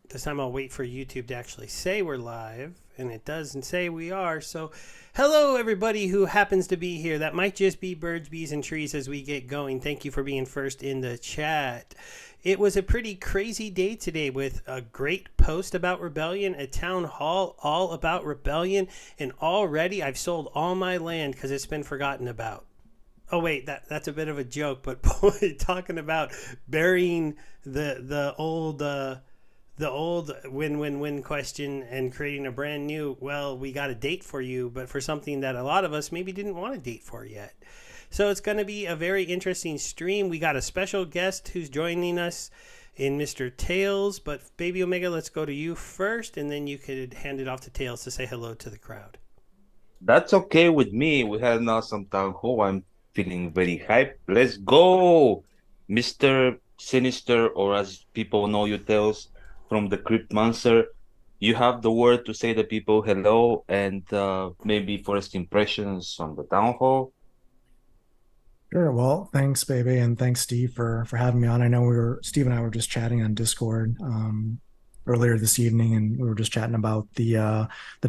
This time I'll wait for YouTube to actually say we're live, and it doesn't say we are. So, hello everybody who happens to be here. That might just be birds, bees, and trees as we get going. Thank you for being first in the chat. It was a pretty crazy day today with a great post about Rebellion, a town hall all about Rebellion, and already I've sold all my land because it's been forgotten about. Oh wait, that's a bit of a joke, but boy, talking about burying the old win-win-win question and creating a brand new, well, we got a date for you, but for something that a lot of us maybe didn't want a date for yet. So it's going to be a very interesting stream. We got a special guest who's joining us in Mr. Tails, but Bebeomega, let's go to you first, and then you could hand it off to Tails to say hello to the crowd. That's okay with me. We had an awesome town hall. I'm feeling very hyped. Let's go, Mr. Sinister, or as people know you, Tails, from the Crypt Monster. You have the word to say to people hello and maybe first impressions on the town hall. Sure. Well, thanks, baby, and thanks, Steve, for having me on. I know Steve and I were just chatting on Discord earlier this evening, and we were just chatting about the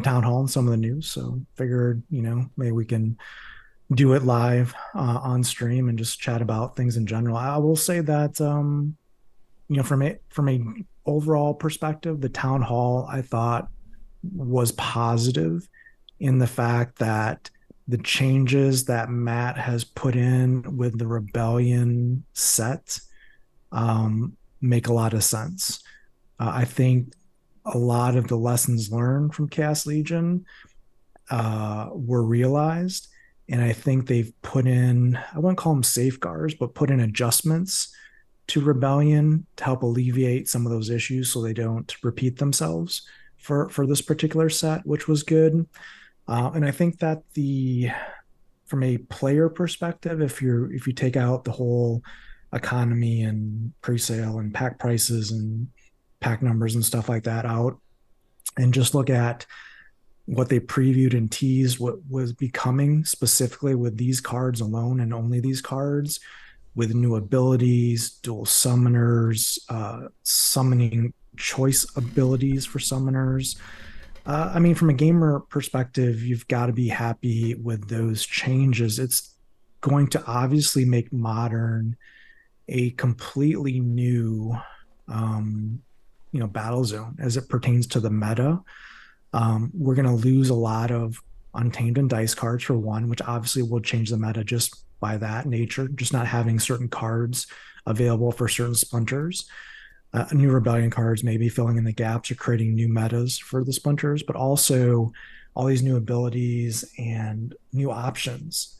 town hall and some of the news. So figured, maybe we can do it live on stream and just chat about things in general. I will say that from a overall perspective, the town hall I thought was positive in the fact that the changes that Matt has put in with the Rebellion set make a lot of sense. I think a lot of the lessons learned from Chaos Legion were realized, and I think they've put in, I wouldn't call them safeguards, but put in adjustments to Rebellion to help alleviate some of those issues so they don't repeat themselves for this particular set, which was good. And I think that from a player perspective, if you take out the whole economy and pre-sale and pack prices and pack numbers and stuff like that out, and just look at what they previewed and teased what was becoming specifically with these cards alone and only these cards, with new abilities, dual summoners, summoning choice abilities for summoners. From a gamer perspective, you've got to be happy with those changes. It's going to obviously make Modern a completely new, battle zone as it pertains to the meta. We're going to lose a lot of Untamed and Dice cards for one, which obviously will change the meta just by that nature, just not having certain cards available for certain splinters. New Rebellion cards maybe filling in the gaps or creating new metas for the splinters, but also all these new abilities and new options,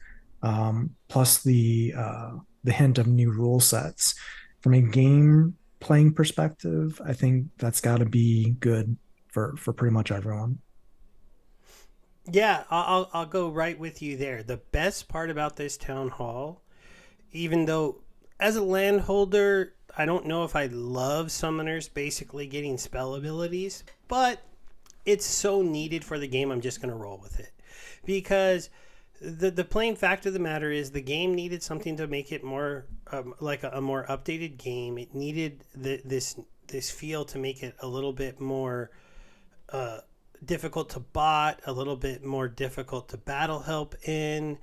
plus the hint of new rule sets. From a game playing perspective, I think that's got to be good for pretty much everyone. Yeah, I'll go right with you there. The best part about this town hall, even though as a landholder, I don't know if I love summoners basically getting spell abilities, but it's so needed for the game. I'm just going to roll with it because the plain fact of the matter is the game needed something to make it more like a more updated game. It needed this feel to make it a little bit more difficult to bot, a little bit more difficult to battle help in.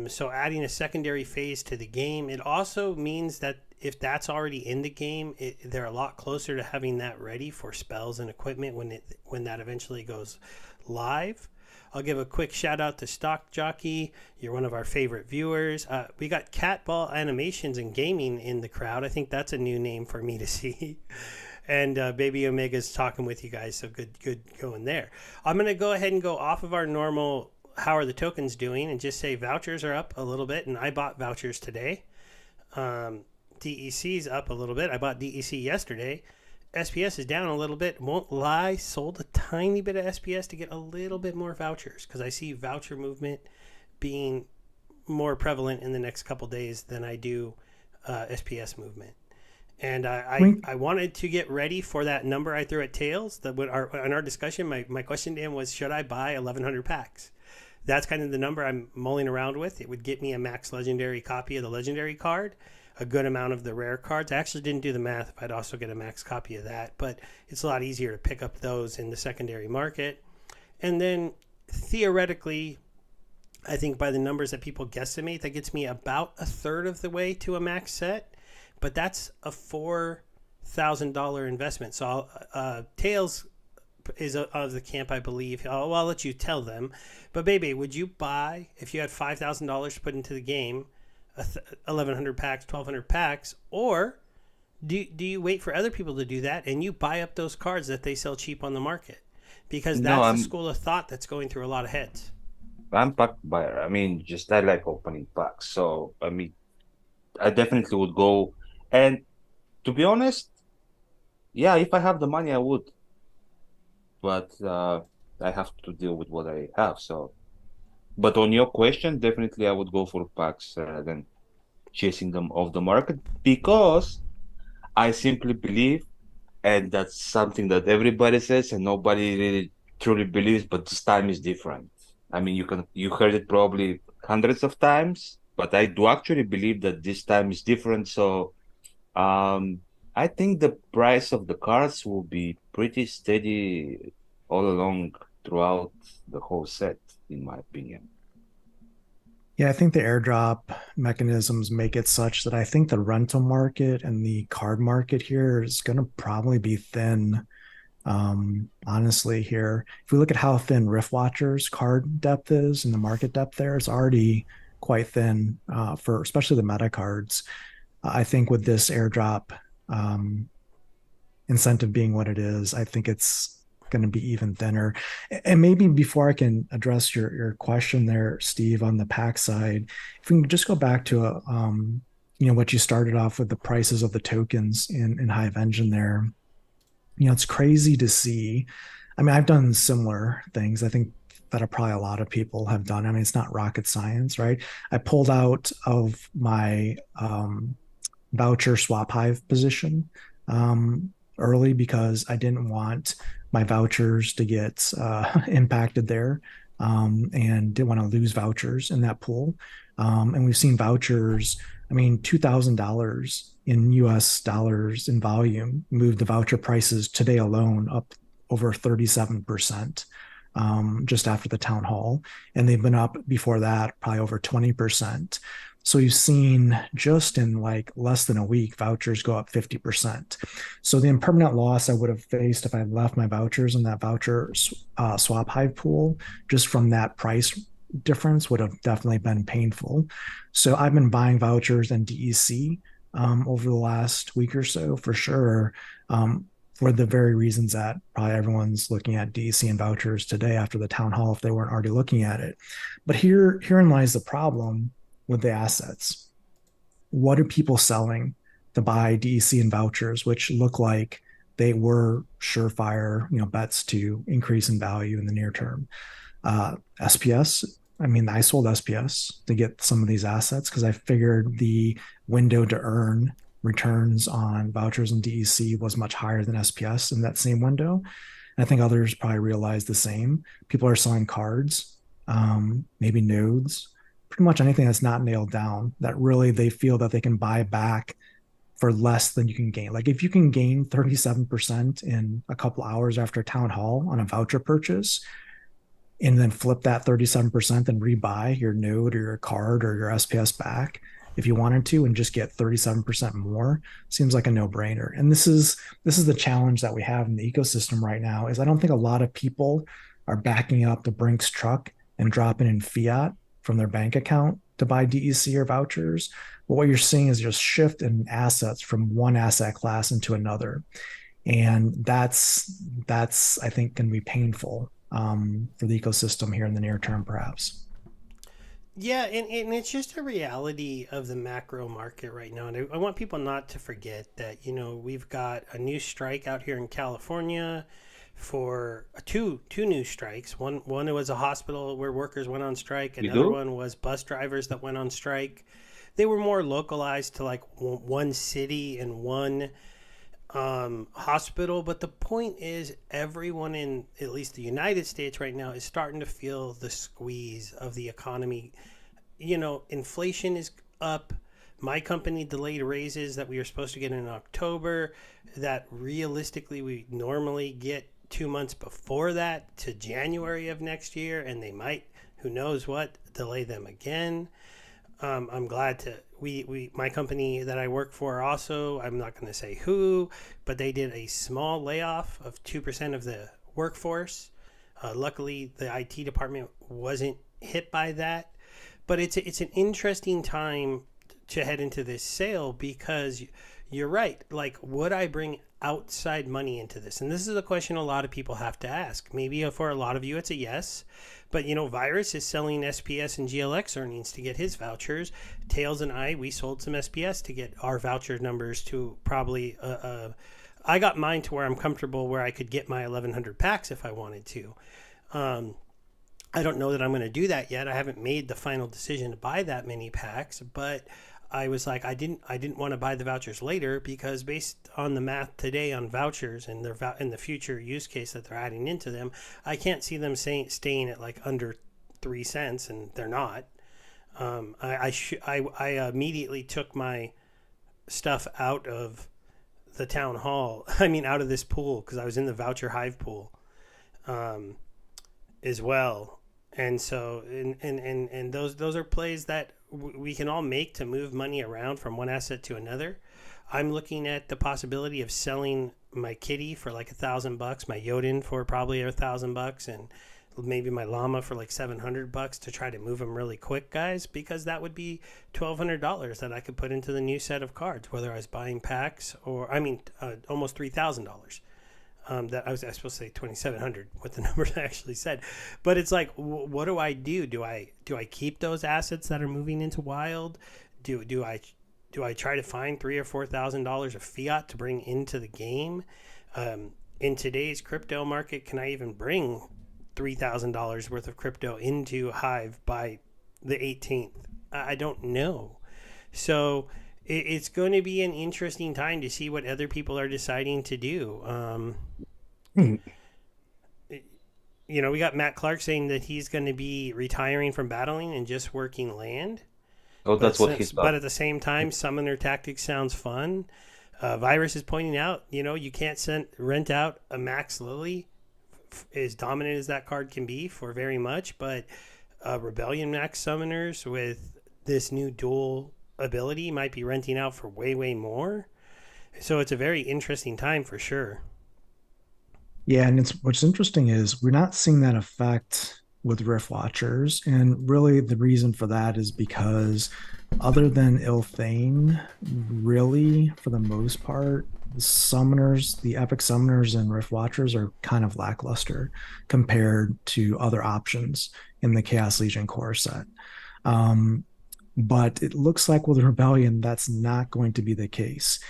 So adding a secondary phase to the game, it also means that if that's already in the game, they're a lot closer to having that ready for spells and equipment when that eventually goes live. I'll give a quick shout out to Stock Jockey. You're one of our favorite viewers. We got Catball Animations and Gaming in the crowd. I think that's a new name for me to see. And Bebeomega's talking with you guys, so good going there. I'm going to go ahead and go off of our normal how are the tokens doing and just say vouchers are up a little bit, and I bought vouchers today. DEC's up a little bit. I bought DEC yesterday. SPS is down a little bit. Won't lie, sold a tiny bit of SPS to get a little bit more vouchers because I see voucher movement being more prevalent in the next couple days than I do SPS movement. And I wanted to get ready for that number I threw at Tails. In our discussion, my question to him was, should I buy 1,100 packs? That's kind of the number I'm mulling around with. It would get me a max legendary copy of the legendary card. a good amount of the rare cards. I actually didn't do the math if I'd also get a max copy of that, but it's a lot easier to pick up those in the secondary market. And then theoretically, I think by the numbers that people guesstimate, that gets me about a third of the way to a max set, but that's a $4,000 investment. So Tails is of the camp, I believe. I'll let you tell them. But Bebe, would you buy, if you had $5,000 to put into the game, 1,100 packs, 1,200 packs, or do you wait for other people to do that and you buy up those cards that they sell cheap on the market? Because No, that's the school of thought that's going through a lot of heads. I'm pack buyer. I mean, just I like opening packs. So I mean, I definitely would go. And to be honest, yeah, if I have the money, I would. But I have to deal with what I have. So, but on your question, definitely I would go for packs than chasing them off the market because I simply believe, and that's something that everybody says and nobody really truly believes, but this time is different. I mean, you heard it probably hundreds of times, but I do actually believe that this time is different. So, I think the price of the cards will be pretty steady all along throughout the whole set, in my opinion. Yeah, I think the airdrop mechanisms make it such that I think the rental market and the card market here is going to probably be thin. Honestly, here, if we look at how thin Rift Watchers card depth is and the market depth there, it's already quite thin for especially the meta cards. I think with this airdrop incentive being what it is, I think it's going to be even thinner. And maybe before I can address your question there, Steve, on the pack side, if we can just go back to what you started off with, the prices of the tokens in Hive Engine there. It's crazy to see. I mean, I've done similar things. I think that probably a lot of people have done. I mean, it's not rocket science, right? I pulled out of my voucher swap Hive position early because I didn't want my vouchers to get impacted there, and didn't want to lose vouchers in that pool. And we've seen vouchers, I mean, $2,000 in US dollars in volume moved the voucher prices today alone up over 37%, just after the town hall. And they've been up before that probably over 20%. So you've seen just in like less than a week, vouchers go up 50%. So the impermanent loss I would have faced if I left my vouchers in that voucher swap Hive pool, just from that price difference, would have definitely been painful. So I've been buying vouchers and DEC over the last week or so for sure, for the very reasons that probably everyone's looking at DEC and vouchers today after the town hall if they weren't already looking at it. But herein lies the problem with the assets. What are people selling to buy DEC and vouchers, which look like they were surefire, bets to increase in value in the near term? SPS. I mean, I sold SPS to get some of these assets because I figured the window to earn returns on vouchers and DEC was much higher than SPS in that same window. And I think others probably realize the same. People are selling cards, maybe nodes, pretty much anything that's not nailed down that really they feel that they can buy back for less than you can gain. Like if you can gain 37% in a couple hours after town hall on a voucher purchase, and then flip that 37% and rebuy your node or your card or your SPS back if you wanted to, and just get 37% more, seems like a no-brainer. And this is the challenge that we have in the ecosystem right now, is I don't think a lot of people are backing up the Brinks truck and dropping in fiat from their bank account to buy DEC or vouchers. But what you're seeing is just shift in assets from one asset class into another. And that's I think can be painful for the ecosystem here in the near term, perhaps. Yeah, and it's just a reality of the macro market right now. And I want people not to forget that, we've got a new strike out here in California for two new strikes. One it was a hospital where workers went on strike. You Another do? one was bus drivers that went on strike. They were more localized to like one city and one hospital. But the point is, everyone in at least the United States right now is starting to feel the squeeze of the economy. Inflation is up, My company delayed raises that we were supposed to get in October, that realistically we normally get 2 months before that to January of next year, and they might, who knows what, delay them again. I'm glad to my company that I work for also, I'm not going to say who, but they did a small layoff of 2% of the workforce. Luckily, the IT department wasn't hit by that, but it's an interesting time to head into this sale because you're right. Like, would I bring outside money into this? And this is a question a lot of people have to ask. Maybe for a lot of you, it's a yes. But, Virus is selling SPS and GLX earnings to get his vouchers. Tails and I, we sold some SPS to get our voucher numbers to probably, I got mine to where I'm comfortable where I could get my 1,100 packs if I wanted to. I don't know that I'm going to do that yet. I haven't made the final decision to buy that many packs, but I was like, I didn't want to buy the vouchers later because based on the math today on vouchers and the future use case that they're adding into them, I can't see them staying at like under 3 cents, and they're not. I immediately took my stuff out of the town hall. I mean, out of this pool because I was in the voucher hive pool, as well. And so, and those are plays that we can all make to move money around from one asset to another. I'm looking at the possibility of selling my kitty for like $1,000, my Yodin for probably $1,000, and maybe my llama for like $700 to try to move them really quick, guys, because that would be $1,200 that I could put into the new set of cards, whether I was buying packs or almost $3,000. That I was supposed to say 2,700, what the numbers I actually said, but it's like, what do I do? Do I keep those assets that are moving into wild? Do I try to find $3,000 or $4,000 of fiat to bring into the game? In today's crypto market, can I even bring $3,000 worth of crypto into Hive by the 18th? I don't know. So it's going to be an interesting time to see what other people are deciding to do. We got Matt Clark saying that he's going to be retiring from battling and just working land. Oh, that's what he's But at the same time, summoner tactics sounds fun. Virus is pointing out, you can't rent out a Max Lily, as dominant as that card can be, for very much. But Rebellion Max summoners with this new dual ability might be renting out for way, way more. So it's a very interesting time for sure. Yeah, and what's interesting is we're not seeing that effect with Rift Watchers, and really the reason for that is because other than Ilthane, really for the most part, the summoners, the epic summoners and Rift Watchers are kind of lackluster compared to other options in the Chaos Legion core set. But it looks like with Rebellion, that's not going to be the case.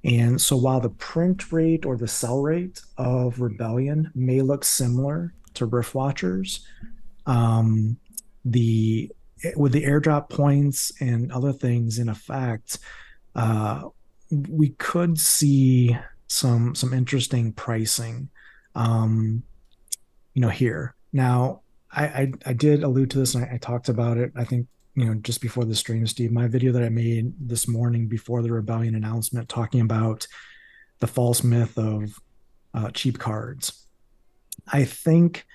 And so while the print rate or the sell rate of Rebellion may look similar to Rift Watchers, with the airdrop points and other things in effect, we could see some interesting pricing, here. Now, I did allude to this and I talked about it, I think, just before the stream, Steve, my video that I made this morning before the Rebellion announcement, talking about the false myth of cheap cards. I think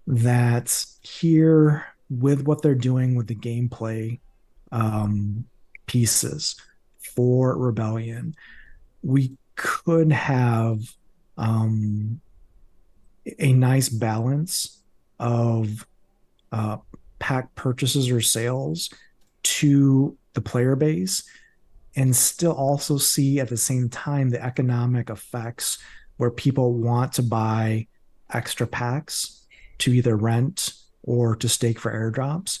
that here, with what they're doing with the gameplay pieces for Rebellion, we could have a nice balance of pack purchases or sales to the player base, and still also see at the same time the economic effects where people want to buy extra packs to either rent or to stake for airdrops,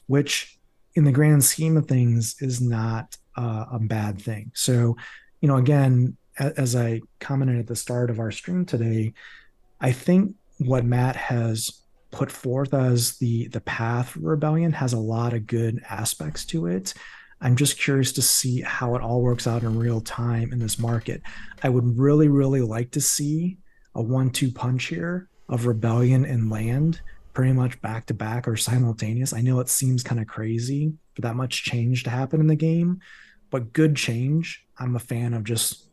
which in the grand scheme of things is not a bad thing. So, again, as I commented at the start of our stream today, I think what Matt has put forth as the path for Rebellion has a lot of good aspects to it. I'm just curious to see how it all works out in real time in this market. I would really, really like to see a 1-2 punch here of Rebellion and land pretty much back to back or simultaneous. I know it seems kind of crazy for that much change to happen in the game, but good change. I'm a fan of just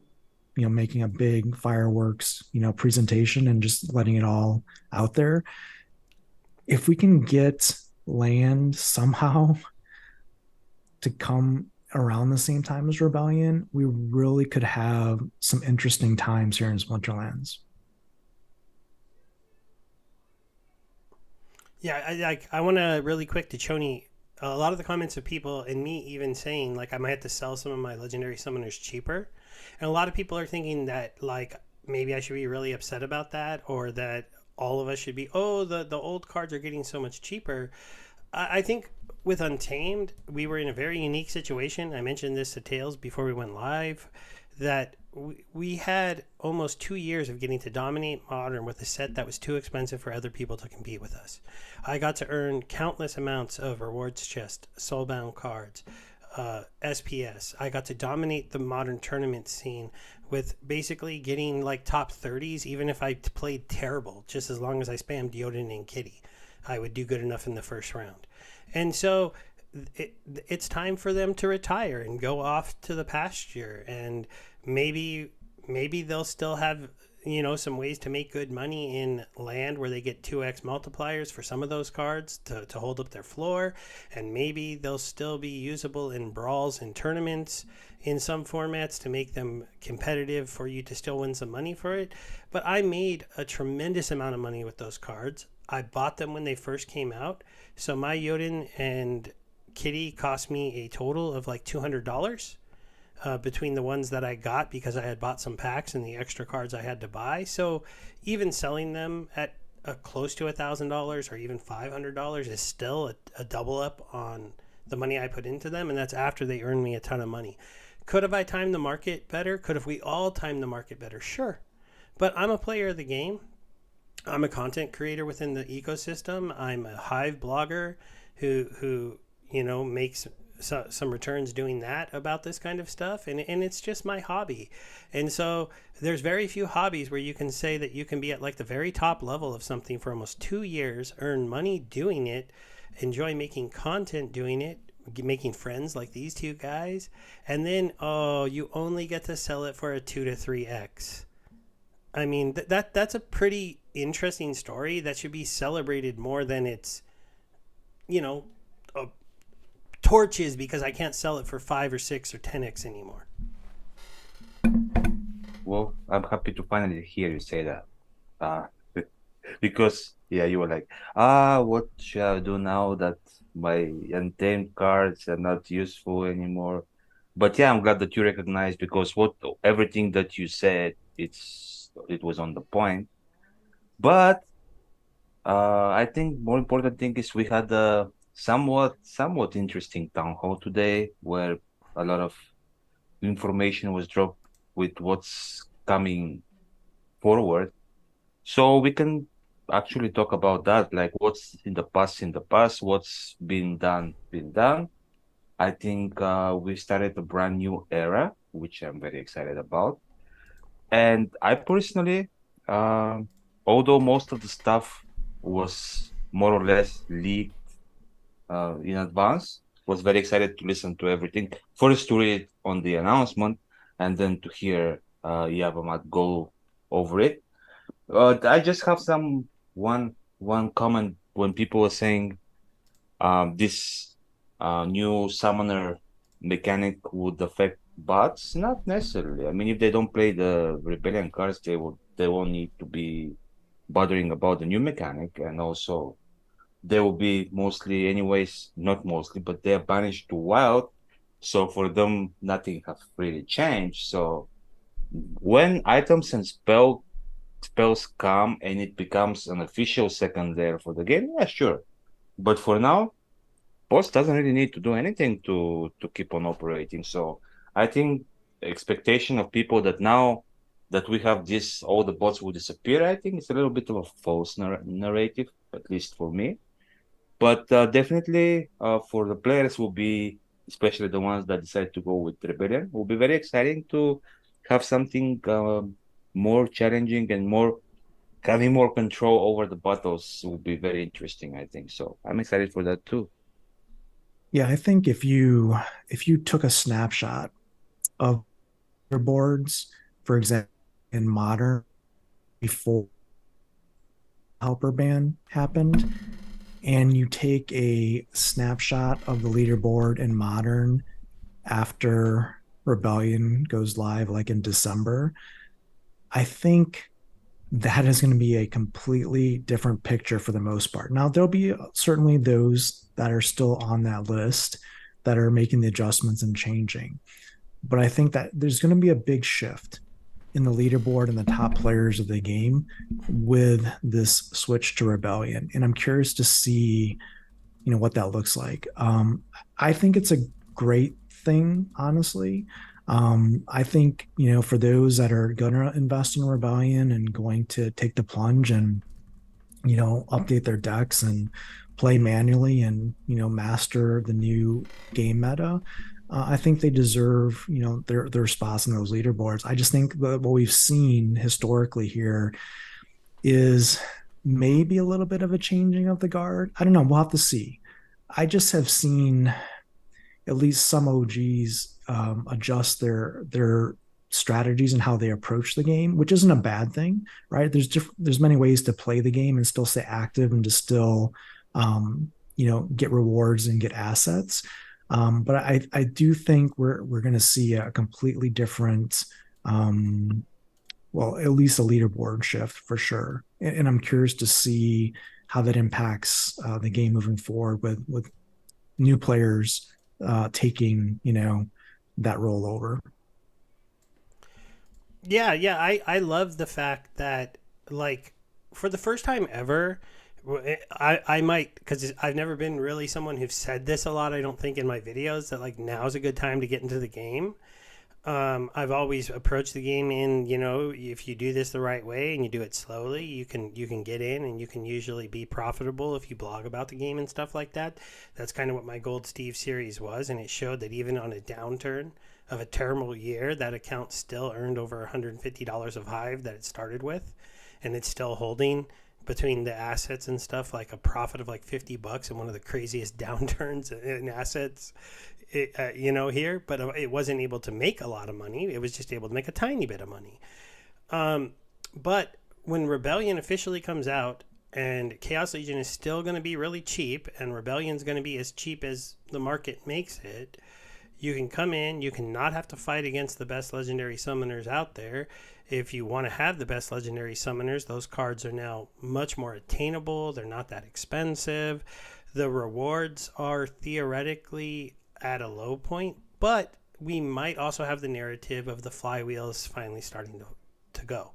making a big fireworks presentation and just letting it all out there. If we can get land somehow to come around the same time as Rebellion, we really could have some interesting times here in Splinterlands. Yeah, I want to really quick to Choni. A lot of the comments of people and me even saying like I might have to sell some of my legendary summoners cheaper, and a lot of people are thinking that like maybe I should be really upset about that, or that all of us should be, oh, the old cards are getting so much cheaper. I think with Untamed, we were in a very unique situation. I mentioned this to Tails before we went live, that we had almost 2 years of getting to dominate Modern with a set that was too expensive for other people to compete with us. I got to earn countless amounts of rewards chest, soulbound cards, SPS. I got to dominate the Modern tournament scene with basically getting like top 30s, even if I played terrible, just as long as I spammed Yoden and Kitty. I would do good enough in the first round. And so it's time for them to retire and go off to the pasture, and maybe they'll still have some ways to make good money in land where they get 2x multipliers for some of those cards to hold up their floor, and maybe they'll still be usable in brawls and tournaments in some formats to make them competitive for you to still win some money for it. But I made a tremendous amount of money with those cards. I bought them when they first came out, so my Yoden and Kitty cost me a total of like $200 between the ones that I got because I had bought some packs and the extra cards I had to buy. So even selling them at close to $1,000 or even $500 is still a double up on the money I put into them, and that's after they earned me a ton of money. Could have I timed the market better? Could have we all timed the market better? Sure. But I'm a player of the game. I'm a content creator within the ecosystem. I'm a Hive blogger who makes some returns doing that about this kind of stuff, and it's just my hobby. And so there's very few hobbies where you can say that you can be at like the very top level of something for almost 2 years, earn money doing it, enjoy making content doing it, making friends like these two guys, and then you only get to sell it for a 2 to 3x. I mean, that's a pretty interesting story that should be celebrated more than it's, you know, torches because I can't sell it for 5 or 6 or 10x anymore. Well, I'm happy to finally hear you say that. Uh, because yeah, you were like, what should I do now that my untamed cards are not useful anymore? But yeah, I'm glad that you recognize, because what everything that you said, it was on the point. But I think more important thing is we had a somewhat interesting town hall today, where a lot of information was dropped with what's coming forward. So we can actually talk about that, like what's in the past, what's been done. I think we started a brand new era, which I'm very excited about. And I personally, um, although most of the stuff was more or less leaked in advance, was very excited to listen to everything. First to read on the announcement, and then to hear Yavamat go over it. I just have one comment when people are saying this new summoner mechanic would affect bots. Not necessarily. I mean, if they don't play the rebellion cards, they won't need to be bothering about the new mechanic, and also they will be mostly, anyways, not mostly, but they are banished to wild. So for them, nothing has really changed. So when items and spells come and it becomes an official second layer for the game, yeah, sure. But for now, boss doesn't really need to do anything to keep on operating. So I think expectation of people that now that we have this, all the bots will disappear, I think it's a little bit of a false narrative, at least for me. But definitely for the players will be, especially the ones that decide to go with Rebellion, will be very exciting to have something more challenging and more having more control over the battles will be very interesting, I think. So I'm excited for that too. Yeah, I think if you took a snapshot of your boards, for example, in modern before helper ban happened, and you take a snapshot of the leaderboard in modern after Rebellion goes live, like in December, I think that is going to be a completely different picture for the most part. Now, there'll be certainly those that are still on that list that are making the adjustments and changing. But I think that there's going to be a big shift in the leaderboard and the top players of the game with this switch to Rebellion. And I'm curious to see, what that looks like. I think it's a great thing, honestly. I think, for those that are going to invest in Rebellion and going to take the plunge and, update their decks and play manually and, master the new game meta, I think they deserve, their spots in those leaderboards. I just think that what we've seen historically here is maybe a little bit of a changing of the guard. I don't know. We'll have to see. I just have seen at least some OGs adjust their strategies and how they approach the game, which isn't a bad thing, right? There's many ways to play the game and still stay active and to still get rewards and get assets. But I do think we're going to see a completely different, well, at least a leaderboard shift for sure. And I'm curious to see how that impacts the game moving forward with new players taking that rollover. Yeah, yeah, I love the fact that, like, for the first time ever, I might, because I've never been really someone who's said this a lot. I don't think in my videos that like now's a good time to get into the game. I've always approached the game in, if you do this the right way and you do it slowly, you can get in and you can usually be profitable if you blog about the game and stuff like that. That's kind of what my Gold Steve series was, and it showed that even on a downturn of a terrible year, that account still earned over $150 of Hive that it started with, and it's still holding between the assets and stuff like a profit of like $50 in one of the craziest downturns in assets here, but it wasn't able to make a lot of money. It was just able to make a tiny bit of money. But when Rebellion officially comes out and Chaos Legion is still going to be really cheap and Rebellion's going to be as cheap as the market makes it, you can come in, you can not have to fight against the best legendary summoners out there. If you want to have the best legendary summoners, those cards are now much more attainable. They're not that expensive. The rewards are theoretically at a low point, but we might also have the narrative of the flywheels finally starting to go.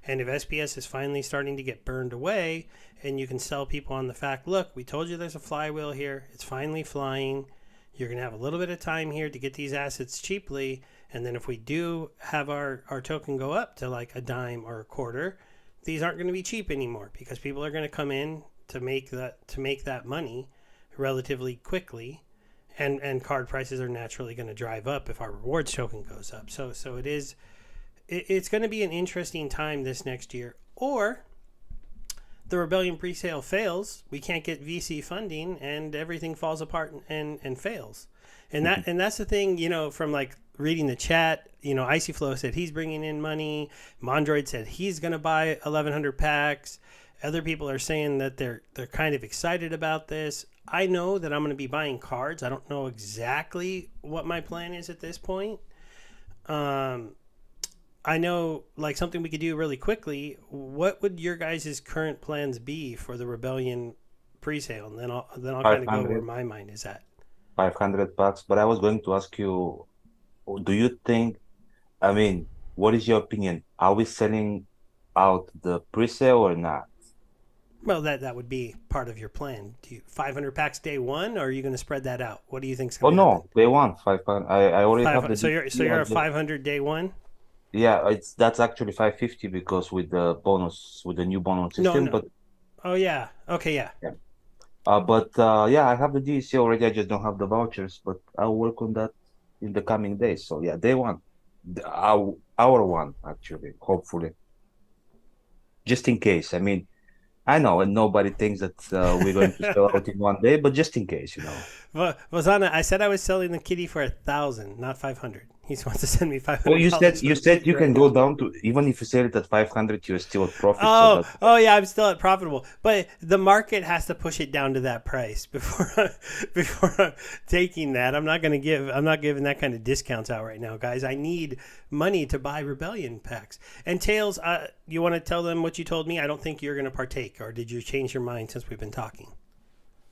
And if SPS is finally starting to get burned away, and you can sell people on the fact, look, we told you there's a flywheel here, it's finally flying, you're going to have a little bit of time here to get these assets cheaply, and then if we do have our token go up to like a dime or a quarter, these aren't going to be cheap anymore because people are going to come in to make that money relatively quickly. And card prices are naturally going to drive up if our rewards token goes up. So it's going to be an interesting time this next year. Or the Rebellion presale fails, we can't get VC funding, and everything falls apart and fails. And that's the thing, from like reading the chat. Icy Flow said he's bringing in money. Mondroid said he's going to buy 1,100 packs. Other people are saying that they're kind of excited about this. I know that I'm going to be buying cards. I don't know exactly what my plan is at this point. I know, like, something we could do really quickly. What would your guys' current plans be for the Rebellion presale? And then I'll kind of go where my mind is at. 500 bucks. But I was going to ask you, do you think, I mean, what is your opinion? Are we selling out the presale or not? Well, that would be part of your plan. 500 packs day one, or are you going to spread that out? What do you think's Oh going to happen? no, they want 500. I already have the So you're a DP. 500 day one? Yeah, that's actually 550 because with the bonus, with the new bonus No, system. no. But Oh yeah. Okay, yeah. yeah, yeah, I have the DC already. I just don't have the vouchers, but I'll work on that in the coming days. So yeah, they want our one actually, hopefully. just in case. I mean, I know, and nobody thinks that we're going to sell out in one day, but just in case, you know. Well, Vazana, I said I was selling the kitty for 1,000, not 500. He wants to send me Well, you said $500 for you the said kitty you right can go now. down to, even if you sell it at 500, you're still at profit. So Oh, that's oh yeah, I'm still at profitable, but the market has to push it down to that price before I'm taking that. I'm not giving that kind of discounts out right now, guys. I need money to buy Rebellion packs. And Tails, you want to tell them what you told me? I don't think you're going to partake, or did you change your mind since we've been talking?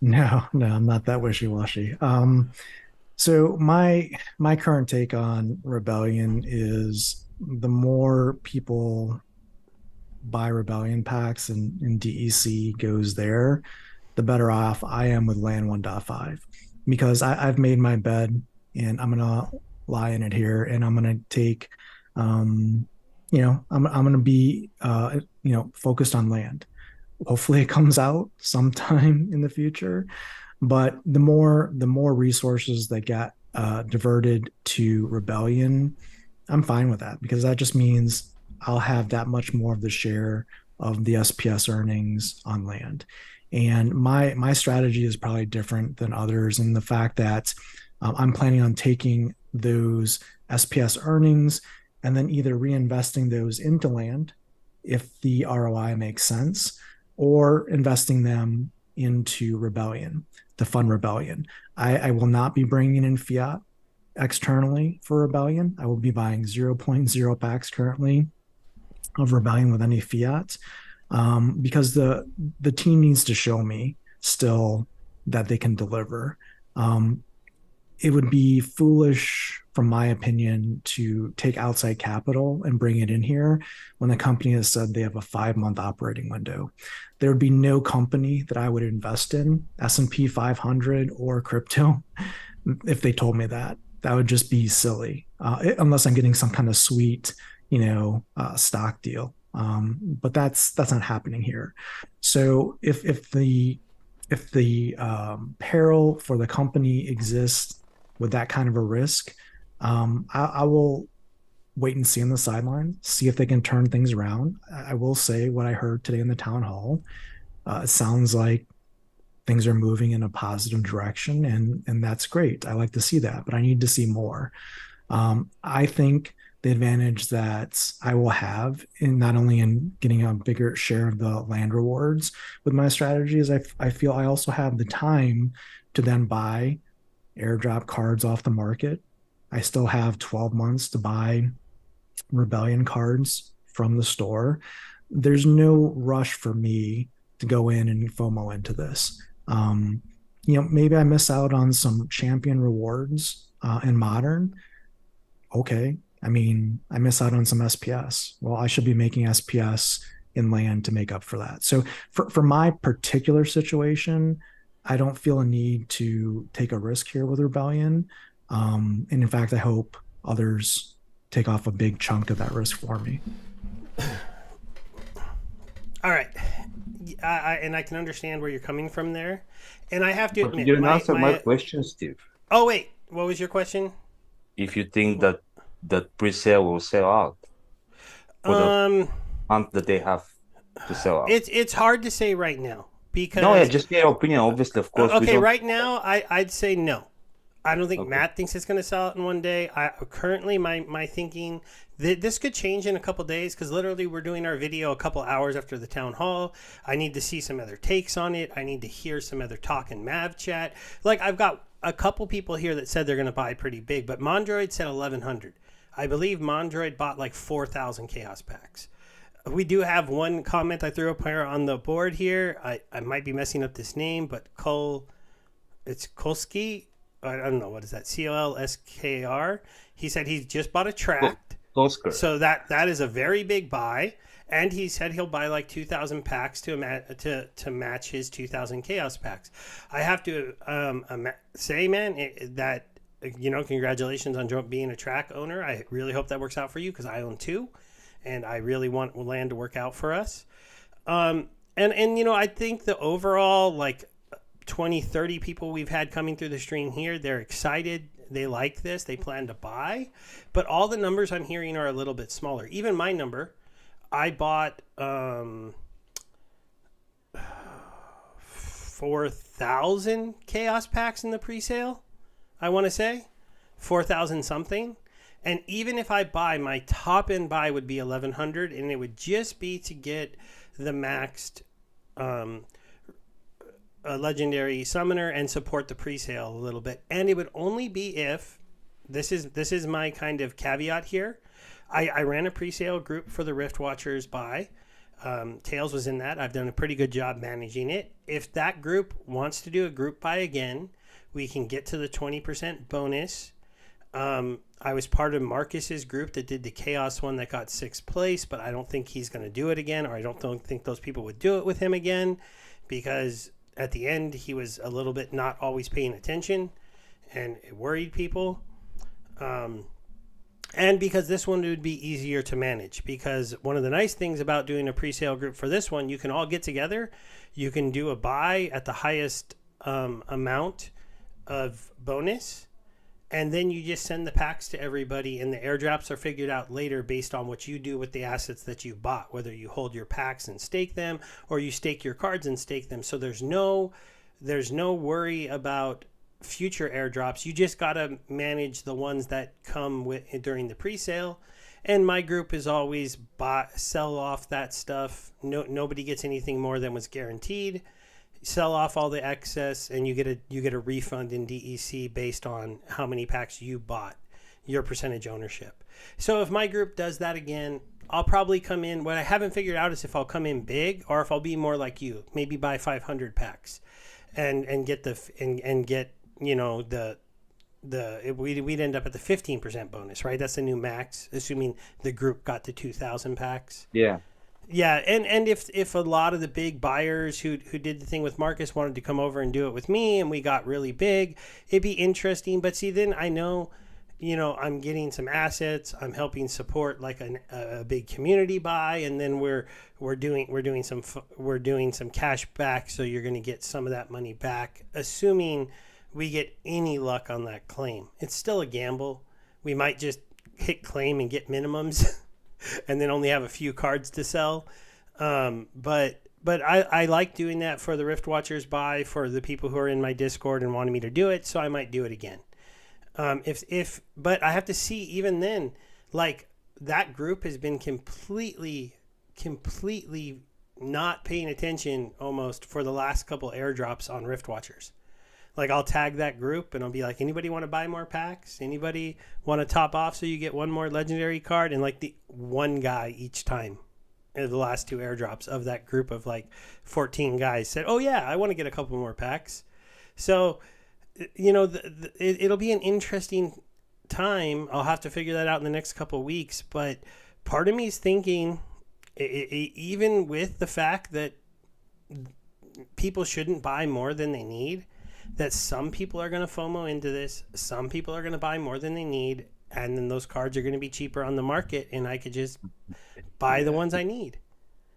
No, no, I'm not that wishy-washy. So my current take on Rebellion is the more people buy Rebellion packs and DEC goes there, the better off I am with Land 1.5 because I've made my bed and I'm gonna lie in it here and I'm gonna take, I'm gonna be focused on land. Hopefully, it comes out sometime in the future. But the more resources that get diverted to Rebellion, I'm fine with that because that just means I'll have that much more of the share of the SPS earnings on land. And my strategy is probably different than others in the fact that I'm planning on taking those SPS earnings and then either reinvesting those into land if the ROI makes sense, or investing them into Rebellion to fund Rebellion. I will not be bringing in fiat externally for Rebellion. I will be buying 0.0 packs currently of Rebellion with any fiat because the team needs to show me still that they can deliver. It would be foolish, from my opinion, to take outside capital and bring it in here when the company has said they have a 5-month operating window. There would be no company that I would invest in, S&P 500 or crypto, if they told me that. That would just be silly, unless I'm getting some kind of sweet, stock deal. But that's not happening here. So if the peril for the company exists with that kind of a risk, I will wait and see on the sidelines, see if they can turn things around. I will say what I heard today in the town hall. It sounds like things are moving in a positive direction, and that's great. I like to see that, but I need to see more. I think the advantage that I will have in not only in getting a bigger share of the land rewards with my strategy is I feel I also have the time to then buy airdrop cards off the market. I still have 12 months to buy Rebellion cards from the store. There's no rush for me to go in and FOMO into this. Maybe I miss out on some champion rewards in modern. Okay. I mean, I miss out on some SPS. Well, I should be making SPS in land to make up for that. So for my particular situation, I don't feel a need to take a risk here with Rebellion. And in fact, I hope others take off a big chunk of that risk for me. All right. And I can understand where you're coming from there. And I have to But admit, you didn't answer my question, Steve. Oh, wait. What was your question? If you think that pre-sale will sell out for the month that they have to sell out. It's hard to say right now because No, yeah, just your opinion. Obviously, of course. Okay, right now I'd say no. I don't think Okay. Matt thinks it's going to sell out in one day. Currently my thinking this could change in a couple days because literally we're doing our video a couple hours after the town hall. I need to see some other takes on it. I need to hear some other talk in Mav chat. Like I've got a couple people here that said they're going to buy pretty big, but Mondroid said 1,100. I believe Mondroid bought like 4,000 chaos packs. We do have one comment I threw up here on the board here. I might be messing up this name, but it's Kolsky. I don't know, what is that? COLSKR. He said he's just bought a tract. Oscar. So that is a very big buy. And he said he'll buy like 2,000 packs to match his 2,000 chaos packs. I have to say, man, that, congratulations on being a track owner. I really hope that works out for you because I own 2. And I really want land to work out for us. And I think the overall, 20, 30 people we've had coming through the stream here, they're excited. They like this. They plan to buy. But all the numbers I'm hearing are a little bit smaller. Even my number, I bought 4,000 chaos packs in the pre-sale. I want to say 4,000 something. And even if I buy, my top end buy would be 1,100, and it would just be to get the maxed a legendary summoner and support the pre-sale a little bit. And it would only be if this is my kind of caveat here. I ran a pre-sale group for the Rift Watchers buy. Tails was in that. I've done a pretty good job managing it. If that group wants to do a group buy again, we can get to the 20% bonus. I was part of Marcus's group that did the Chaos one that got 6th place, but I don't think he's going to do it again, or I don't think those people would do it with him again, because at the end he was a little bit not always paying attention, and it worried people. And because this one would be easier to manage, because one of the nice things about doing a pre-sale group for this one, you can all get together, you can do a buy at the highest amount of bonus, and then you just send the packs to everybody, and the airdrops are figured out later based on what you do with the assets that you've bought, whether you hold your packs and stake them, or you stake your cards and stake them. So there's no worry about future airdrops. You just got to manage the ones that come with during the pre-sale. And my group is always sell off that stuff. Nobody gets anything more than was guaranteed. Sell off all the excess, and you get a refund in DEC based on how many packs you bought, your percentage ownership. So if my group does that again, I'll probably come in. What I haven't figured out is if I'll come in big or if I'll be more like you, maybe buy 500 packs, and get we'd end up at the 15% bonus, right? That's the new max, assuming the group got to 2,000 packs. Yeah. Yeah, and if a lot of the big buyers who did the thing with Marcus wanted to come over and do it with me, and we got really big, it'd be interesting. But see, then I know, I'm getting some assets. I'm helping support like a big community buy, and then we're doing some cash back. So you're going to get some of that money back, assuming we get any luck on that claim. It's still a gamble. We might just hit claim and get minimums. And then only have a few cards to sell. But I like doing that for the Rift Watchers buy, for the people who are in my Discord and wanting me to do it, so I might do it again. But I have to see, even then, like, that group has been completely not paying attention almost for the last couple airdrops on Rift Watchers. Like, I'll tag that group and I'll be like, anybody want to buy more packs? Anybody want to top off so you get one more legendary card? And like the one guy each time in the last 2 airdrops of that group of like 14 guys said, oh yeah, I want to get a couple more packs. So, it'll be an interesting time. I'll have to figure that out in the next couple of weeks. But part of me is thinking, even with the fact that people shouldn't buy more than they need, that some people are going to FOMO into this. Some people are going to buy more than they need. And then those cards are going to be cheaper on the market. And I could just buy the ones I need.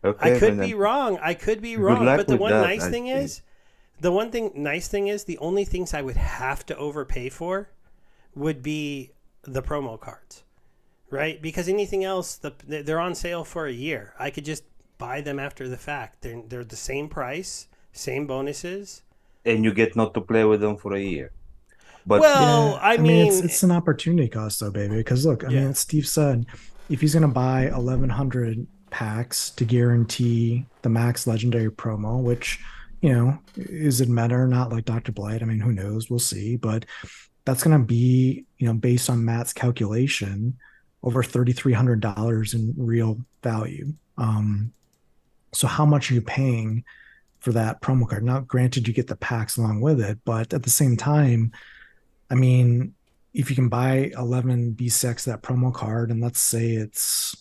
Okay, I could be wrong. But the one nice thing is, the only things I would have to overpay for would be the promo cards. Right? Because anything else, they're on sale for a year. I could just buy them after the fact. They're the same price, same bonuses. And you get not to play with them for a year. But well, yeah, I mean it's an opportunity cost though, baby. Because look, I mean, as Steve said, if he's going to buy 1,100 packs to guarantee the max legendary promo, which, is it meta or not, like Dr. Blight? I mean, who knows? We'll see. But that's going to be, based on Matt's calculation, over $3,300 in real value. So how much are you paying for that promo card? Now, granted, you get the packs along with it, but at the same time, I mean, if you can buy 11 B6 that promo card, and let's say it's,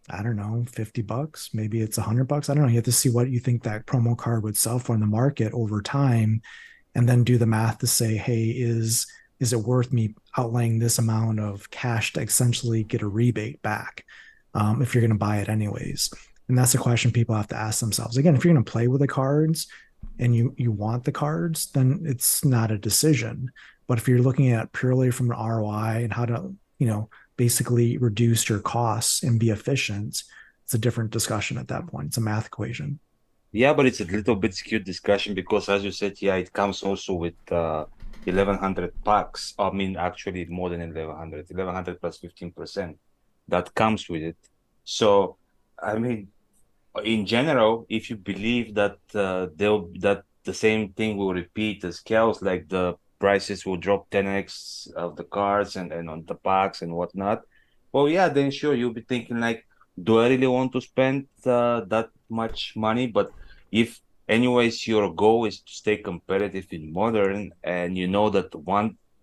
I don't know, $50, maybe it's $100. I don't know. You have to see what you think that promo card would sell for in the market over time, and then do the math to say, hey, is it worth me outlaying this amount of cash to essentially get a rebate back if you're going to buy it anyways? And that's a question people have to ask themselves. Again, if you're going to play with the cards and you want the cards, then it's not a decision. But if you're looking at purely from an ROI and how to, basically reduce your costs and be efficient, it's a different discussion at that point. It's a math equation. Yeah, but it's a little bit skewed discussion because, as you said, yeah, it comes also with 1100 packs. I mean, actually, more than 1100, 1100 plus 15% that comes with it. So, I mean, in general, if you believe that that the same thing will repeat as scales, like the prices will drop 10x of the cards and on the packs and whatnot, well, yeah, then sure, you'll be thinking like, do I really want to spend that much money? But if anyways your goal is to stay competitive in modern, and you know that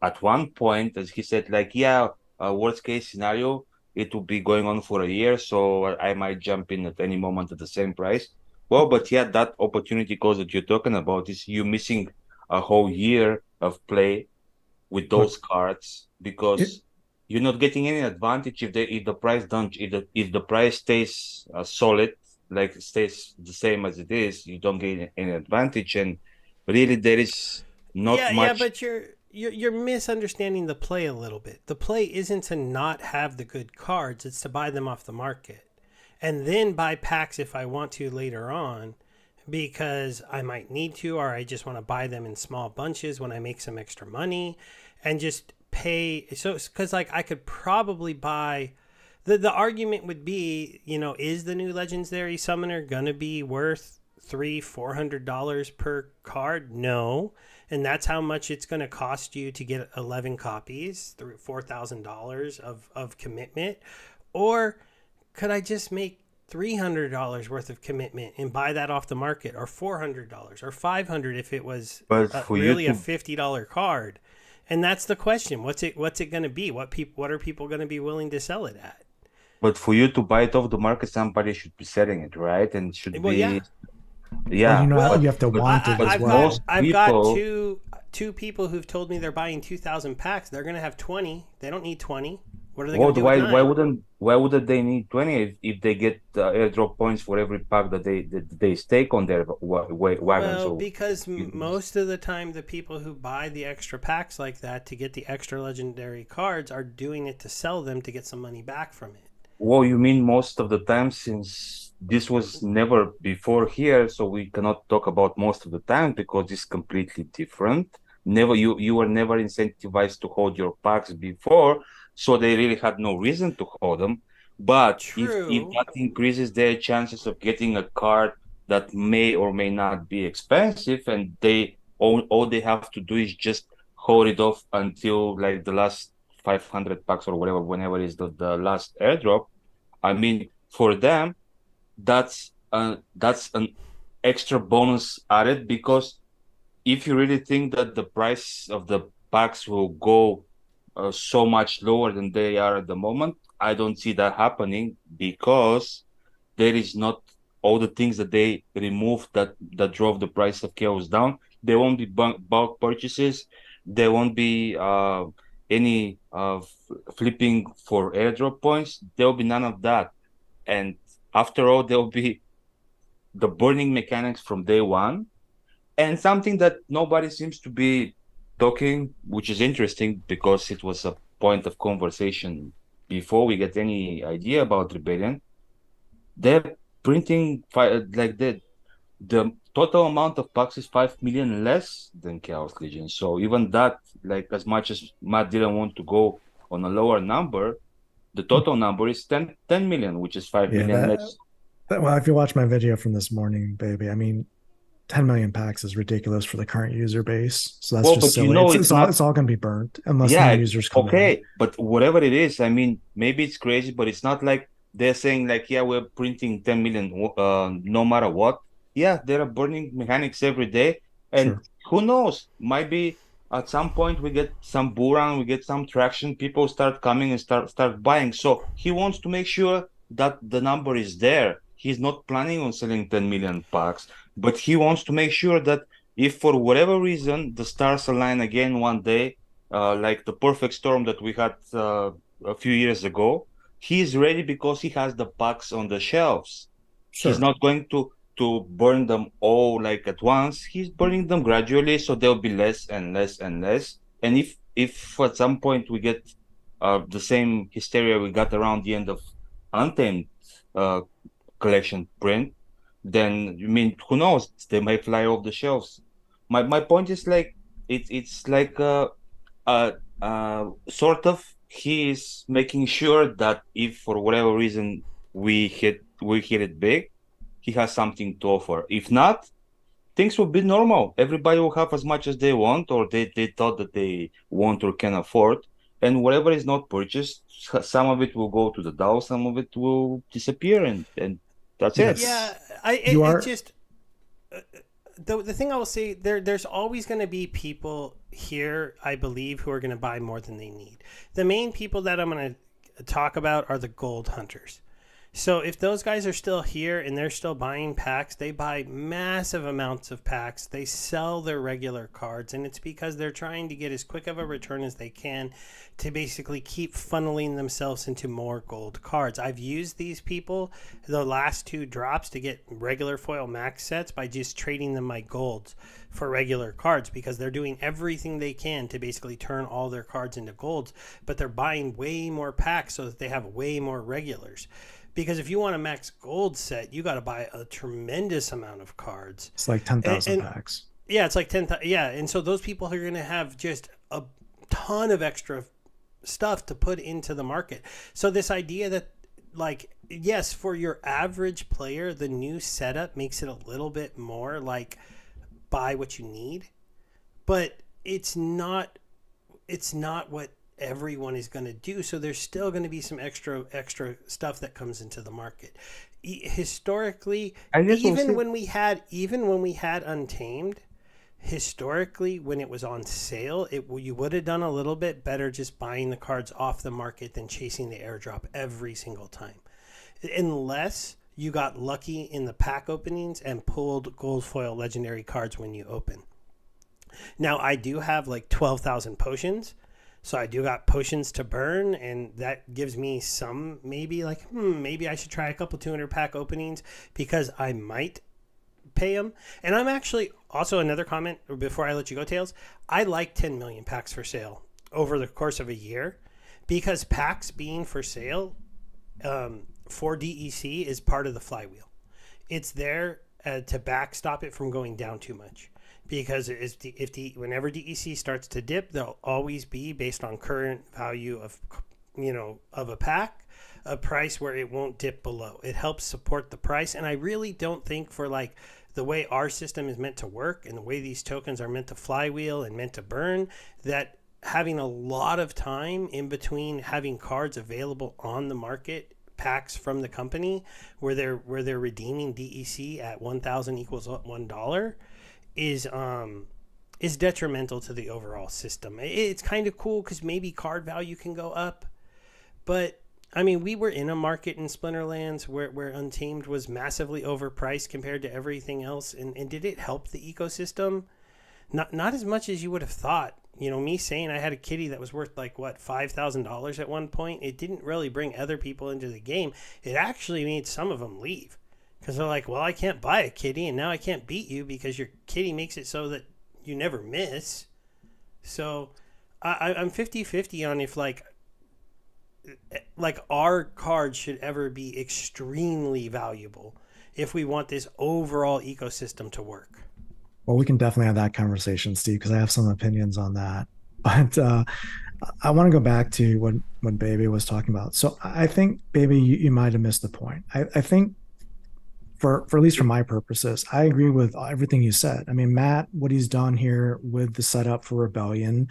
at one point, as he said, like, yeah, worst case scenario, it will be going on for a year, so I might jump in at any moment at the same price. Well, but yeah, that opportunity cost that you're talking about is you missing a whole year of play with Look, those cards it, because you're not getting any advantage if the price don't if the price stays solid, like stays the same as it is, you don't get any advantage, and really there is not Yeah, much. but you're misunderstanding the play a little bit. The play isn't to not have the good cards; it's to buy them off the market, and then buy packs if I want to later on, because I might need to, or I just want to buy them in small bunches when I make some extra money, and just pay. So, because like I could probably buy. The argument would be, is the new legendary summoner gonna be worth $300-400 per card? No, and that's how much it's going to cost you to get 11 copies, $4,000 of commitment. Or could I just make $300 worth of commitment and buy that off the market, or $400 or $500 if it was But for you really a to $50 card? And that's the question. What's it going to be? What are people going to be willing to sell it at? but for you to buy it off the market, somebody should be selling it, right? And should Well, yeah. be, well, yeah, Well, you have to but want it but as I've got well. most I've got people, two people who've told me they're buying 2,000 packs. They're gonna have 20. They don't need 20. What are they well, gonna do with nine? why wouldn't they need 20 if they get airdrop points for every pack that they stake on their wagon? Well, So because you just, most of the time, the people who buy the extra packs like that to get the extra legendary cards are doing it to sell them to get some money back from it. well, you mean most of the time, since this was never before here, so we cannot talk about most of the time because it's completely different. Never, you were never incentivized to hold your packs before, so they really had no reason to hold them. But if True. that increases their chances of getting a card that may or may not be expensive, and all they have to do is just hold it off until like the last 500 bucks or whatever, whenever is the last airdrop. I mean, for them, that's an extra bonus added, because if you really think that the price of the packs will go so much lower than they are at the moment, I don't see that happening, because there is not all the things that they removed that drove the price of chaos down. There won't be bulk purchases. There won't be any flipping for airdrop points. There will be none of that. And after all, there will be the burning mechanics from day one, and something that nobody seems to be talking, which is interesting because it was a point of conversation before we get any idea about rebellion. They're printing like the total amount of packs is 5 million less than Chaos Legion. So even that, like, as much as Matt didn't want to go on a lower number, the total number is 10 million, which is 5 Yeah, million less. well, if you watch my video from this morning, baby, I mean, 10 million packs is ridiculous for the current user base. So that's Well, just but you silly. know, It's it's all not. it's all going to be burnt unless new Yeah, users come in. okay, but whatever it is, I mean, maybe it's crazy, but it's not like they're saying like, yeah, we're printing 10 million no matter what. Yeah, there are burning mechanics every day, and Sure. who knows, might be at some point we get some buran, we get some traction, people start coming and start buying. So he wants to make sure that the number is there. He's not planning on selling 10 million packs, but he wants to make sure that if for whatever reason the stars align again one day, like the perfect storm that we had a few years ago, he's ready because he has the packs on the shelves. He's Sure. not going to burn them all like at once. He's burning them gradually, so there'll be less and less and less. And if at some point we get the same hysteria we got around the end of Untamed, uh, collection print, then I mean, who knows? They may fly off the shelves. My point is like it's like sort of he is making sure that if for whatever reason we hit it big, he has something to offer. If not, things will be normal. Everybody will have as much as they want or they thought that they want or can afford. And whatever is not purchased, some of it will go to the DAO, some of it will disappear, and that's it. Yeah, Yes, you it are. just the thing I will say there's always going to be people here I believe who are going to buy more than they need. The main people that I'm going to talk about are the gold hunters. So if those guys are still here and they're still buying packs, they buy massive amounts of packs. They sell their regular cards, and it's because they're trying to get as quick of a return as they can to basically keep funneling themselves into more gold cards. I've used these people the last two drops to get regular foil max sets by just trading them my golds for regular cards because they're doing everything they can to basically turn all their cards into golds, but they're buying way more packs so that they have way more regulars. Because if you want a max gold set, you got to buy a tremendous amount of cards. It's like 10,000 And packs. yeah, it's like 10. Yeah, and so those people are going to have just a ton of extra stuff to put into the market. So this idea that, like, yes, for your average player, the new setup makes it a little bit more like buy what you need, but it's not what everyone is going to do. So there's still going to be some extra stuff that comes into the market. Historically, I guess we'll even see. when we had Untamed, historically when it was on sale, you would have done a little bit better just buying the cards off the market than chasing the airdrop every single time, unless you got lucky in the pack openings and pulled gold foil legendary cards when you open. Now I do have like 12,000 potions, so I do got potions to burn, and that gives me some maybe like maybe I should try a couple 200 pack openings because I might pay them. And I'm actually also another comment before I let you go, Tails. I like 10 million packs for sale over the course of a year because packs being for sale for DEC is part of the flywheel. It's there to backstop it from going down too much. Because whenever DEC starts to dip, they'll always be based on current value of a pack, a price where it won't dip below. It helps support the price, and I really don't think for like the way our system is meant to work and the way these tokens are meant to flywheel and meant to burn, that having a lot of time in between having cards available on the market, packs from the company where they're redeeming DEC at 1,000 equals $1 is detrimental to the overall system. It's kind of cool because maybe card value can go up, but I mean, we were in a market in Splinterlands where Untamed was massively overpriced compared to everything else, and did it help the ecosystem? Not as much as you would have thought. You know, me saying I had a kitty that was worth like what $5,000 at one point, it didn't really bring other people into the game. It actually made some of them leave. Because they're like, well, I can't buy a kitty, and now I can't beat you because your kitty makes it so that you never miss. So I'm 50-50 on if, like our card should ever be extremely valuable if we want this overall ecosystem to work. Well, we can definitely have that conversation, Steve, because I have some opinions on that. But I want to go back to what Baby was talking about. So I think, Baby, you might have missed the point. I think for at least for my purposes, I agree with everything you said. I mean, Matt, what he's done here with the setup for Rebellion,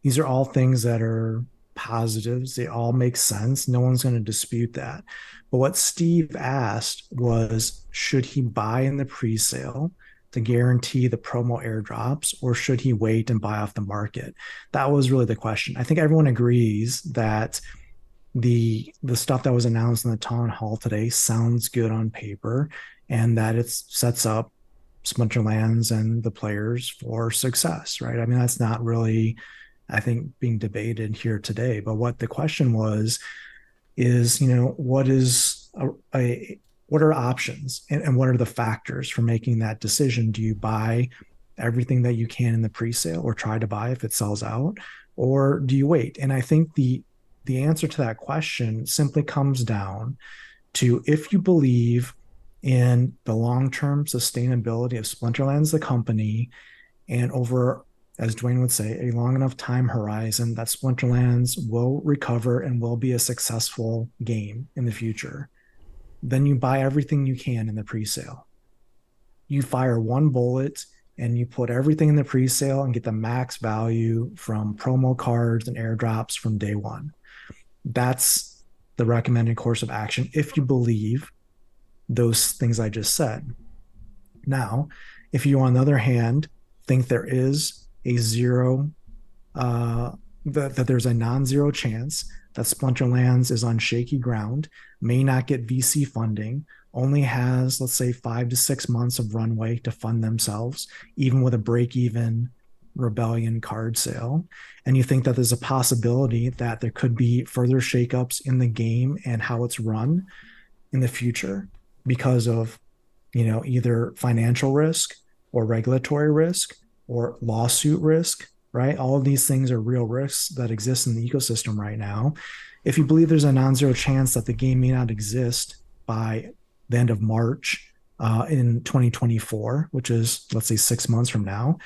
these are all things that are positives. They all make sense. No one's going to dispute that. But what Steve asked was, should he buy in the pre-sale to guarantee the promo airdrops, or should he wait and buy off the market? That was really the question. I think everyone agrees that the stuff that was announced in the town hall today sounds good on paper, and that it sets up Splinterlands and the players for success, right? I mean, that's not really, I think, being debated here today. But what the question was is, what is what are options, and what are the factors for making that decision? Do you buy everything that you can in the pre-sale, or try to buy if it sells out, or do you wait? And I think the answer to that question simply comes down to, if you believe in the long-term sustainability of Splinterlands, the company, and over, as Dwayne would say, a long enough time horizon that Splinterlands will recover and will be a successful game in the future, then you buy everything you can in the pre-sale. You fire one bullet and you put everything in the pre-sale and get the max value from promo cards and airdrops from day one. That's the recommended course of action if you believe those things I just said. Now, if you, on the other hand, think there is a zero, that there's a non-zero chance that Splinterlands is on shaky ground, may not get VC funding, only has, let's say, 5 to 6 months of runway to fund themselves, even with a break-even Rebellion card sale, and you think that there's a possibility that there could be further shakeups in the game and how it's run in the future because of, either financial risk or regulatory risk or lawsuit risk, right? All of these things are real risks that exist in the ecosystem right now. If you believe there's a non-zero chance that the game may not exist by the end of March in 2024, which is, let's say, 6 months from now,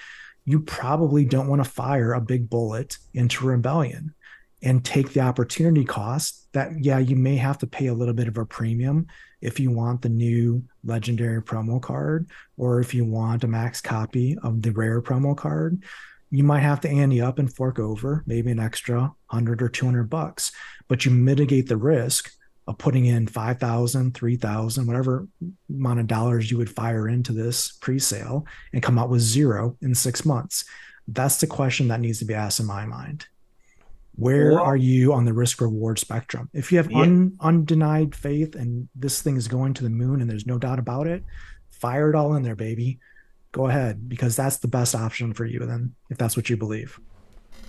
you probably don't want to fire a big bullet into Rebellion and take the opportunity cost that, yeah, you may have to pay a little bit of a premium if you want the new legendary promo card, or if you want a max copy of the rare promo card. You might have to ante up and fork over maybe an extra 100 or $200, but you mitigate the risk of putting in 5,000, 3,000, whatever amount of dollars you would fire into this pre-sale and come out with zero in 6 months. That's the question that needs to be asked in my mind. Where are you on the risk reward spectrum? If you have undenied faith and this thing is going to the moon and there's no doubt about it, fire it all in there, baby. Go ahead, because that's the best option for you then, if that's what you believe.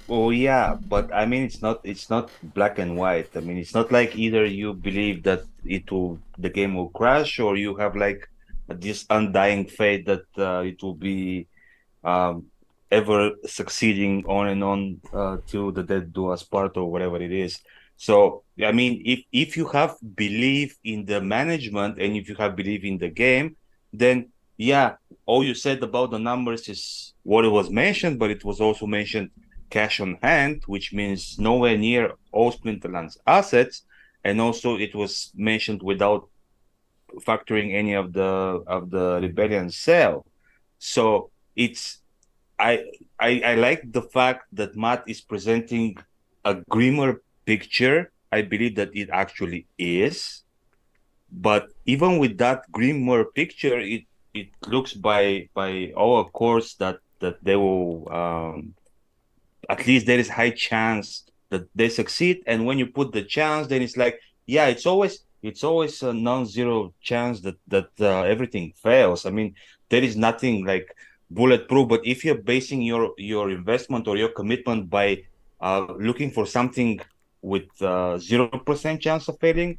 Oh yeah, but I mean it's not black and white. I mean it's not like either you believe that the game will crash, or you have like this undying faith that it will be um ever succeeding on and on till the dead do us part, or whatever it is. So I mean if you have belief in the management and if you have belief in the game, then yeah, all you said about the numbers is what it was mentioned, but it was also mentioned cash on hand, which means nowhere near all Splinterlands assets, and also it was mentioned without factoring any of the Rebellion sale. So it's I I like the fact that Matt is presenting a grimmer picture. I believe that it actually is, but even with that grimmer picture, it looks by our course that they will at least there is high chance that they succeed. And when you put the chance, then it's like, yeah, it's always a non-zero chance that everything fails. I mean, there is nothing like bulletproof. But if you're basing your investment or your commitment by looking for something with 0% chance of failing,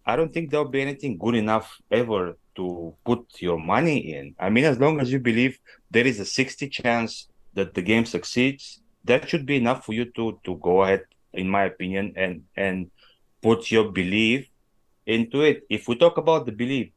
I don't think there'll be anything good enough ever to put your money in. I mean, as long as you believe there is a 60 chance that the game succeeds, that should be enough for you to go ahead, in my opinion, and put your belief into it. If we talk about the belief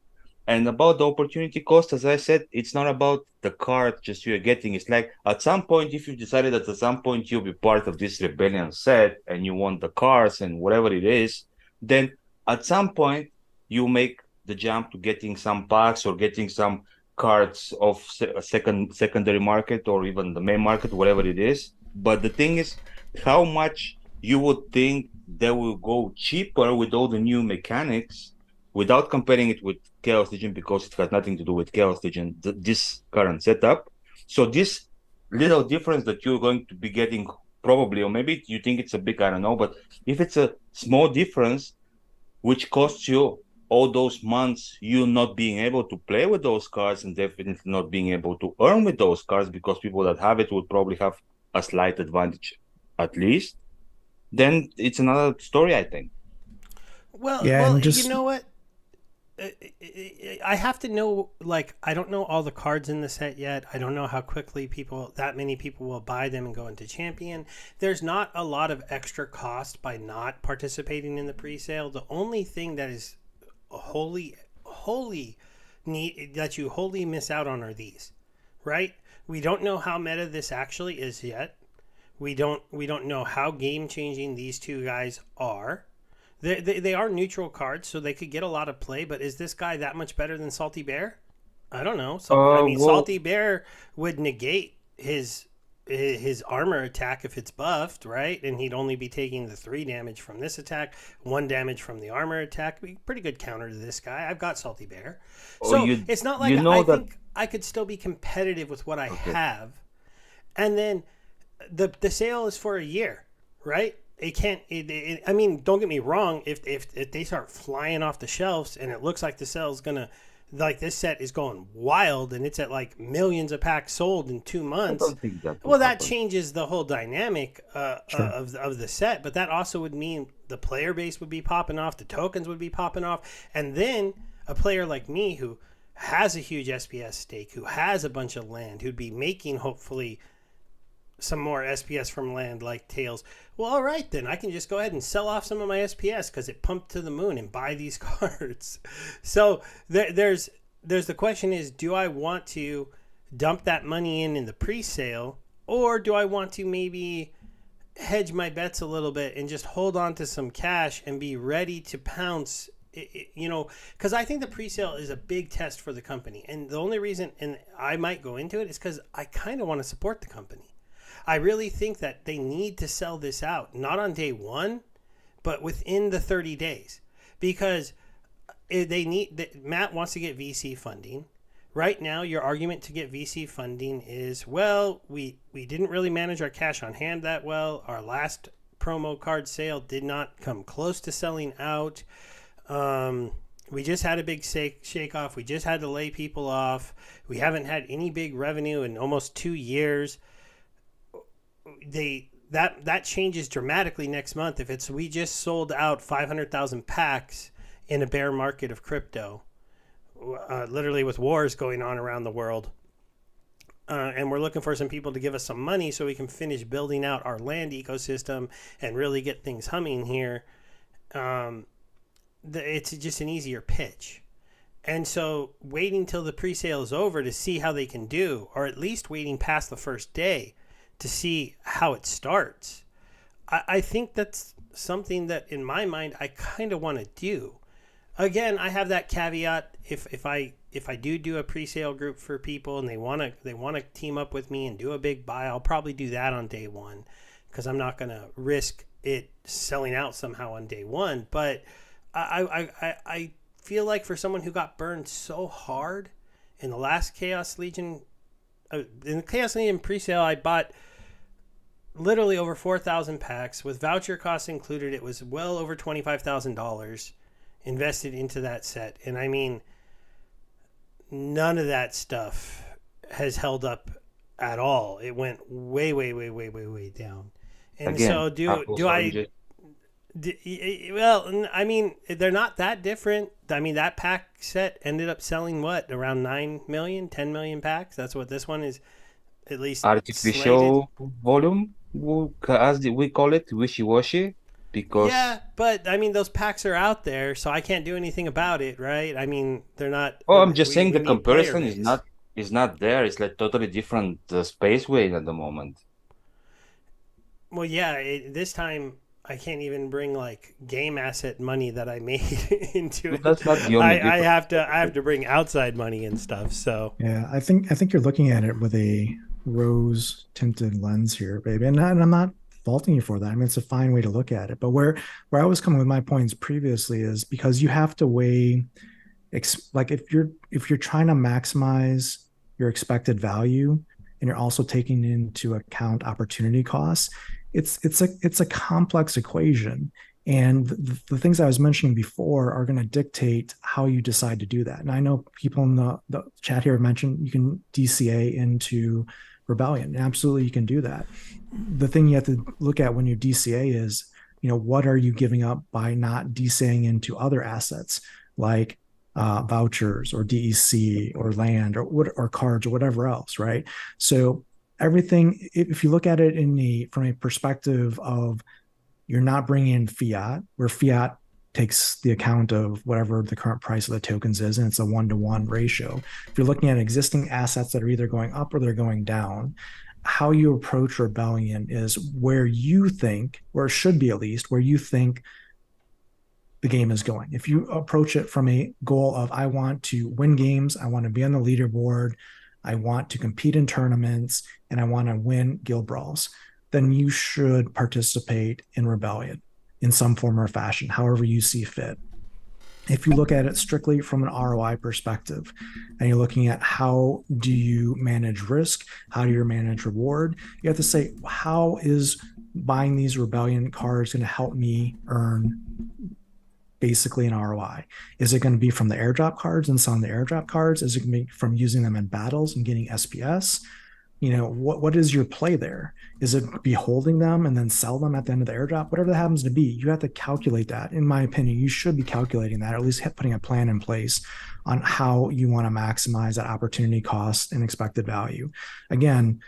and about the opportunity cost, as I said, it's not about the card just you're getting. It's like at some point, if you've decided that at some point you'll be part of this Rebellion set and you want the cards and whatever it is, then at some point you make the jump to getting some packs or getting some cards of a secondary market or even the main market, whatever it is. But the thing is, how much you would think they will go cheaper with all the new mechanics without comparing it with Chaos Legion, because it has nothing to do with Chaos Legion, this current setup. So this little difference that you're going to be getting probably, or maybe you think it's a big, I don't know, but if it's a small difference, which costs you all those months you not being able to play with those cards and definitely not being able to earn with those cards, because people that have it would probably have a slight advantage at least, then it's another story, I think. Yeah, Well, and you just know what? Uh, I have to know. Like, I don't know all the cards in the set yet. I don't know how quickly that many people will buy them and go into Champion. There's not a lot of extra cost by not participating in the pre-sale. The only thing that is wholly you wholly miss out on are these, right? We don't know how meta this actually is yet. We don't know how game changing these two guys are. They are neutral cards, so they could get a lot of play. But is this guy that much better than Salty Bear? I don't know. So I mean, Well, Salty Bear would negate his armor attack if it's buffed, right? And he'd only be taking the 3 damage from this attack, 1 damage from the armor attack. Pretty good counter to this guy. I've got Salty Bear, oh, so it's not like you know I that. think I could still be competitive with what I Okay. have. And then the sale is for a year, right? It can't. I mean, don't get me wrong. If they start flying off the shelves and it looks like the sale's gonna, like this set is going wild and it's at like millions of packs sold in 2 I months. don't think that will Well, that happen. changes the whole dynamic Sure. of the set, but that also would mean the player base would be popping off, the tokens would be popping off, and then a player like me who has a huge SPS stake, who has a bunch of land, who'd be making hopefully some more SPS from land like tails. Well, all right, then I can just go ahead and sell off some of my SPS because it pumped to the moon and buy these cards. So there's the question is, do I want to dump that money in the pre-sale, or do I want to maybe hedge my bets a little bit and just hold on to some cash and be ready to pounce? Because I think the pre-sale is a big test for the company, and the only reason, and I might go into it, is because I kind of want to support the company. I really think that they need to sell this out, not on day one, but within the 30 days, because Matt wants to get VC funding. Right now, your argument to get VC funding is, well, we didn't really manage our cash on hand that well. Our last promo card sale did not come close to selling out. We just had a big shake off. We just had to lay people off. We haven't had any big revenue in almost 2 years. That changes dramatically next month if it's we just sold out 500,000 packs in a bear market of crypto, literally with wars going on around the world, and we're looking for some people to give us some money so we can finish building out our land ecosystem and really get things humming here. It's just an easier pitch. And so waiting till the pre-sale is over to see how they can do, or at least waiting past the first day to see how it starts. I think that's something that in my mind I kind of want to do. Again, I have that caveat. If I do a pre-sale group for people and they want to team up with me and do a big buy, I'll probably do that on day one, because I'm not going to risk it selling out somehow on day one. But I feel like for someone who got burned so hard in the last Chaos Legion, in the Chaos Legion pre-sale, I bought literally over 4,000 packs with voucher costs included. It was well over $25,000 invested into that set. And I mean, none of that stuff has held up at all. It went way, way, way, way, way, way down. And Again, so apples, do I, oranges. well, I mean, they're not that different. I mean, that pack set ended up selling what, around 9 million, 10 million packs. That's what this one is, at least slated. Artificial volume, as we call it, wishy-washy, because Yeah, but I mean, those packs are out there, so I can't do anything about it, right? I mean, they're not. oh, I'm just saying We the need player comparison is base. not there. It's like totally different space way at the moment. Well, yeah, this time I can't even bring like game asset money that I made into But it. that's not the only I difference. have to bring outside money and stuff. So Yeah, I think you're looking at it with a rose tinted lens here, baby. And I'm not faulting you for that. I mean, it's a fine way to look at it. But where I was coming with my points previously is because you have to weigh like if you're trying to maximize your expected value and you're also taking into account opportunity costs, it's a complex equation. And the things I was mentioning before are going to dictate how you decide to do that. And I know people in the chat here have mentioned you can DCA into Rebellion. Absolutely, you can do that. The thing you have to look at when you DCA is, what are you giving up by not DCAing into other assets like vouchers or DEC or land or cards or whatever else, right? So everything, if you look at it from a perspective of you're not bringing in fiat, where fiat takes the account of whatever the current price of the tokens is, and it's a 1-to-1 ratio. If you're looking at existing assets that are either going up or they're going down, how you approach rebellion is where you think, or it should be at least, where you think the game is going. If you approach it from a goal of, I want to win games, I want to be on the leaderboard, I want to compete in tournaments, and I want to win guild brawls, then you should participate in rebellion in some form or fashion, however you see fit. If you look at it strictly from an ROI perspective, and you're looking at how do you manage risk, how do you manage reward, you have to say, how is buying these rebellion cards going to help me earn basically an ROI? Is it going to be from the airdrop cards and selling the airdrop cards? Is it going to be from using them in battles and getting SPS? What is your play there? Is it be holding them and then sell them at the end of the airdrop? Whatever that happens to be, you have to calculate that. In my opinion, you should be calculating that, or at least putting a plan in place on how you want to maximize that opportunity cost and expected value. Again,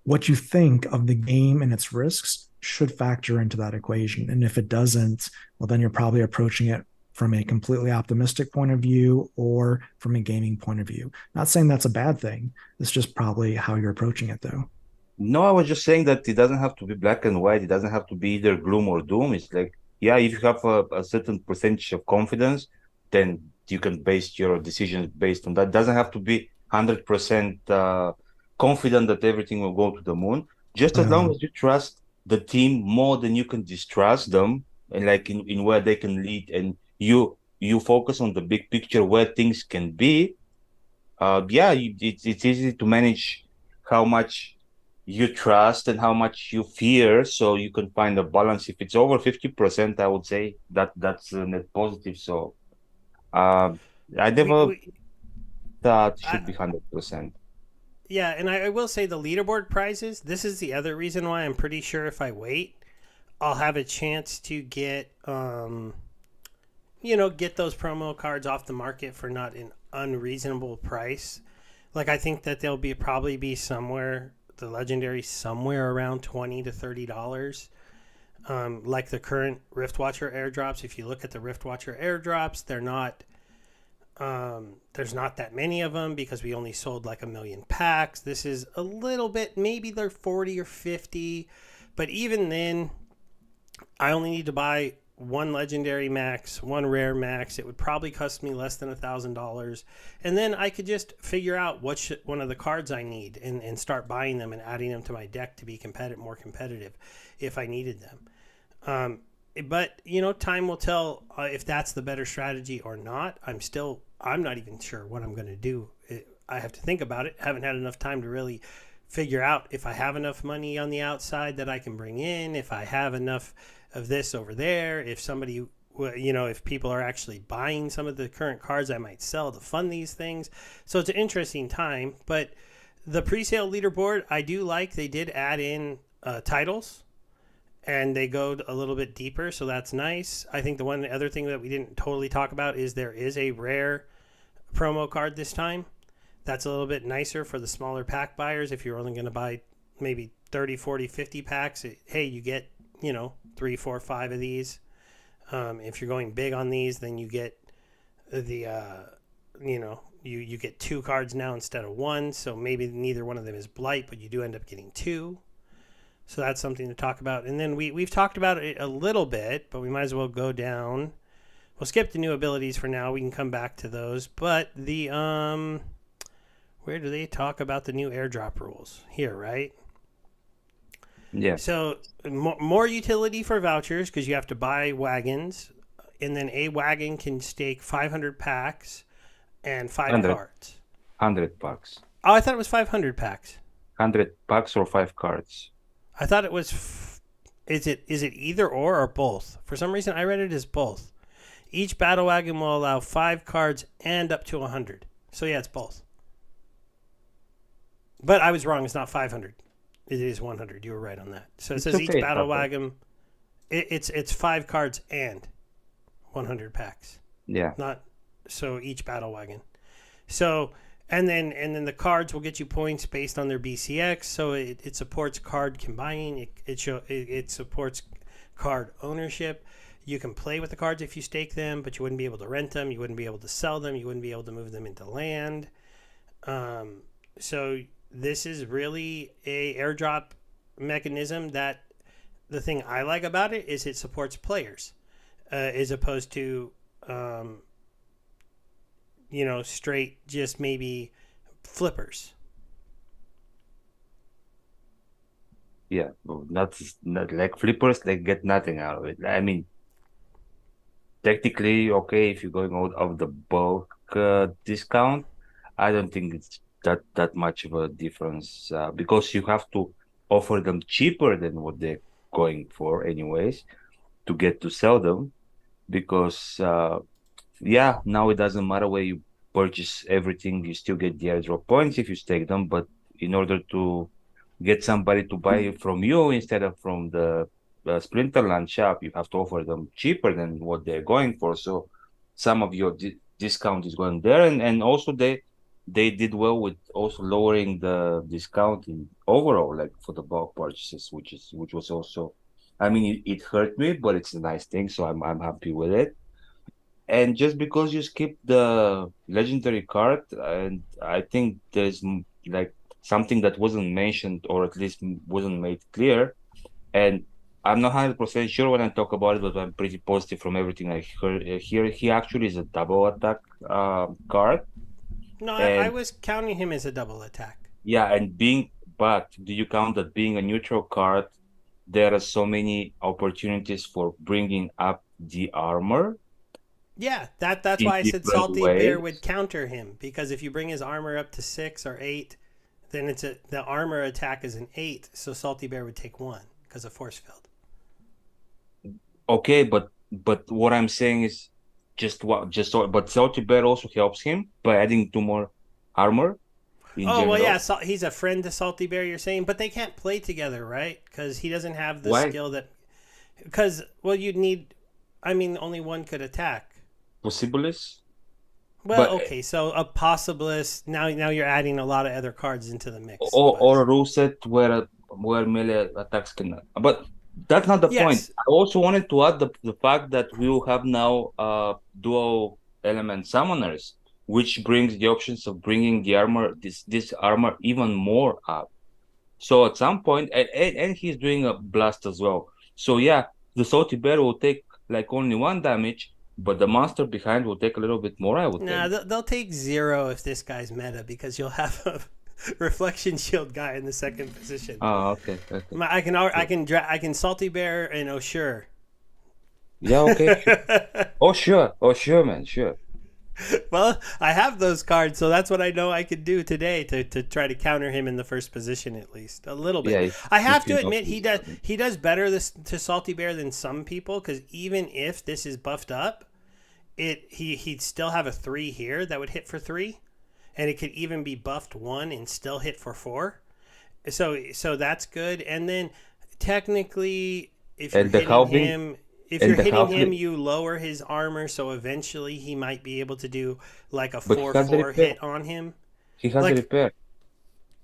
what you think of the game and its risks should factor into that equation. And if it doesn't, well, then you're probably approaching it from a completely optimistic point of view or from a gaming point of view. Not saying that's a bad thing. It's just probably how you're approaching it, though. No, I was just saying that it doesn't have to be black and white. It doesn't have to be either gloom or doom. It's like, yeah, if you have a certain percentage of confidence, then you can base your decisions based on that. It doesn't have to be 100% confident that everything will go to the moon. Just as long as you trust the team more than you can distrust them, and like in where they can lead, and you focus on the big picture where things can be. It's easy to manage how much you trust and how much you fear, so you can find a balance. If it's over 50%, I would say that's a net positive. So I never thought it should be 100%. Yeah, and I will say the leaderboard prizes, this is the other reason why I'm pretty sure if I wait, I'll have a chance to get get those promo cards off the market for not an unreasonable price. Like, I think that they'll probably be somewhere, the legendary, somewhere around $20 to $30. Like the current Riftwatcher airdrops. If you look at the Riftwatcher airdrops, they're not, there's not that many of them because we only sold like 1 million packs. This is a little bit, maybe they're 40 or 50, but even then, I only need to buy one legendary max, one rare max. It would probably cost me less than $1,000. And then I could just figure out one of the cards I need and start buying them and adding them to my deck to be more competitive if I needed them. But, time will tell if that's the better strategy or not. I'm not even sure what I'm going to do. I have to think about it. I haven't had enough time to really figure out if I have enough money on the outside that I can bring in, if I have enough of this over there, if somebody, if people are actually buying some of the current cards I might sell to fund these things. So it's an interesting time, but the pre-sale leaderboard, I do like. They did add in titles, and they go a little bit deeper, so that's nice. I think the other thing that we didn't totally talk about is there is a rare promo card this time. That's a little bit nicer for the smaller pack buyers. If you're only going to buy maybe 30, 40, 50 packs, you get, 3, 4, 5 of these. If you're going big on these, then you get the, you get 2 cards now instead of 1. So maybe neither one of them is Blight, but you do end up getting 2. So that's something to talk about. And then we've talked about it a little bit, but we might as well go down. We'll skip the new abilities for now. We can come back to those. But the, where do they talk about the new airdrop rules? Here, right? Yeah. So more utility for vouchers because you have to buy wagons, and then a wagon can stake 500 packs and 5 cards. 100 packs. Oh, I thought it was 500 packs. 100 packs or 5 cards. I thought it was. Is it either or both? For some reason, I read it as both. Each battle wagon will allow 5 cards and up to 100. So yeah, it's both. But I was wrong. It's not 500. It is 100. You were right on that. So it says each battle wagon, it's 5 cards and 100 packs. Yeah. So each battle wagon. So and then the cards will get you points based on their BCX. So it supports card combining. It supports card ownership. You can play with the cards if you stake them, but you wouldn't be able to rent them. You wouldn't be able to sell them. You wouldn't be able to move them into land. So this is really a airdrop mechanism that the thing I like about it is it supports players as opposed to straight just maybe flippers. Yeah, well, not like flippers, they get nothing out of it. I mean, technically, okay, if you're going out of the bulk discount, I don't think it's that much of a difference because you have to offer them cheaper than what they're going for anyways to get to sell them because yeah, now it doesn't matter where you purchase everything, you still get the airdrop points if you stake them, but in order to get somebody to buy it from you instead of from the Splinterland shop, you have to offer them cheaper than what they're going for. So some of your discount is going there, and also they did well with also lowering the discount in overall, like for the bulk purchases, which was also, I mean, it hurt me, but it's a nice thing, so I'm happy with it. And just because you skip the legendary card, and I think there's like something that wasn't mentioned or at least wasn't made clear, and I'm not 100% sure when I talk about it, but I'm pretty positive from everything I heard here. He actually is a double attack card, No, I and was counting him as a double attack. yeah, but do you count that being a neutral card? There are so many opportunities for bringing up the armor Yeah, that's in why I said different Salty Bear would ways. counter him because if you bring his armor up to 6 or 8, then the armor attack is an 8, so Salty Bear would take 1 because of force field. Okay, but what I'm saying is but Salty Bear also helps him by adding 2 more armor in Oh well, yeah, general. so he's a friend to Salty Bear. You're saying, but they can't play together, right? Because he doesn't have the Why? skill that. Because well, you'd need. I mean, only one could attack. Possibilis? Well, But okay, so a possibilist. Now you're adding a lot of other cards into the mix. or But a rule set where melee attacks can. But that's not the point. yes, I also wanted to add the fact that we will have now dual element summoners, which brings the options of bringing the armor this armor even more up. So at some point, and he's doing a blast as well. So yeah, the salty bear will take like only 1 damage, but the monster behind will take a little bit more, I would nah, think. they'll take 0 if this guy's meta because you'll have a reflection shield guy in the second position. Oh, okay, okay. I can Salty Bear and Oshure. Yeah, okay, sure. Oh, sure, man, sure. Well, I have those cards, so that's what I know I could do today to try to counter him in the first position at least a little bit. Yeah, I have if to you know admit this. he does better this to Salty Bear than some people because even if this is buffed up, he'd still have a 3 here that would hit for 3, and it could even be buffed 1 and still hit for 4. So that's good. And then technically, if you're And the hitting halving, him, if and you're the hitting him, halfling, you lower his armor, so eventually he might be able to do like a but he has a 4/4 repair. hit on him. He has a Like, repair.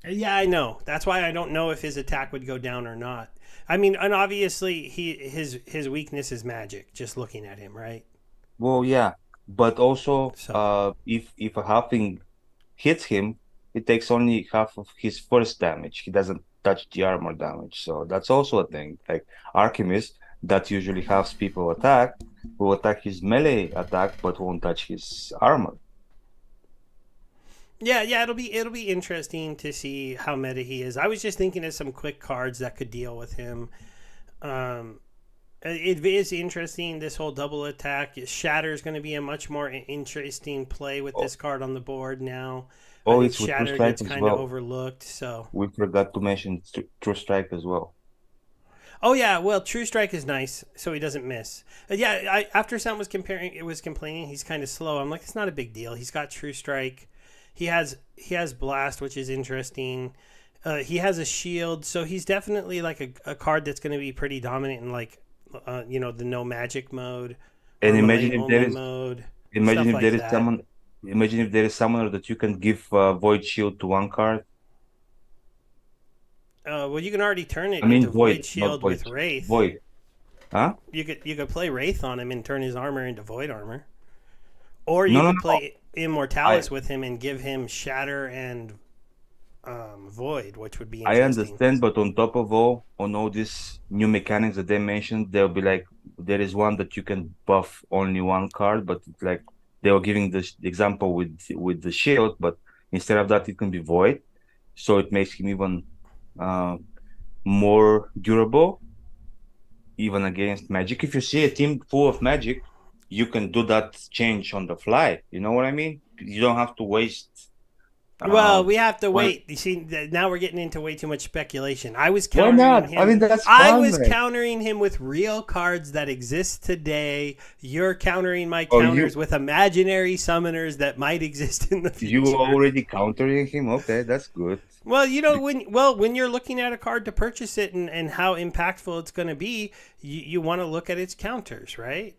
yeah, I know. That's why I don't know if his attack would go down or not. I mean, and obviously his weakness is magic. Just looking at him, right? Well, yeah, but also, So if a halving hits him, it takes only half of his first damage. He doesn't touch the armor damage, so that's also a thing. Like Alchemist, that usually has people attack, will attack his melee attack, but won't touch his armor. yeah, it'll be interesting to see how meta he is. I was just thinking of some quick cards that could deal with him. Um, it is interesting this whole double attack. Shatter is going to be a much more interesting play with Oh, this card on the board now. I oh, think it's with True Shatter Strike gets as kind of well. overlooked. So, We forgot to mention True Strike as well. oh yeah, well, True Strike is nice, so he doesn't miss. Yeah, after Sam was complaining, he's kind of slow. I'm like, it's not a big deal. He's got True Strike. He has Blast, which is interesting. He has a shield, so he's definitely like a card that's going to be pretty dominant in like the no magic mode or And melee only mode, imagine stuff if like there is that. someone, imagine if there is summoner that you can give Void Shield to 1 card. Well, you can already turn it I mean into Void Void, not Shield Void, with Wraith. Void. Huh? You could play Wraith on him and turn his armor into void armor, or No, you no, could no. play I Immortalis with him and give him Shatter and Void, which would be I interesting. understand, but on top of on all these new mechanics that they mentioned, there'll be like there is one that you can buff only one card, but it's like they were giving this example with the shield, but instead of that, it can be void, so it makes him even uh, more durable, even against magic. If you see a team full of magic, you can do that change on the fly. You know what I mean? You don't have to waste. Well, Um, we have to one. wait. You see, now we're getting into way too much speculation. I was Why countering not? I him. mean, that's I fun, was man. countering him with real cards that exist today. You're countering my Oh, counters with imaginary summoners that might exist in the you future. already countering him? Okay, that's good. Well, when you're looking at a card to purchase it and how impactful it's going to be, you want to look at its counters, right?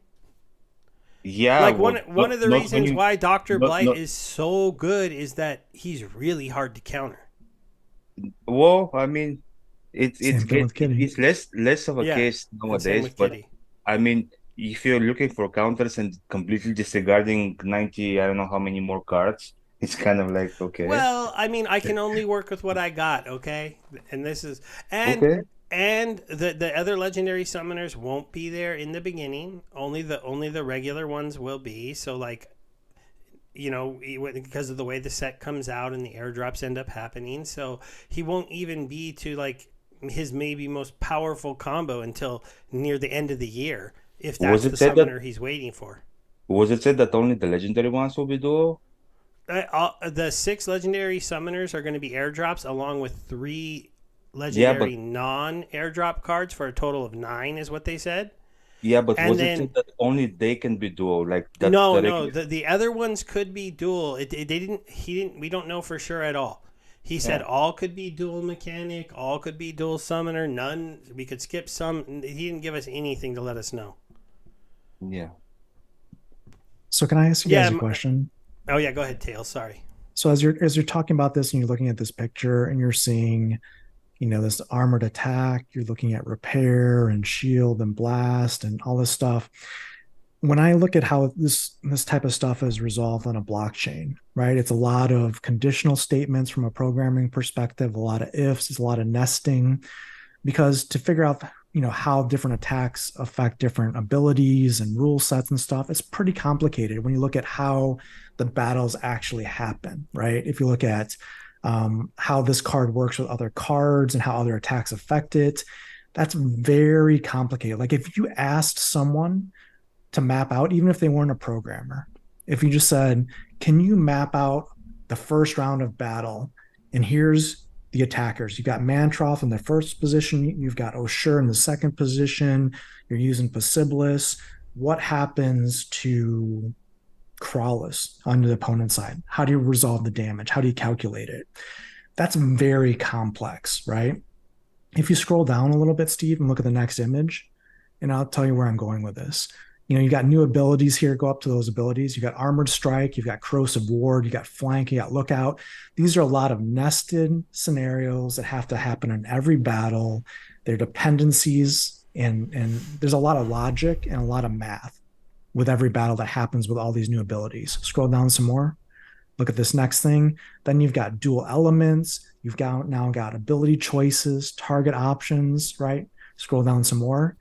Yeah, Like well, one of the not when reasons you why Doctor not Blight not is so good is that he's really hard to counter. well, I mean, Same thing with Kitty. it's less of a Yeah, case and same nowadays, with but Kitty. I mean, if you're looking for counters and completely disregarding 90, I don't know how many more cards, it's kind of like okay, Well, I mean, I can only work with what I got, okay? And this is and okay, and the other legendary summoners won't be there in the beginning. Only the regular ones will be. So like, because of the way the set comes out and the airdrops end up happening, so he won't even be to like his maybe most powerful combo until near the end of the year, if was that's it the said that summoner he's waiting for. was it said that only the legendary ones will be dual? The six legendary summoners are going to be airdrops, along with three Yeah, but legendary non-airdrop cards for a total of nine, is what they said. yeah, but And was it then said that only they can be dual, like that no, the no, regular? the other ones could be dual. They didn't. He didn't. We don't know for sure at all. He said Yeah, all could be dual mechanic, all could be dual summoner. None. We could skip some. He didn't give us anything to let us know. yeah. So can I ask you Yeah. guys a question? Oh yeah. Go ahead, Tails. Sorry. So as you're talking about this and you're looking at this picture and you're seeing, this armored attack, you're looking at repair and shield and blast and all this stuff. When I look at how this type of stuff is resolved on a blockchain, right? It's a lot of conditional statements from a programming perspective, a lot of ifs, it's a lot of nesting, because to figure out how different attacks affect different abilities and rule sets and stuff, it's pretty complicated when you look at how the battles actually happen, right? If you look at how this card works with other cards and how other attacks affect it, that's very complicated. Like if you asked someone to map out, even if they weren't a programmer, if you just said, can you map out the first round of battle, and here's the attackers. You've got Mantroth in the first position. You've got Oshur in the second position. You're using Possibilis. What happens to Crawlus on the opponent's side? How do you resolve the damage? How do you calculate it? That's very complex, right? If you scroll down a little bit, Steve, and look at the next image, and I'll tell you where I'm going with this. You got new abilities here. Go up to those abilities. You got Armored Strike. You've got Corrosive Ward. You got Flank. You got Lookout. These are a lot of nested scenarios that have to happen in every battle. They're dependencies, and there's a lot of logic and a lot of math with every battle that happens with all these new abilities. Scroll down some more. Look at this next thing. Then you've got dual elements. You've now got ability choices, target options, right? Scroll down some more.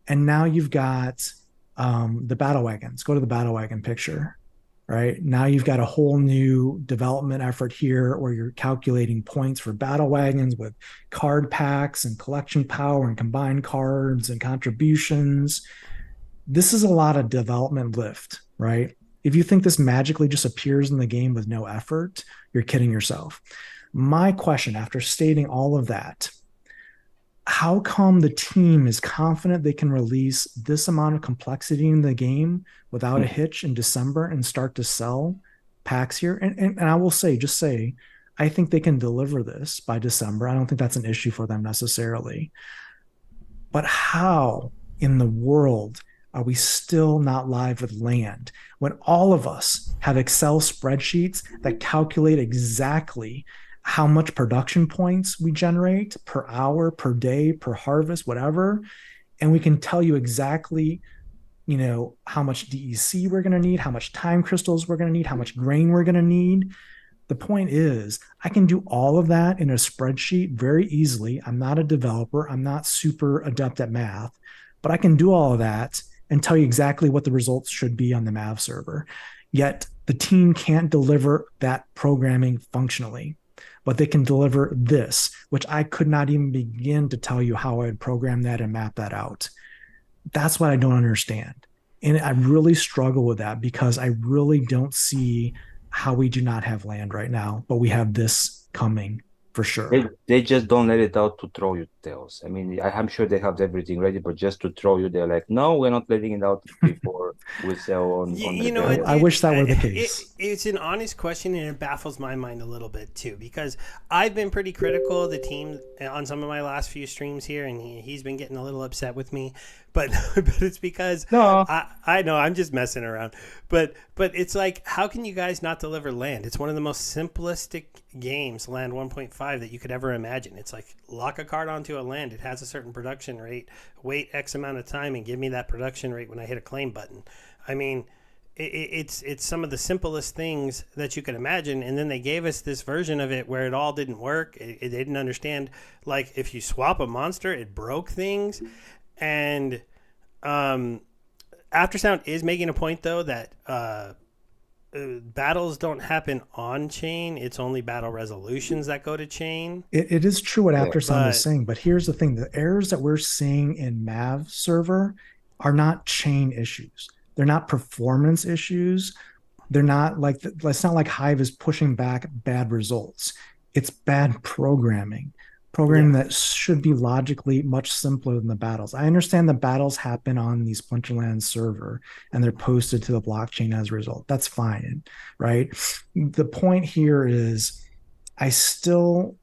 And now you've got the battle wagons. Go to the battle wagon picture, right? Now you've got a whole new development effort here where you're calculating points for battle wagons with card packs and collection power and combined cards and contributions. This is a lot of development lift, right? If you think this magically just appears in the game with no effort, you're kidding yourself. My question, after stating all of that, how come the team is confident they can release this amount of complexity in the game without a hitch in December and start to sell packs here? And I will just say, I think they can deliver this by December. I don't think that's an issue for them necessarily. But how in the world are we still not live with land when all of us have Excel spreadsheets that calculate exactly how much production points we generate per hour, per day, per harvest, whatever? and we can tell you exactly, how much DEC we're going to need, how much time crystals we're going to need, how much grain we're going to need. The point is, I can do all of that in a spreadsheet very easily. I'm not a developer, I'm not super adept at math, but I can do all of that and tell you exactly what the results should be on the Mav server. Yet the team can't deliver that programming functionally, but they can deliver this, which I could not even begin to tell you how I would program that and map that out. That's what I don't understand. And I really struggle with that because I really don't see how we do not have land right now, but we have this coming for sure. They just don't let it out to throw you tails. I mean, I'm sure they have everything ready, but just to throw you, they're like, no, we're not letting it out before we sell on You the know, day. I wish that were the case. It's an honest question, and it baffles my mind a little bit too, because I've been pretty critical of the team on some of my last few streams here, and he's been getting a little upset with me. But it's because No. I know I'm just messing around. But it's like, how can you guys not deliver land? It's one of the most simplistic games, Land 1.5, that you could ever imagine. It's like, lock a card onto a land. It has a certain production rate. Wait X amount of time and give me that production rate when I hit a claim button. I mean, it's some of the simplest things that you could imagine, and then they gave us this version of it where it all didn't work. They didn't understand, like, if you swap a monster, it broke things. And Aftersound is making a point, though, that battles don't happen on chain. It's only battle resolutions that go to chain. It is true what Aftersound but- is saying, but here's the thing: the errors that we're seeing in Mav server are not chain issues. They're not performance issues. They're not like, it's not like Hive is pushing back bad results. It's bad programming that should be logically much simpler than the battles. I understand the battles happen on the Splinterlands server and they're posted to the blockchain as a result. That's fine, right? The point here is I still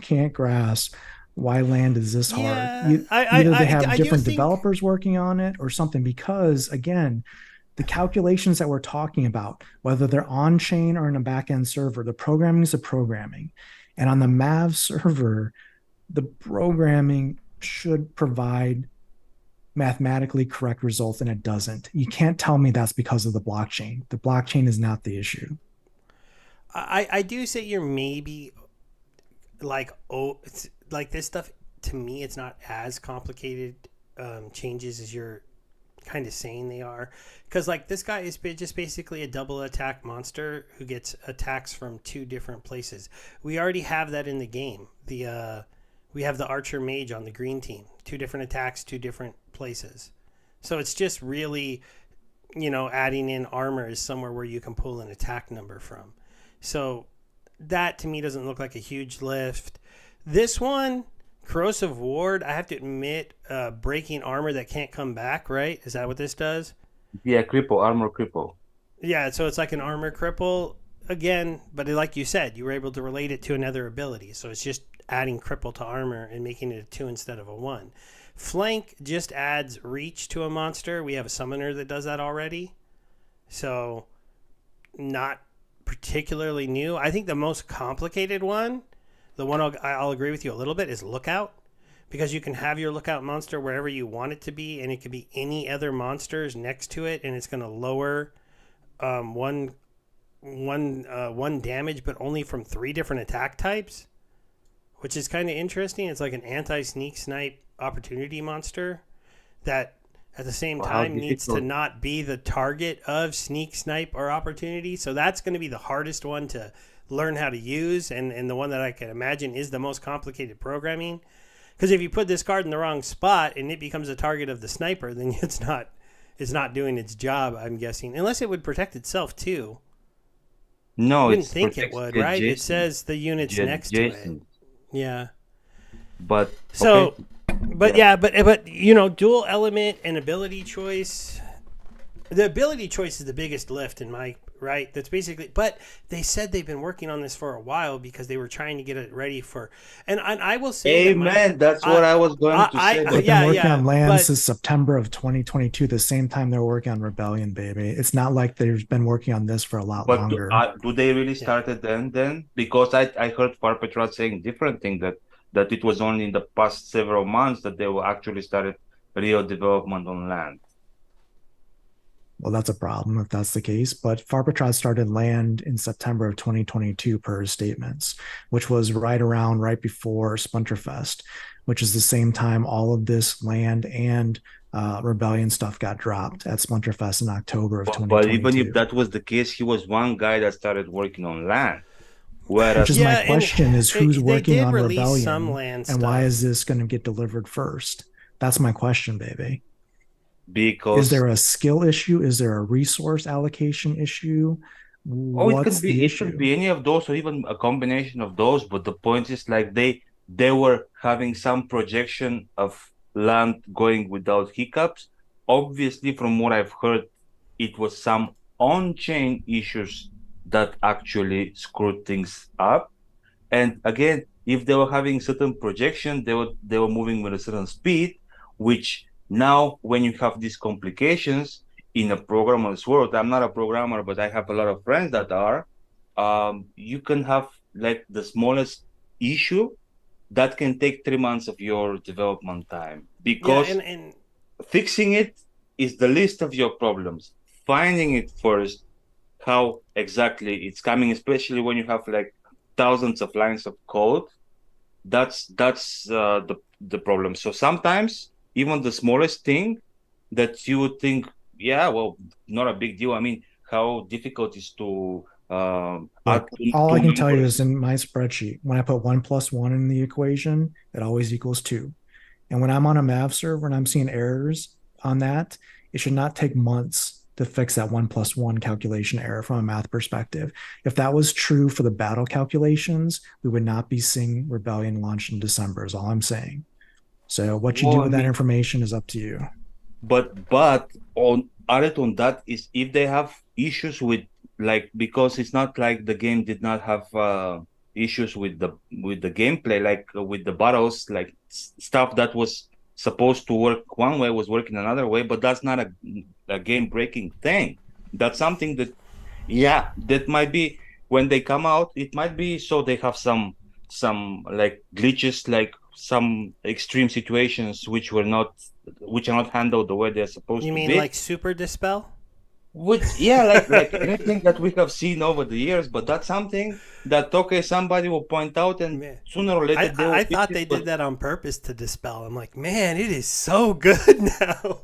can't grasp why land is this hard. Either they have different developers working on it or something, because again, the calculations that we're talking about, whether they're on chain or in a backend server, the programming is a programming. And on the Mav server, the programming should provide mathematically correct results, and it doesn't. You can't tell me that's because of the blockchain. The blockchain is not the issue. I do say you're maybe like, it's like this stuff, to me, it's not as complicated changes as you're kind of saying they are, because like this guy is just basically a double attack monster who gets attacks from two different places. We already have that in the game. We have the archer mage on the green team, two different attacks, two different places. So it's just really, adding in armor is somewhere where you can pull an attack number from. So that to me doesn't look like a huge lift. This one, Corrosive Ward, I have to admit, breaking armor that can't come back, right? Is that what this does? Yeah, armor cripple. Yeah, so it's like an armor cripple again, but like you said, you were able to relate it to another ability. So it's just adding cripple to armor and making it a 2 instead of a 1. Flank just adds reach to a monster. We have a summoner that does that already. So not particularly new. I think the most complicated one, the one I'll agree with you a little bit, is Lookout, because you can have your Lookout monster wherever you want it to be, and it could be any other monsters next to it, and it's going to lower one damage, but only from 3 different attack types, which is kind of interesting. It's like an anti-sneak snipe opportunity monster that at the same time needs to not be the target of sneak snipe or opportunity. So that's going to be the hardest one to learn how to use, and the one that I can imagine is the most complicated programming, because if you put this card in the wrong spot and it becomes a target of the sniper, then it's not doing its job, I'm guessing, unless it would protect itself too. No, I wouldn't think it would, right? It says the units next to it. Yeah. But so okay. but dual element and ability choice. The ability choice is the biggest lift in my right. That's basically. But they said they've been working on this for a while because they were trying to get it ready for. And I will say, Amen. That's what I was going to say. They've been working on land since September of 2022. The same time they were working on Rebellion, baby. It's not like they've been working on this for a lot longer. Do they really start it then? Because I heard Farpetrat saying different thing, that that it was only in the past several months that they were actually started real development on land. Well, that's a problem if that's the case. But Farbertrad started land in September of 2022 per his statements, which was right before Splinterfest, which is the same time all of this land and rebellion stuff got dropped at Splinterfest in October of But even if 2022. that was the case, he was one guy that started working on land. Which is Whereas, my Yeah, and question is who's they working did on release some rebellion land and why stuff. is this going to get delivered first? That's my question, baby. Is because there a skill issue? Is there a resource allocation issue? oh, What's the it could issue? be any of those or even a combination of those. But the point is like they were having some projection of land going without hiccups. Obviously, from what I've heard, it was some on-chain issues that actually screwed things up. And again, if they were having certain projection, they were moving with a certain speed, which now when you have these complications in a programmer's world, I'm not a programmer, but I have a lot of friends that are, you can have like the smallest issue that can take 3 months of your development time Yeah, because and fixing it is the least of your problems. Finding it first, how exactly it's coming, especially when you have like thousands of lines of code. That's the problem. So sometimes even the smallest thing that you would think, yeah, well, not a big deal. I mean, how difficult is to add Look, all two I can tell you numbers? is in my spreadsheet, when I put 1 + 1 in the equation, it always equals 2. And when I'm on a Mav server and I'm seeing errors on that, it should not take months to fix that 1 + 1 calculation error from a math perspective. If that was true for the battle calculations, we would not be seeing Rebellion launched in December, is all I'm saying. So what you Well, do I with that mean, information is up to you. but on added on that is if they have issues with like because it's not like the game did not have issues with the gameplay like with the battles like stuff that was supposed to work one way was working another way, but that's not a game breaking thing. That's something that yeah, that might be when they come out, it might be so they have some like glitches, like some extreme situations which are not handled the way they're supposed you to mean be. like Super Dispel? Which yeah, like anything that we have seen over the years, but that's something that okay, somebody will point out and Man, sooner or later they will I fix thought it. they did that on purpose to dispel. I'm like, man, it is so good now.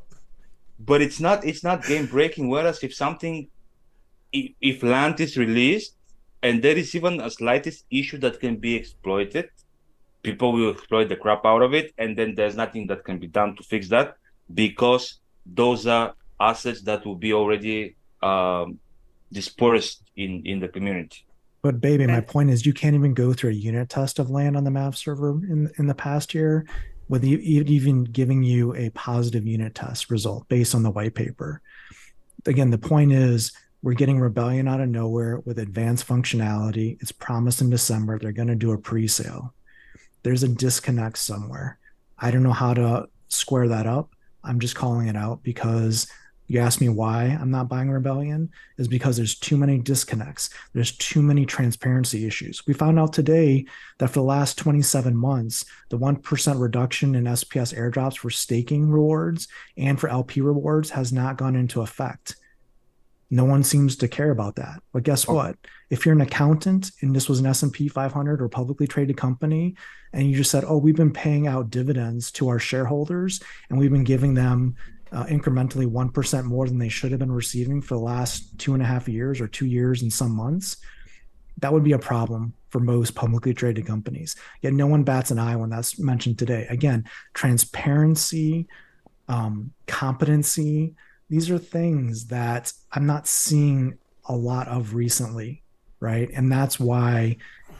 But it's not game breaking. Whereas if something if land is released and there is even a slightest issue that can be exploited, people will exploit the crap out of it, and then there's nothing that can be done to fix that because those are assets that will be already dispersed in the community. But baby, my And point is you can't even go through a unit test of land on the Mav server in the past year with even giving you a positive unit test result based on the white paper. Again, the point is we're getting Rebellion out of nowhere with advanced functionality. It's promised in December. They're going to do a pre-sale. There's a disconnect somewhere. I don't know how to square that up. I'm just calling it out because you asked me why I'm not buying Rebellion is because there's too many disconnects. There's too many transparency issues. We found out today that for the last 27 months, the 1% reduction in SPS airdrops for staking rewards and for LP rewards has not gone into effect. No one seems to care about that. But guess what? If you're an accountant and this was an S&P 500 or publicly traded company, and you just said, oh, we've been paying out dividends to our shareholders and we've been giving them incrementally 1% more than they should have been receiving for the last 2.5 years or 2 years and some months, that would be a problem for most publicly traded companies. Yet no one bats an eye when that's mentioned today. Again, transparency, competency, these are things that I'm not seeing a lot of recently, right? And that's why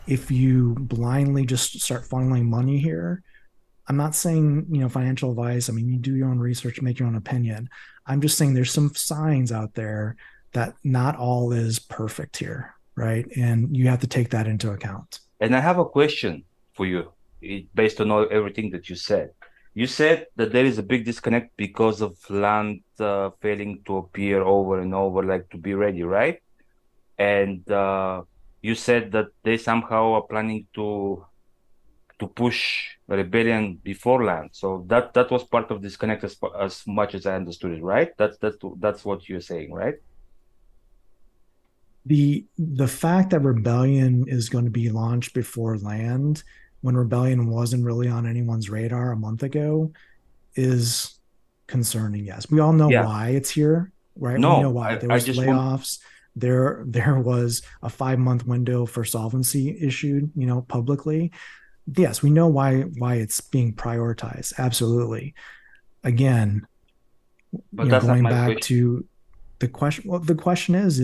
if you blindly just start funneling money here, I'm not saying, financial advice. I mean, you do your own research, make your own opinion. I'm just saying there's some signs out there that not all is perfect here, right? And you have to take that into account. And I have a question for you, based on everything that you said. You said that there is a big disconnect because of land failing to appear over and over, like to be ready, right? And you said that they somehow are planning to to push rebellion before land. So that was part of disconnect as much as I understood it, right? That's what you're saying, right? The fact that Rebellion is going to be launched before land, when Rebellion wasn't really on anyone's radar a month ago, is concerning. Yes, we all know Yeah. why it's here, right? We know No, why. There I was just want. layoffs. There was a 5 month window for solvency issued, publicly. Yes, we know why it's being prioritized. Absolutely. Again, But that's not going my back question. to the question. Well, the question is,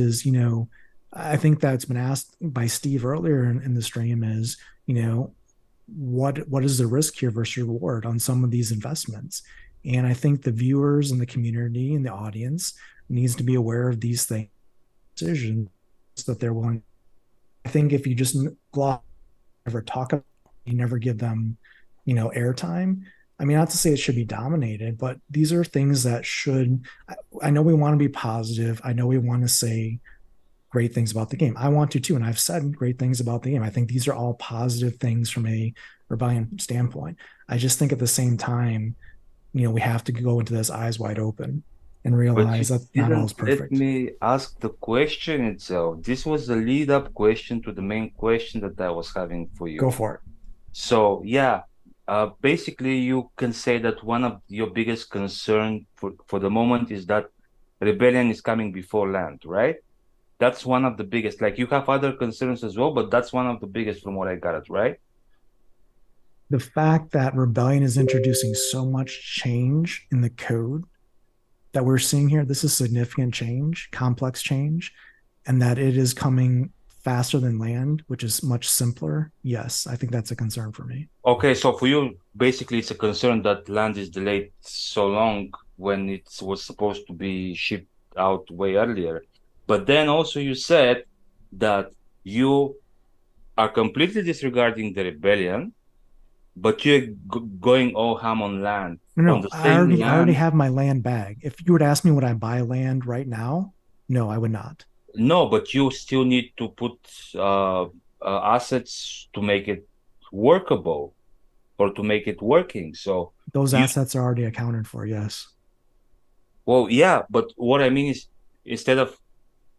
I think that's been asked by Steve earlier in the stream is, what is the risk here versus reward on some of these investments? And I think the viewers and the community and the audience needs to be aware of these things, decisions that they're willing. I think if you just never talk about, you never give them, airtime. I mean, not to say it should be dominated, but these are things that should. I know we want to be positive. I know we want to say great things about the game. I want to too, and I've said great things about the game. I think these are all positive things from a Rebellion standpoint. I just think at the same time, we have to go into this eyes wide open and But you realize that not all is didn't let perfect. me ask the question itself. This was the lead up question to the main question that I was having for Go you. for it. So yeah, basically you can say that one of your biggest concern for the moment is that rebellion is coming before land, right? That's one of the biggest. Like you have other concerns as well, but that's one of the biggest from what I got it, right? The fact that Rebellion is introducing so much change in the code that we're seeing here, this is significant change, complex change, and that it is coming faster than land, which is much simpler. Yes, I think that's a concern for me. Okay, so for you, basically it's a concern that land is delayed so long when it was supposed to be shipped out way earlier. But then also you said that you are completely disregarding the rebellion, but you're going all ham on land. No, On no, the I same already I already land, have my land bag. If you were to ask me would I buy land right now, no, I would not. no, but you still need to put assets to make it workable or to make it working. So Those you, assets are already accounted for, yes. well, yeah, but what I mean is instead of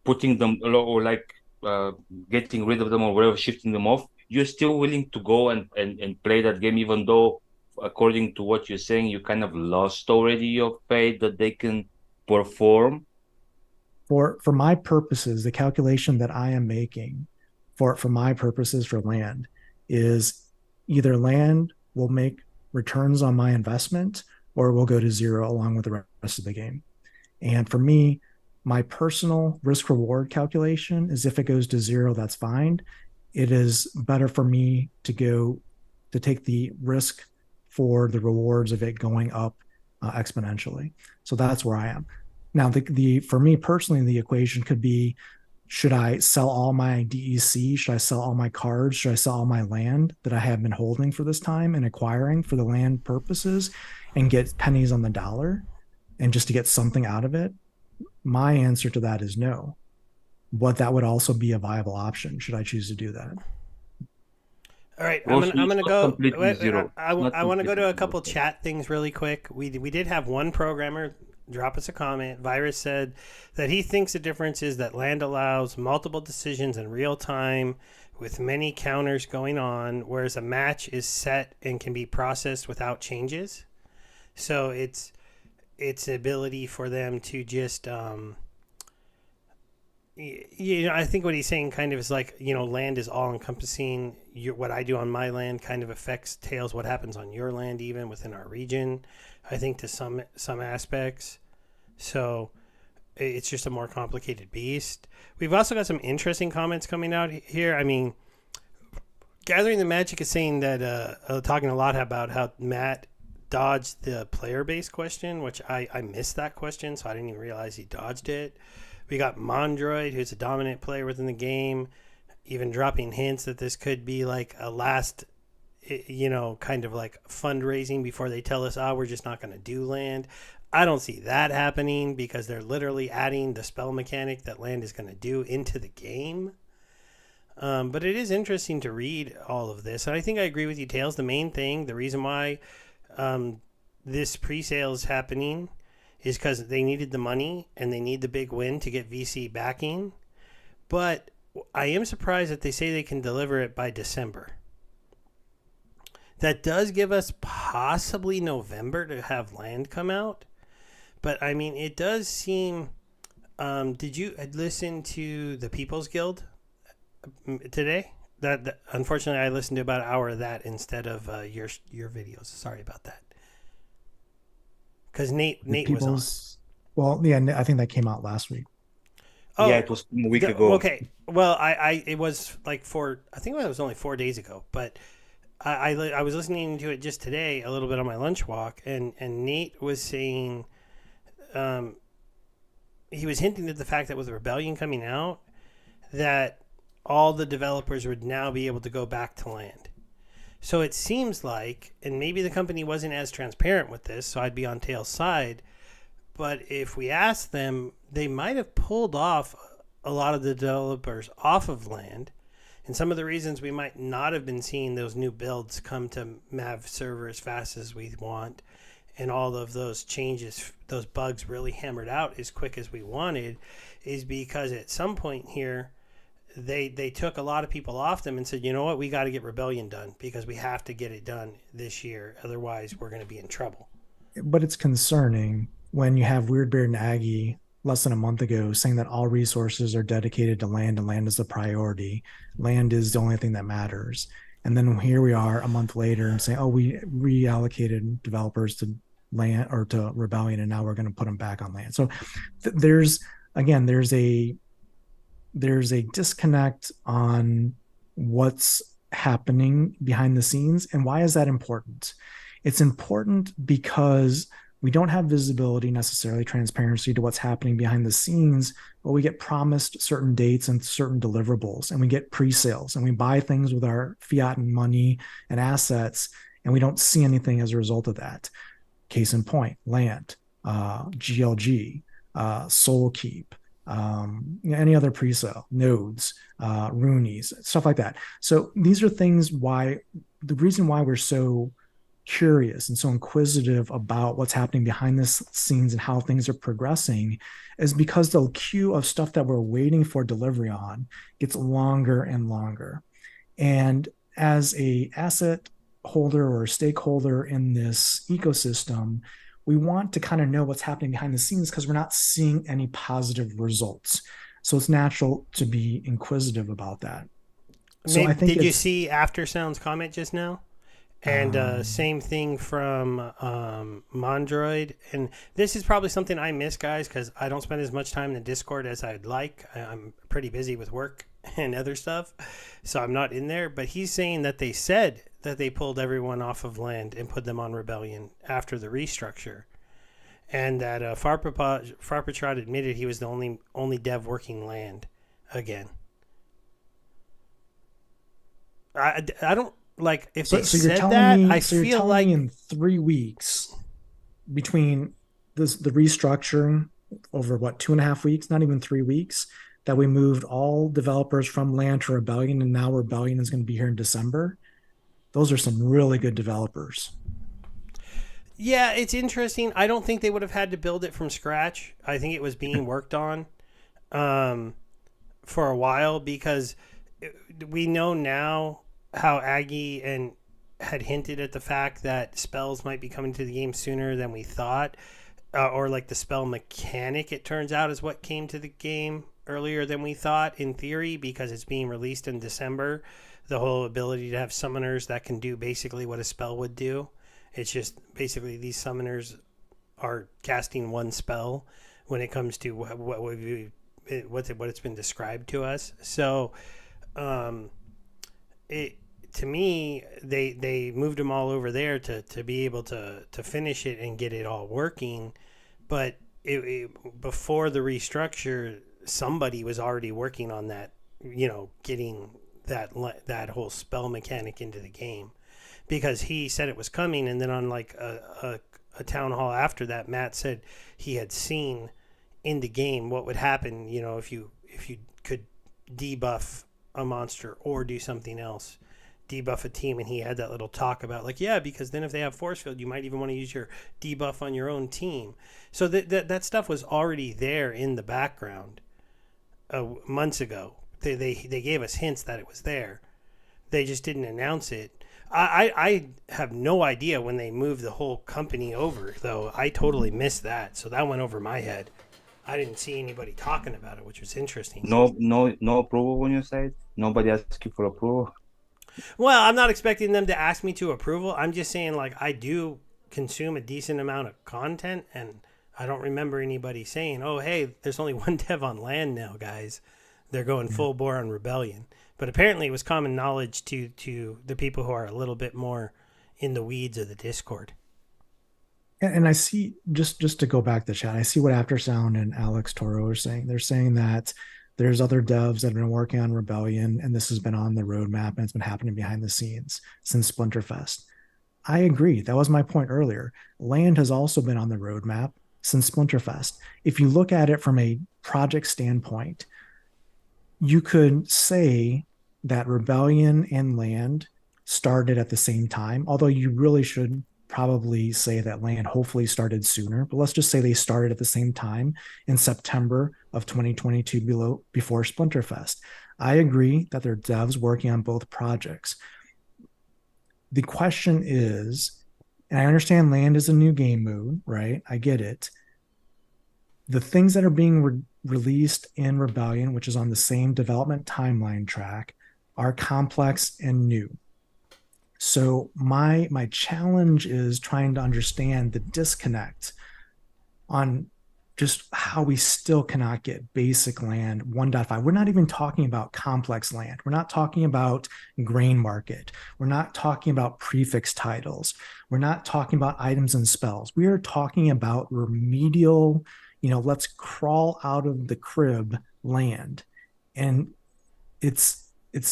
putting them or like uh, getting rid of them or whatever, shifting them off, you're still willing to go and play that game, even though, according to what you're saying, you kind of lost already your faith that they can perform. For my purposes, the calculation that I am making for my purposes for land is either land will make returns on my investment or it will go to zero along with the rest of the game. And for me, my personal risk reward calculation is if it goes to zero, that's fine. It is better for me to take the risk for the rewards of it going up exponentially. So that's where I am. Now, the for me personally, the equation could be: should I sell all my DEC? Should I sell all my cards? Should I sell all my land that I have been holding for this time and acquiring for the land purposes and get pennies on the dollar and just to get something out of it? My answer to that is no. But that would also be a viable option should I choose to do that. All right, Also, I'm it's gonna not go. completely zero. Not I want to go completely to a zero. couple chat things really quick. We did have one programmer drop us a comment. Virus said that he thinks the difference is that land allows multiple decisions in real time with many counters going on, whereas a match is set and can be processed without changes. So it's the ability for them to just I think what he's saying kind of is like, land is all encompassing. What I do on my land kind of affects tails what happens on your land, even within our region. I think to some aspects. So it's just a more complicated beast. We've also got some interesting comments coming out here. I mean, Gathering the Magic is saying that talking a lot about how Matt dodged the player base question, which I missed that question, so I didn't even realize he dodged it. We got Mondroid, who's a dominant player within the game, even dropping hints that this could be like a last, kind of like fundraising before they tell us, we're just not going to do land. I don't see that happening because they're literally adding the spell mechanic that land is going to do into the game. But it is interesting to read all of this. And I think I agree with you, Tails. The main thing, the reason why this pre-sale is happening is because they needed the money and they need the big win to get VC backing. But I am surprised that they say they can deliver it by December. That does give us possibly November to have land come out. But I mean, it does seem. Did you listen to the People's Guild today? That unfortunately, I listened to about an hour of that instead of your videos. Sorry about that. Because Nate was on. Well, yeah, I think that came out last week. Oh, Yeah, it was a week ago. Okay. Well, it was like I think it was only 4 days ago, but I was listening to it just today a little bit on my lunch walk, and Nate was saying, he was hinting at the fact that with Rebellion coming out, that all the developers would now be able to go back to land. So it seems like, and maybe the company wasn't as transparent with this, so I'd be on Tail's side, but if we asked them, they might have pulled off a lot of the developers off of land. And some of the reasons we might not have been seeing those new builds come to Mav server as fast as we want, and all of those changes, those bugs really hammered out as quick as we wanted, is because at some point here, they took a lot of people off them and said, you know what, we got to get Rebellion done because we have to get it done this year. Otherwise, we're going to be in trouble. But it's concerning when you have Weirdbeard and Aggie less than a month ago saying that all resources are dedicated to land and land is the priority. Land is the only thing that matters. And then here we are a month later and saying, oh, we reallocated developers to land or to Rebellion, and now we're going to put them back on land. So there's a disconnect on what's happening behind the scenes. And why is that important? It's important because we don't have visibility, necessarily transparency to what's happening behind the scenes, but we get promised certain dates and certain deliverables, and we get pre-sales, and we buy things with our fiat and money and assets, and we don't see anything as a result of that. Case in point, land, GLG, Soulkeep, any other pre-sale, nodes, Roonies, stuff like that. So these are things the reason why we're so curious and so inquisitive about what's happening behind the scenes and how things are progressing is because the queue of stuff that we're waiting for delivery on gets longer and longer. And as a asset holder or a stakeholder in this ecosystem, we want to kind of know what's happening behind the scenes because we're not seeing any positive results. So it's natural to be inquisitive about that. So I think did you see Aftersound's comment just now? And same thing from Mondroid. And this is probably something I miss, guys, because I don't spend as much time in the Discord as I'd like. I'm pretty busy with work and other stuff, so I'm not in there. But he's saying that they said that they pulled everyone off of land and put them on Rebellion after the restructure. And that Farpatrot admitted he was the only dev working land again. I don't... Like, if they said that, I feel like in 3 weeks between the restructuring over 2.5 weeks, not even 3 weeks, that we moved all developers from land to Rebellion, and now Rebellion is going to be here in December. Those are some really good developers. Yeah, it's interesting. I don't think they would have had to build it from scratch. I think it was being worked on for a while because we know now how Aggie had hinted at the fact that spells might be coming to the game sooner than we thought, or like the spell mechanic, it turns out, is what came to the game earlier than we thought in theory because it's being released in December. The whole ability to have summoners that can do basically what a spell would do. It's just basically these summoners are casting one spell when it comes to what's been described to us. So, to me, they moved them all over there to be able to finish it and get it all working. But before the restructure, somebody was already working on that, getting that whole spell mechanic into the game, because he said it was coming. And then on like a town hall after that, Matt said he had seen in the game what would happen, if you could debuff a monster or do something else, debuff a team. And he had that little talk about like, yeah, because then if they have force field, you might even want to use your debuff on your own team. So that stuff was already there in the background months ago. They gave us hints that it was there. They just didn't announce it. I have no idea when they moved the whole company over, though. I totally missed that. So that went over my head. I didn't see anybody talking about it, which was interesting. No approval on your side. Nobody asked you for approval. Well, I'm not expecting them to ask me to approval. I'm just saying, like, I do consume a decent amount of content, and I don't remember anybody saying, oh, hey, there's only one dev on land now, guys. They're going full bore on Rebellion. But apparently it was common knowledge to the people who are a little bit more in the weeds of the Discord. And I see, just to go back to chat, I see what Aftersound and Alex Toro are saying. They're saying that there's other devs that have been working on Rebellion, and this has been on the roadmap, and it's been happening behind the scenes since Splinterfest. I agree. That was my point earlier. Land has also been on the roadmap since Splinterfest. If you look at it from a project standpoint, you could say that Rebellion and Land started at the same time, although you really should probably say that Land hopefully started sooner. But let's just say they started at the same time in September of 2022 before Splinterfest. I agree that there are devs working on both projects. The question is, and I understand Land is a new game mode, right? I get it. The things that are being released in Rebellion, which is on the same development timeline track, are complex and new. So my challenge is trying to understand the disconnect on just how we still cannot get basic land 1.5. We're not even talking about complex land. We're not talking about grain market. We're not talking about prefix titles. We're not talking about items and spells. We are talking about remedial, let's crawl out of the crib land. And it's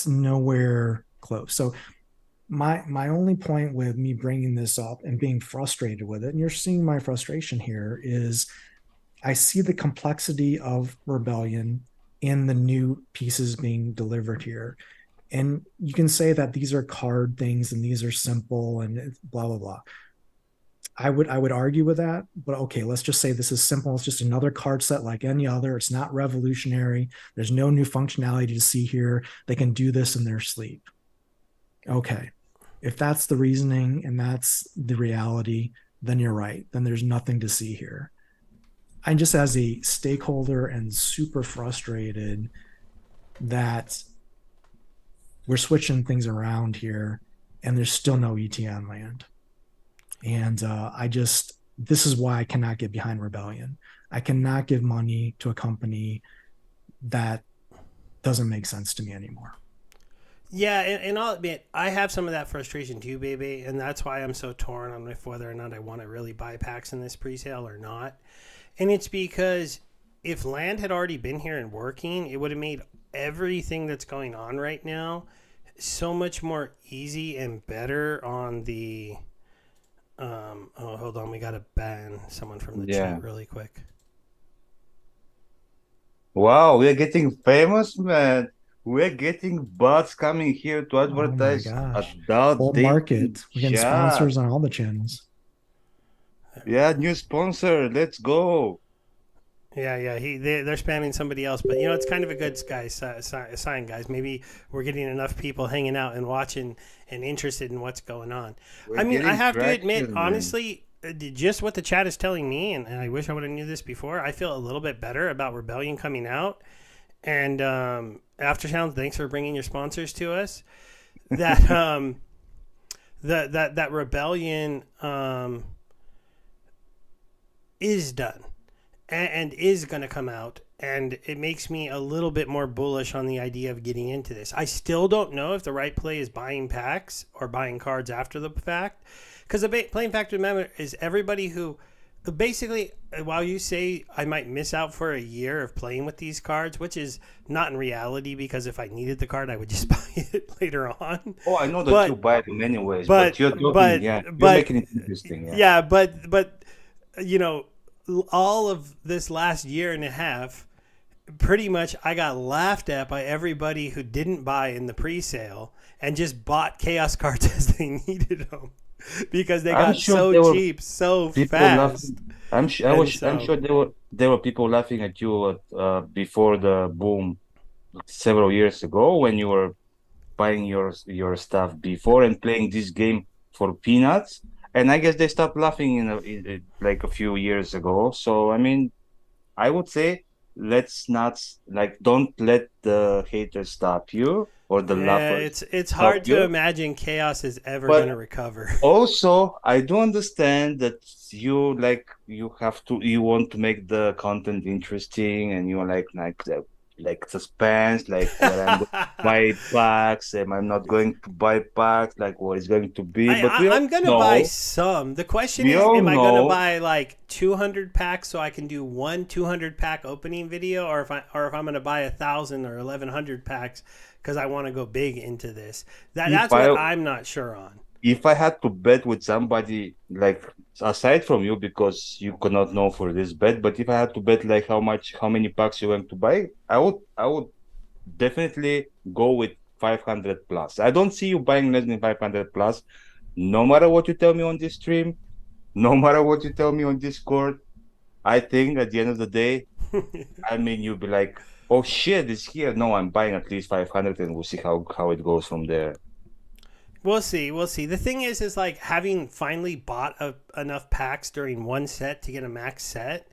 nowhere close. So my only point with me bringing this up and being frustrated with it, and you're seeing my frustration here, is I see the complexity of Rebellion in the new pieces being delivered here. And you can say that these are card things and these are simple and blah, blah, blah. I would argue with that, but okay, let's just say this is simple. It's just another card set like any other. It's not revolutionary. There's no new functionality to see here. They can do this in their sleep. Okay. If that's the reasoning and that's the reality, then you're right. Then there's nothing to see here. I'm just, as a stakeholder, and super frustrated that we're switching things around here and there's still no ETN land. And this is why I cannot get behind Rebellion. I cannot give money to a company that doesn't make sense to me anymore. Yeah, and I'll admit, I have some of that frustration too, baby, and that's why I'm so torn on whether or not I want to really buy packs in this presale or not. And it's because if land had already been here and working, it would have made everything that's going on right now so much more easy and better on the... hold on, we got to ban someone from the chat really quick. Wow, we're getting famous, man. We're getting bots coming here to advertise. Oh my gosh. Adult Whole market. We're getting sponsors on all the channels. Yeah, new sponsor. Let's go. Yeah. They're spamming somebody else, but it's kind of a good sign, guys. Maybe we're getting enough people hanging out and watching and interested in what's going on. I have to admit, honestly, just what the chat is telling me, and I wish I would have knew this before, I feel a little bit better about Rebellion coming out. And Aftersound, thanks for bringing your sponsors to us. That that Rebellion is done and is going to come out, and it makes me a little bit more bullish on the idea of getting into this. I still don't know if the right play is buying packs or buying cards after the fact, because the plain fact of the matter is everybody who basically, while you say I might miss out for a year of playing with these cards, which is not in reality, because if I needed the card, I would just buy it later on. Oh, I know that you buy them anyways, but you're joking, you're making it interesting. Yeah, but all of this last year and a half, pretty much I got laughed at by everybody who didn't buy in the pre-sale and just bought chaos cards as they needed them because they I'm got sure so there were cheap so people fast. laughing. And I'm so sure there were people laughing at you before the boom several years ago when you were buying your stuff before and playing this game for peanuts. And I guess they stopped laughing like a few years ago. So I mean, I would say let's not like don't let the haters stop you or the laughers it's stop hard to you. imagine chaos is ever going to But recover. also, I do understand that you want to make the content interesting and you like suspense, like what I'm going to buy packs, and I'm not going to buy packs, like what it's going to be. But I'm gonna buy some. The question we is, all am I gonna know buy like 200 packs so I can do one 200 pack opening video, or if I'm gonna buy 1,000 or 1,100 packs because I want to go big into this. if That's what I I'm not sure on. if I had to bet with somebody like aside from you because you cannot know for this bet, but if I had to bet like how many packs you're going to buy, I would definitely go with 500 plus. I don't see you buying less than 500 plus, no matter what you tell me on this stream, no matter what you tell me on Discord. I think at the end of the day, I mean, you'll be like, oh shit, it's here. No, I'm buying at least 500 and we'll see how it goes from there. We'll see. We'll see. The thing is like having finally bought enough packs during one set to get a max set.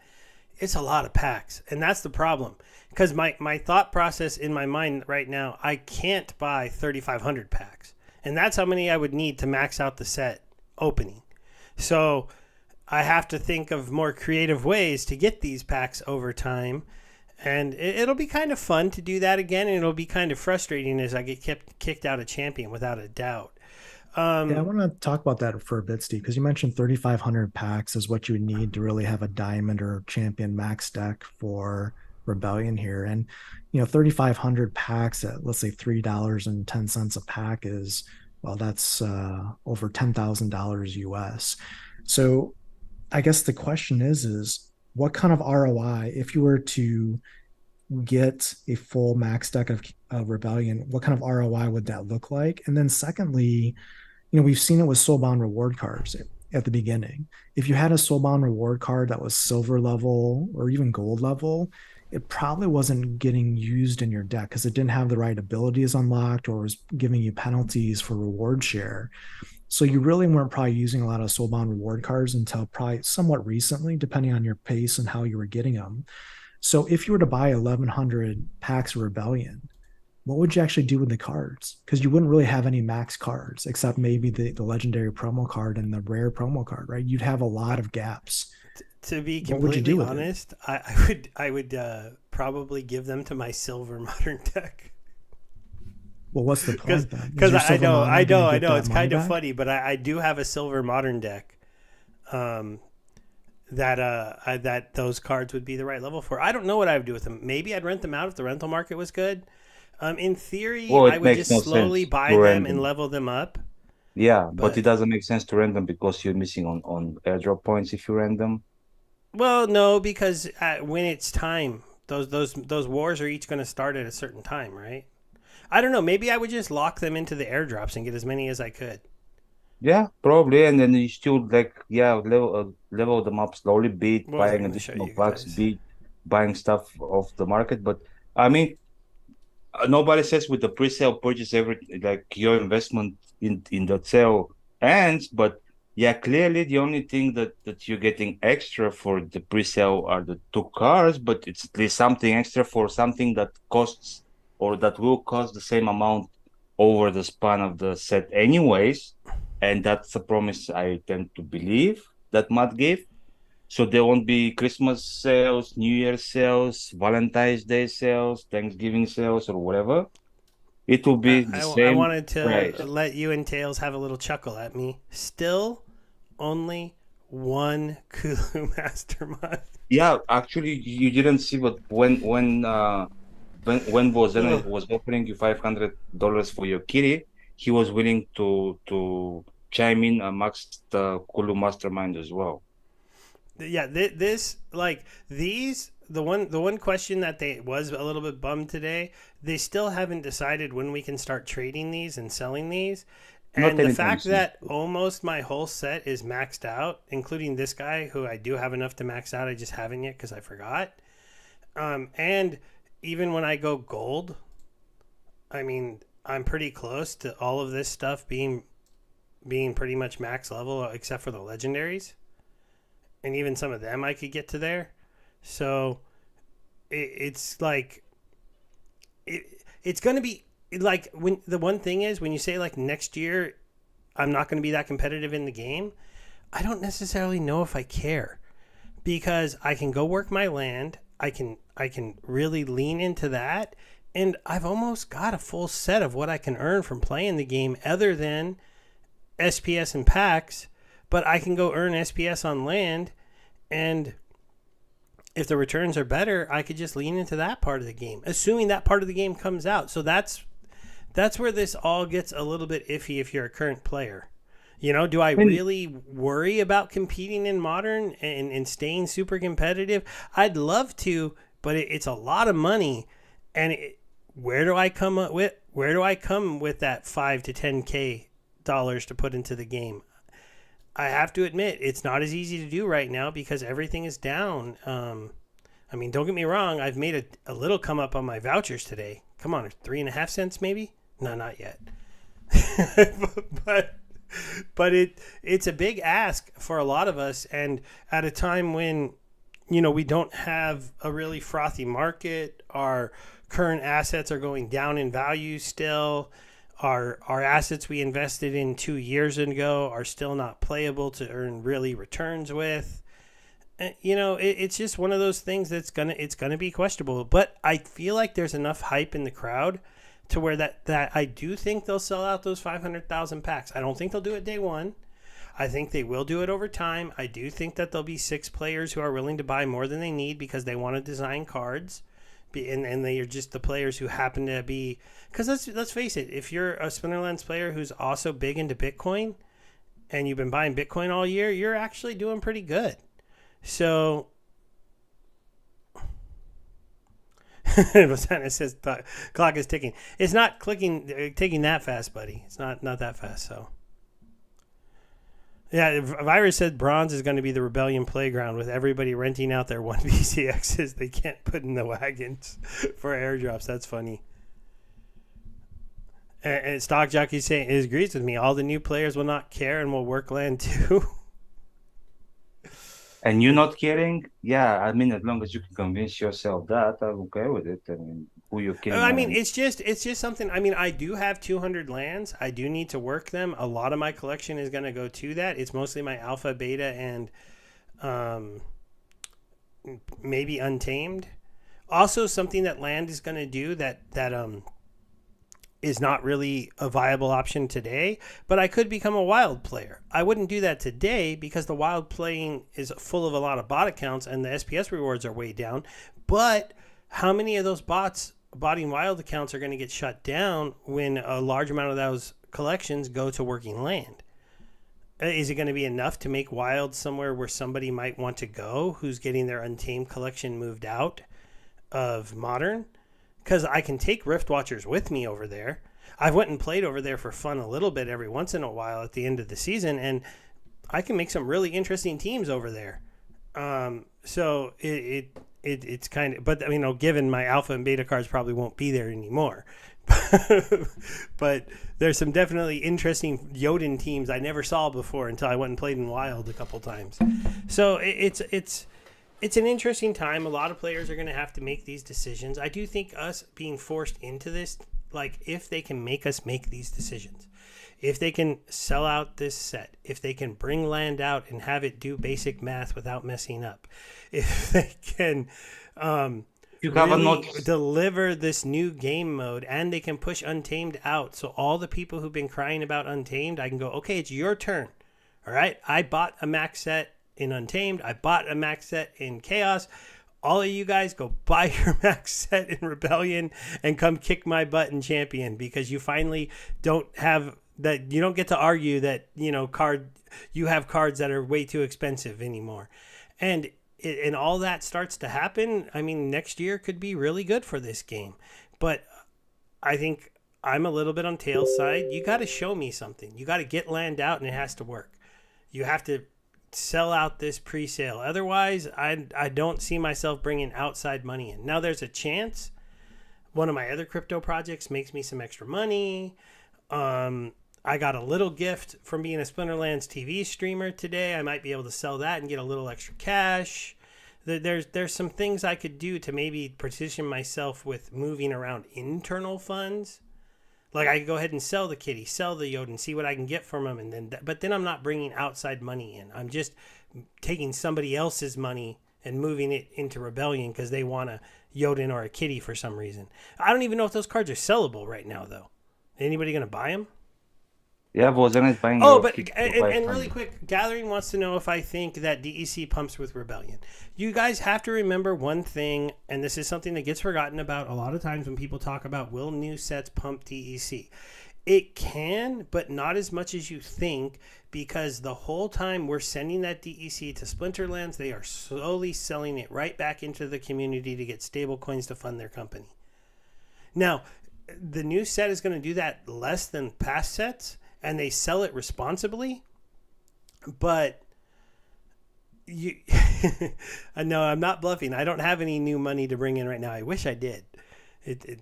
It's a lot of packs, and that's the problem. Because my thought process in my mind right now, I can't buy 3,500 packs, and that's how many I would need to max out the set opening. So I have to think of more creative ways to get these packs over time. And it'll be kind of fun to do that again, and it'll be kind of frustrating as I get kicked out of champion without a doubt. Yeah, I want to talk about that for a bit, Steve, because you mentioned 3,500 packs is what you would need to really have a diamond or champion max deck for Rebellion here. And, 3,500 packs at, let's say, $3.10 a pack is, well, that's over $10,000 US. So I guess the question is what kind of ROI, if you were to get a full max deck of Rebellion, what kind of ROI would that look like? And then secondly, we've seen it with soulbound reward cards at the beginning. If you had a soulbound reward card that was silver level or even gold level, it probably wasn't getting used in your deck because it didn't have the right abilities unlocked or was giving you penalties for reward share. So you really weren't probably using a lot of soulbound reward cards until probably somewhat recently, depending on your pace and how you were getting them. So if you were to buy 1,100 packs of Rebellion, what would you actually do with the cards? Because you wouldn't really have any max cards except maybe the legendary promo card and the rare promo card, right? You'd have a lot of gaps. To be What would you completely do with it? honest, I would probably give them to my silver modern deck. Well, what's the Because point then? Is because your I silver know mono going to I get know that it's money kind of back? funny, but I do have a silver modern deck. Um, that those cards would be the right level for. I don't know what I would do with them. Maybe I'd rent them out if the rental market was good. In theory, Well, I it would makes just no slowly sense buy to them rent and them. level them up. Yeah, but it But doesn't make sense to rent them because you're missing on airdrop points if you rent them. well, no, because when it's time, those wars are each going to start at a certain time, right? I don't know. Maybe I would just lock them into the airdrops and get as many as I could. Yeah, probably, and then you still like level them up slowly, beat What was I buying going to show additional you packs, guys? beat buying stuff off the market. But I mean, nobody says with the pre-sale purchase every like your investment in the sale ends. But yeah, clearly the only thing that you're getting extra for the pre-sale are the two cars, but it's at least something extra for something that costs or that will cost the same amount over the span of the set anyways. And that's a promise I tend to believe that Matt gave. So there won't be Christmas sales, New Year sales, Valentine's Day sales, Thanksgiving sales, or whatever. It will be the I same wanted to price. let you and Tails have a little chuckle at me. Still, only one Kulu Mastermind. Yeah, actually, you didn't see, but when Bozena Ugh. was offering you $500 for your kitty, he was willing to chime in amongst the Kulu Mastermind as well. Yeah, this like these the one question that they was a little bit bummed today, they still haven't decided when we can start trading these and selling these. Not And the anytime fact soon. that almost my whole set is maxed out, including this guy who I do have enough to max out, I just haven't yet because I forgot. And even when I go gold, I mean, I'm pretty close to all of this stuff being pretty much max level, except for the legendaries, and even some of them I could get to there. So it's like it's going to be like, when the one thing is, when you say like next year I'm not going to be that competitive in the game, I don't necessarily know if I care, because I can go work my land. I can really lean into that, and I've almost got a full set of what I can earn from playing the game other than SPS and packs, but I can go earn SPS on land, and if the returns are better, I could just lean into that part of the game, assuming that part of the game comes out. So that's where this all gets a little bit iffy if you're a current player. Do I really worry about competing in Modern and staying super competitive? I'd love to, but it's a lot of money, and where do I come with that $5 to $10K to put into the game? I have to admit, it's not as easy to do right now because everything is down. I mean, don't get me wrong. I've made a little come up on my vouchers today. Come on, 3.5 cents maybe? No, not yet. but it's a big ask for a lot of us, and at a time when we don't have a really frothy market, our current assets are going down in value still. Our assets we invested in 2 years ago are still not playable to earn really returns with. It's just one of those things that's gonna be questionable. But I feel like there's enough hype in the crowd to where that I do think they'll sell out those 500,000 packs. I don't think they'll do it day one. I think they will do it over time. I do think that there'll be 6 players who are willing to buy more than they need because they want to design cards. And they are just the players who happen to be, because let's face it, if you're a Splinterlands player who's also big into Bitcoin and you've been buying Bitcoin all year, you're actually doing pretty good. So It says the clock is ticking. It's not taking that fast, buddy. It's not that fast. So yeah, Virus said bronze is going to be the rebellion playground with everybody renting out their 1BCXs they can't put in the wagons for airdrops. That's funny. And Stock Jockey saying it agrees with me. All the new players will not care and will work land too. And you not caring? Yeah, I mean, as long as you can convince yourself that, I'm okay with it. I mean, who you're kidding? I mean, it's just something. I mean, I do have 200 lands. I do need to work them. A lot of my collection is going to go to that. It's mostly my alpha, beta, and maybe untamed. Also, something that land is going to do that is not really a viable option today, but I could become a wild player. I wouldn't do that today because the wild playing is full of a lot of bot accounts and the SPS rewards are way down. But how many of those botting wild accounts are going to get shut down when a large amount of those collections go to working land? Is it going to be enough to make wild somewhere where somebody might want to go who's getting their untamed collection moved out of modern? Because I can take Rift Watchers with me over there. I went and played over there for fun a little bit every once in a while at the end of the season, and I can make some really interesting teams over there. So it's kind of, but given my alpha and beta cards probably won't be there anymore. But there's some definitely interesting Jotun teams I never saw before until I went and played in Wild a couple times. So it's an interesting time. A lot of players are going to have to make these decisions. I do think us being forced into this, like if they can make us make these decisions, if they can sell out this set, if they can bring land out and have it do basic math without messing up, if they can really deliver this new game mode and they can push Untamed out. So all the people who've been crying about Untamed, I can go, okay, it's your turn. All right. I bought a max set in Untamed. I bought a max set in Chaos. All of you guys go buy your max set in Rebellion and come kick my butt in Champion, because you finally don't have that. You don't get to argue that, you have cards that are way too expensive anymore. And and all that starts to happen, I mean, next year could be really good for this game. But I think I'm a little bit on tail's side. You got to show me something. You got to get land out, and it has to work. You have to sell out this pre-sale. Otherwise, I don't see myself bringing outside money in. Now, there's a chance one of my other crypto projects makes me some extra money. I got a little gift from being a Splinterlands TV streamer today. I might be able to sell that and get a little extra cash. There's some things I could do to maybe position myself with moving around internal funds. Like I could go ahead and sell the kitty, sell the Yodin, see what I can get from them, but then I'm not bringing outside money in. I'm just taking somebody else's money and moving it into Rebellion because they want a Yodin or a kitty for some reason. I don't even know if those cards are sellable right now, though. Anybody gonna buy them? Yeah, Vozen is buying. Oh, your but kick for and 500. really quick, Gathering wants to know if I think that DEC pumps with Rebellion. You guys have to remember one thing, and this is something that gets forgotten about a lot of times when people talk about will new sets pump DEC. It can, but not as much as you think, because the whole time we're sending that DEC to Splinterlands, they are slowly selling it right back into the community to get stable coins to fund their company. Now, the new set is going to do that less than past sets, and they sell it responsibly, but you I know I'm not bluffing. I don't have any new money to bring in right now. I wish I did.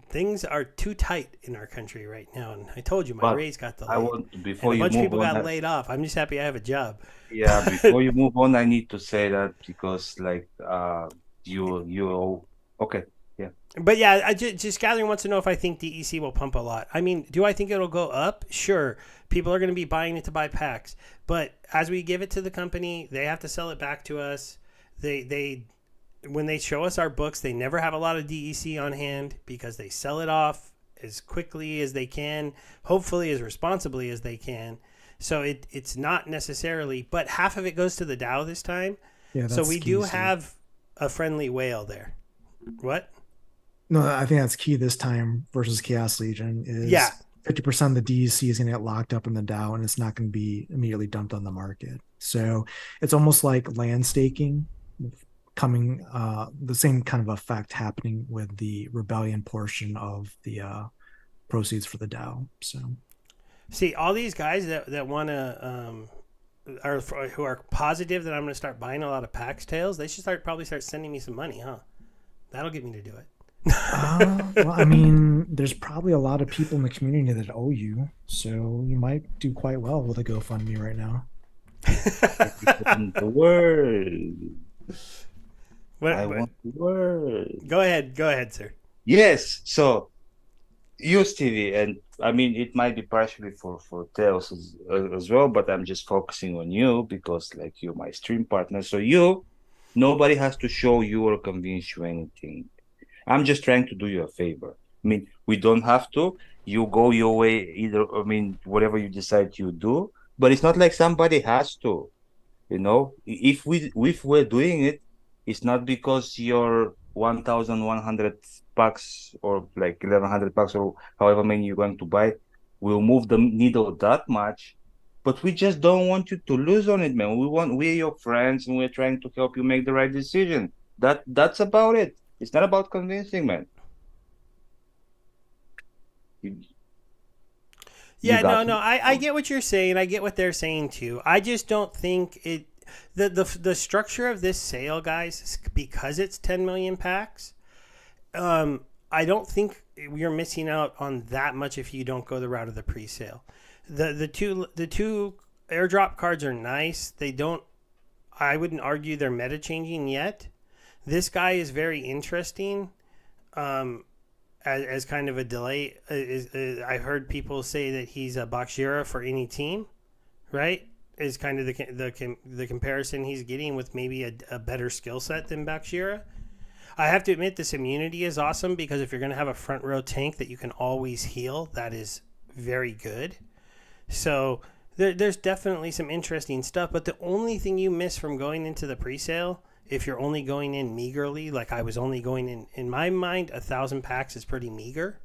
Things are too tight in our country right now, and I told you my But raise got delayed. I want before And a you bunch of move people on. got laid off. I'm just happy I have a job. Yeah, before you move on, I need to say that because like you okay. Yeah. But yeah, just Gathering wants to know if I think DEC will pump a lot. I mean, do I think it'll go up? Sure. People are going to be buying it to buy packs. But as we give it to the company, they have to sell it back to us. They when they show us our books, they never have a lot of DEC on hand because they sell it off as quickly as they can, hopefully as responsibly as they can. So it's not necessarily, but half of it goes to the DAO this time. Yeah, so that's we key, do so- have a friendly whale there. What? No, I think that's key this time versus Chaos Legion is Yeah. 50% of the DEC is going to get locked up in the DAO and it's not going to be immediately dumped on the market. So it's almost like land staking coming, the same kind of effect happening with the Rebellion portion of the proceeds for the DAO. So See, all these guys that want to who are positive that I'm going to start buying a lot of PAX tails, they should probably start sending me some money, huh? That'll get me to do it. well, I mean, there's probably a lot of people in the community that owe you, so you might do quite well with a GoFundMe right now. The word. I What? want the word. Go ahead, sir. Yes. So use TV, and I mean it might be partially for Tails as well, but I'm just focusing on you because like you're my stream partner. So nobody has to show you or convince you anything. I'm just trying to do you a favor. I mean, we don't have to. You go your way either. I mean, whatever you decide you do, but it's not like somebody has to. You know, if we're doing it, it's not because you're 1,100 bucks or like 1,100 bucks or however many you're going to buy will move the needle that much. But we just don't want you to lose on it, man. We're your friends and we're trying to help you make the right decision. That's about it. It's not about convincing, man. I get what you're saying. I get what they're saying too. I just don't think it. The structure of this sale, guys, because it's 10 million packs. I don't think you're missing out on that much if you don't go the route of the pre-sale. The two airdrop cards are nice. They don't. I wouldn't argue they're meta changing yet. This guy is very interesting. As kind of a delay, I've heard people say that he's a Bakshira for any team, right? Is kind of the comparison he's getting with maybe a better skill set than Bakshira. I have to admit this immunity is awesome because if you're going to have a front row tank that you can always heal, that is very good. So there's definitely some interesting stuff, but the only thing you miss from going into the pre-sale, if you're only going in meagerly, like I was only going in my mind, 1,000 packs is pretty meager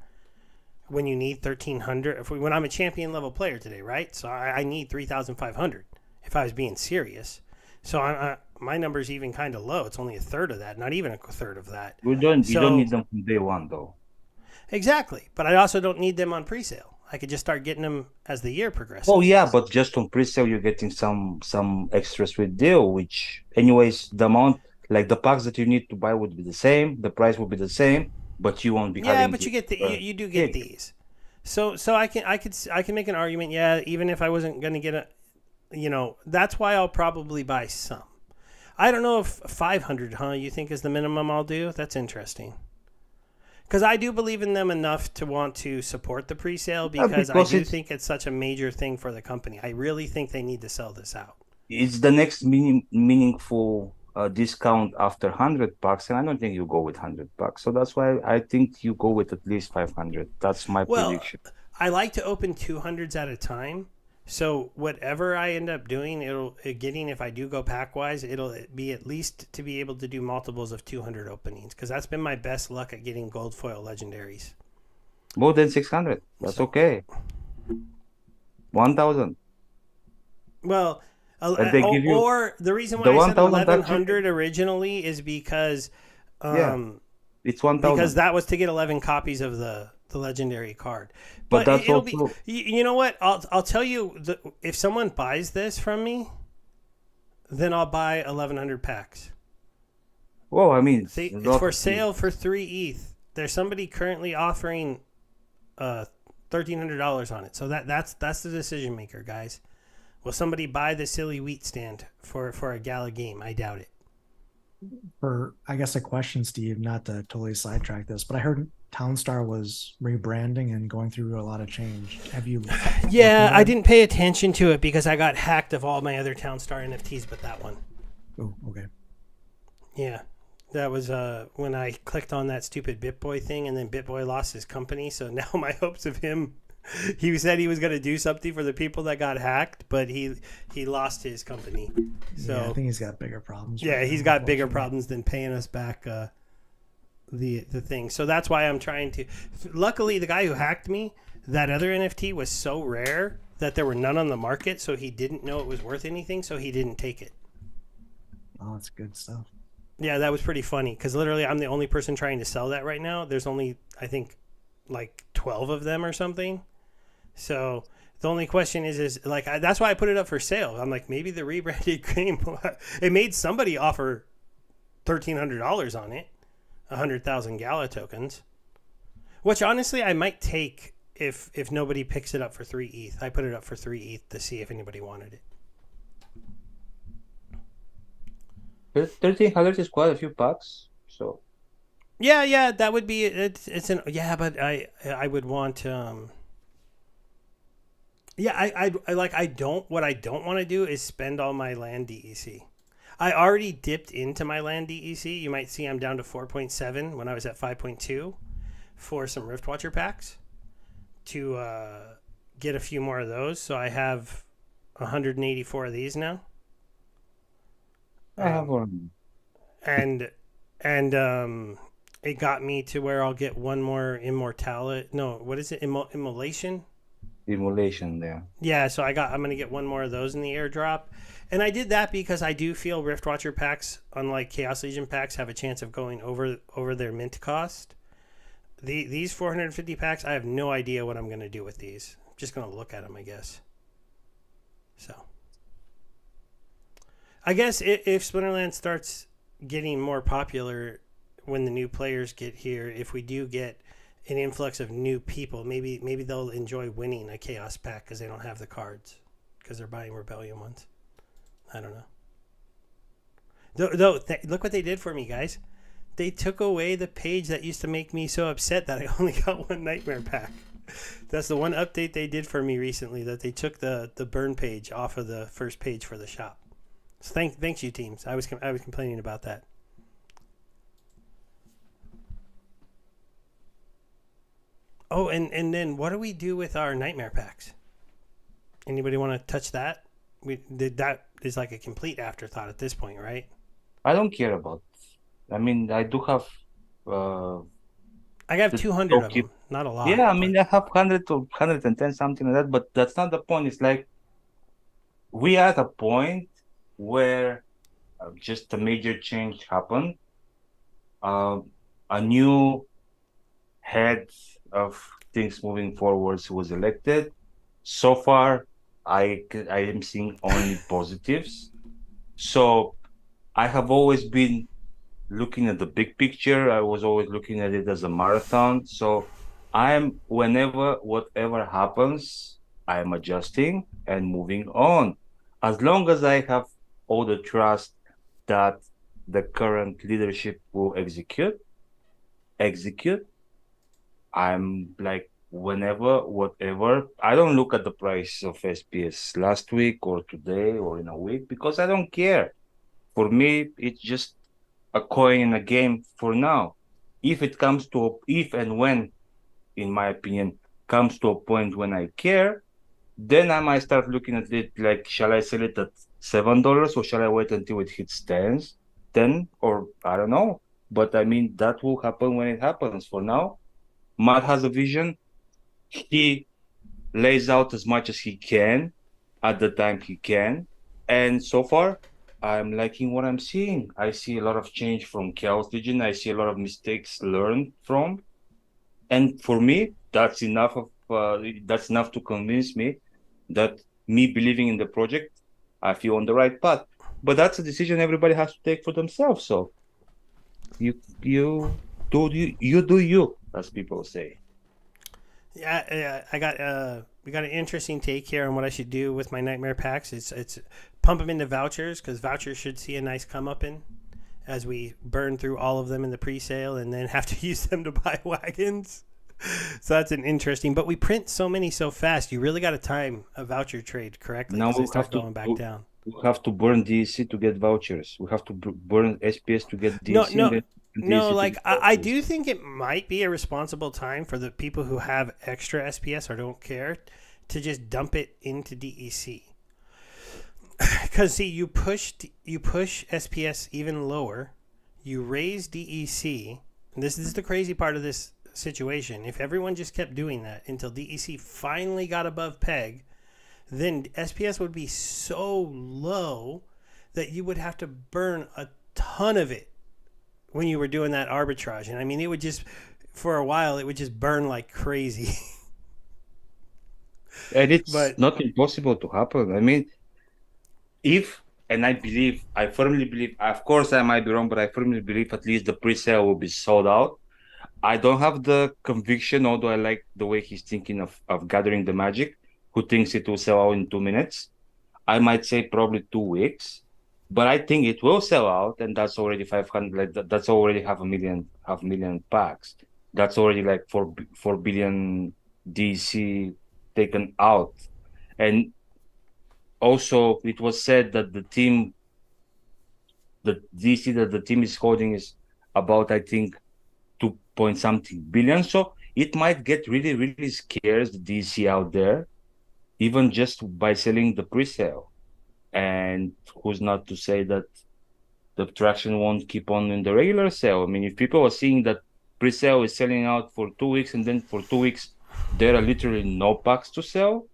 when you need 1,300. When I'm a champion level player today, right? So I need 3,500 if I was being serious. So my number's even kind of low. It's only a third of that, not even a third of that. You don't So need them from day one though. exactly, but I also don't need them on pre-sale. I could just start getting them as the year progresses. Oh yeah, but just on pre-sale you're getting some extras with deal, which anyways the amount like the packs that you need to buy would be the same, the price will be the same, but you won't be Yeah, having but you get you do get kick. these. So I can make an argument. Yeah, even if I wasn't going to get a, that's why I'll probably buy some. I don't know if 500, you think is the minimum I'll do? That's interesting. Because I do believe in them enough to want to support the pre-sale because I do think it's such a major thing for the company. I really think they need to sell this out. It's the next meaningful discount after 100 bucks, and I don't think you go with 100 bucks. So that's why I think you go with at least 500. That's my prediction. I like to open 200s at a time. So whatever I end up doing, if I do go pack wise, it'll be at least to be able to do multiples of 200 openings because that's been my best luck at getting gold foil legendaries. More than 600. That's okay. 1,000. Well, And they give you or the reason why the I said 1,000 1100 originally is because it's 1,000. because that was to get 11 copies of the legendary card. But that's it'll also be, you know what? I'll tell you if someone buys this from me, then I'll buy 1100 packs. well, I mean, It's for sale for 3 ETH. There's somebody currently offering $1,300 on it. So that's the decision maker, guys. Will somebody buy the silly wheat stand for a gala game? I doubt it. For I guess a question, Steve, not to totally sidetrack this, but I heard Townstar was rebranding and going through a lot of change. Have you? Yeah, I didn't pay attention to it because I got hacked of all my other Townstar NFTs, but that one. Oh, okay. Yeah, that was when I clicked on that stupid BitBoy thing, and then BitBoy lost his company. So now my hopes of him. He said he was going to do something for the people that got hacked, but he lost his company. So yeah, I think he's got bigger problems. Yeah, right he's now, got bigger problems than paying us back the thing. So that's why I'm trying to. Luckily, the guy who hacked me, that other NFT was so rare that there were none on the market, so he didn't know it was worth anything, so he didn't take it. Oh, that's good stuff. Yeah, that was pretty funny because literally I'm the only person trying to sell that right now. There's only, I think, like 12 of them or something. So the only question is like, that's why I put it up for sale. I'm like, maybe the rebranded game, it made somebody offer $1,300 on it, 100,000 Gala tokens, which honestly I might take if nobody picks it up for 3 ETH. I put it up for 3 ETH to see if anybody wanted it. 1,300 is quite a few bucks. So yeah, that would be but I would want what I don't want to do is spend all my land DEC. I already dipped into my land DEC. You might see I'm down to 4.7 when I was at 5.2 for some Riftwatcher packs to get a few more of those. So I have 184 of these now. I have one. And it got me to where I'll get one more immortality. No, what is it? Immolation? Simulation there. Yeah, so I'm going to get one more of those in the airdrop. And I did that because I do feel Riftwatcher packs, unlike Chaos Legion packs, have a chance of going over their mint cost. These 450 packs, I have no idea what I'm going to do with these. I'm just going to look at them, I guess. So I guess if Splinterlands starts getting more popular when the new players get here, if we do get an influx of new people, maybe they'll enjoy winning a Chaos pack because they don't have the cards because they're buying Rebellion ones. I don't know. Look what they did for me, guys. They took away the page that used to make me so upset that I only got one Nightmare pack. That's the one update they did for me recently, that they took the burn page off of the first page for the shop. So thanks you teams. I was complaining about that. Oh, and then what do we do with our Nightmare packs? Anybody want to touch that? That is like a complete afterthought at this point, right? I don't care about. I mean, I do have. I have 200 of them, not a lot. Yeah, I mean, I have 100 to 110, something like that. But that's not the point. It's like we are at a point where just a major change happened. Uh, a new head of things moving forwards was elected. So far, I am seeing only positives. So I have always been looking at the big picture. I was always looking at it as a marathon. So I'm whenever whatever happens, I'm adjusting and moving on. As long as I have all the trust that the current leadership will execute, I'm like whenever, whatever. I don't look at the price of SPS last week or today or in a week because I don't care. For me, it's just a coin in a game for now. If it comes to, if and when, in my opinion, comes to a point when I care, then I might start looking at it like, shall I sell it at $7 or shall I wait until it hits 10 or I don't know. But I mean, that will happen when it happens. For now, Matt has a vision. He lays out as much as he can at the time he can. And so far, I'm liking what I'm seeing. I see a lot of change from Chaos Legion. I see a lot of mistakes learned from. And for me, that's enough to convince me that me believing in the project, I feel on the right path. But that's a decision everybody has to take for themselves. So you do you, as people say. Yeah, I got we got an interesting take here on what I should do with my nightmare packs. It's pump them into vouchers because vouchers should see a nice come up in as we burn through all of them in the pre-sale and then have to use them to buy wagons. So that's an interesting. But we print so many so fast. You really got to time a voucher trade correctly Now because they we start have to going back down. we have to burn DEC to get vouchers. We have to burn SPS to get No, DEC and no, then no. DEC to Like get I do vouchers. think it might be a responsible time for the people who have extra SPS or don't care to just dump it into DEC. Because see, you push SPS even lower, you raise DEC. And this is the crazy part of this situation. If everyone just kept doing that until DEC finally got above peg, then SPS would be so low that you would have to burn a ton of it when you were doing that arbitrage. And I mean, it would just for a while it would just burn like crazy. And it's But not impossible to happen. I mean, if and I firmly believe, of course I might be wrong, but I firmly believe at least the pre-sale will be sold out. I don't have the conviction, although I like the way he's thinking of gathering the magic, who thinks it will sell out in 2 minutes. I might say probably 2 weeks, but I think it will sell out, and that's already 500. Like that's already half a million packs. That's already like 4 billion DC taken out. And also, it was said that the DC that the team is holding is about, I think, 2 point something billion. So it might get really, really scarce the DC out there, even just by selling the pre-sale. And who's not to say that the traction won't keep on in the regular sale? I mean, if people are seeing that pre-sale is selling out for 2 weeks and then for 2 weeks there are literally no packs to sell,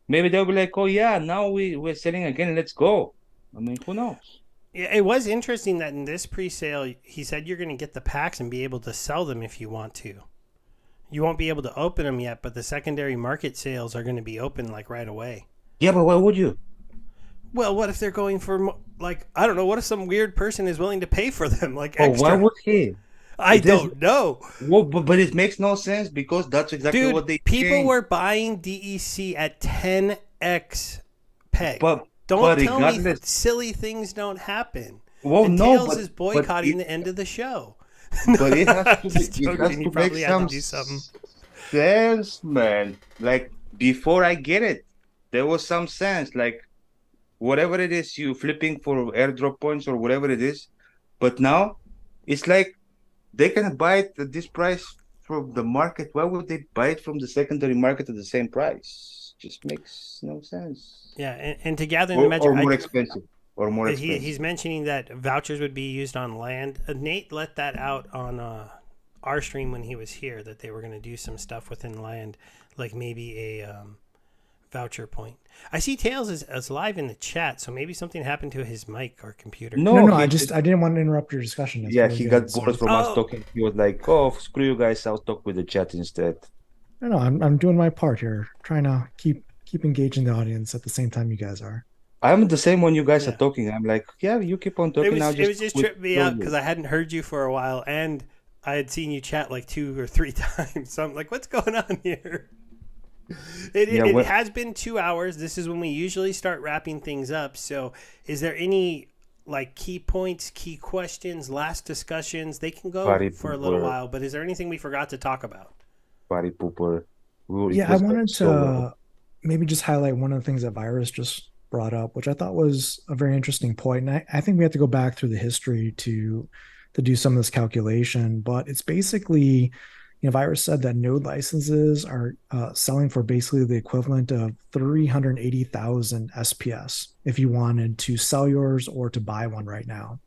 maybe they'll be like, oh yeah, now we're selling again, let's go. I mean, who knows? yeah, it was interesting that in this pre-sale, he said you're going to get the packs and be able to sell them if you want to. You won't be able to open them yet, but the secondary market sales are going to be open like right away. Yeah, but why would you? Well, what if they're going for like I don't know? What if some weird person is willing to pay for them like Oh, why extra? would he? I There's don't know, well, but it makes no sense because that's exactly dude. what they People changed. were buying DEC at 10x peg. But Don't but tell me regardless, silly things don't happen. well, And no, Tails is but boycotting the end of the show. but it has to be, Just it has joking. He to make probably had to some do something. sense, man. Like before I get it, there was some sense. Like whatever it is, you flipping for airdrop points or whatever it is. But now it's like they can buy it at this price from the market. Why would they buy it from the secondary market at the same price? Just makes no sense. Yeah, and to gather in the magic, Or more expensive. Or more he's expensive. mentioning that vouchers would be used on land. Nate let that out on our stream when he was here that they were going to do some stuff within land, like maybe a voucher point. I see Tails is live in the chat, so maybe something happened to his mic or computer. No, No, no, he I didn't want to interrupt your discussion. That's yeah, really he good. got bored So from us Oh, talking. He was like, "Oh, screw you guys! I'll talk with the chat instead." no, I'm doing my part here, trying to keep engaging the audience at the same time you guys are. I'm the same when you guys are yeah. talking. I'm like, "Yeah, you keep on It talking. was I'll it just was just quit tripping me out because slowly." I hadn't heard you for a while, and I had seen you chat like 2 or 3 times. So I'm like, what's going on here? It, Yeah, it, it when has been 2 hours. This is when we usually start wrapping things up. So, is there any like key points, key questions, last discussions? They can go party for a little pooper, while, but is there anything we forgot to talk about? party pooper. It Yeah, I was going wanted so well. to maybe just highlight one of the things that Virus just brought up, which I thought was a very interesting point. And I think we have to go back through the history to do some of this calculation, but it's basically, Virus said that node licenses are selling for basically the equivalent of 380,000 SPS if you wanted to sell yours or to buy one right now.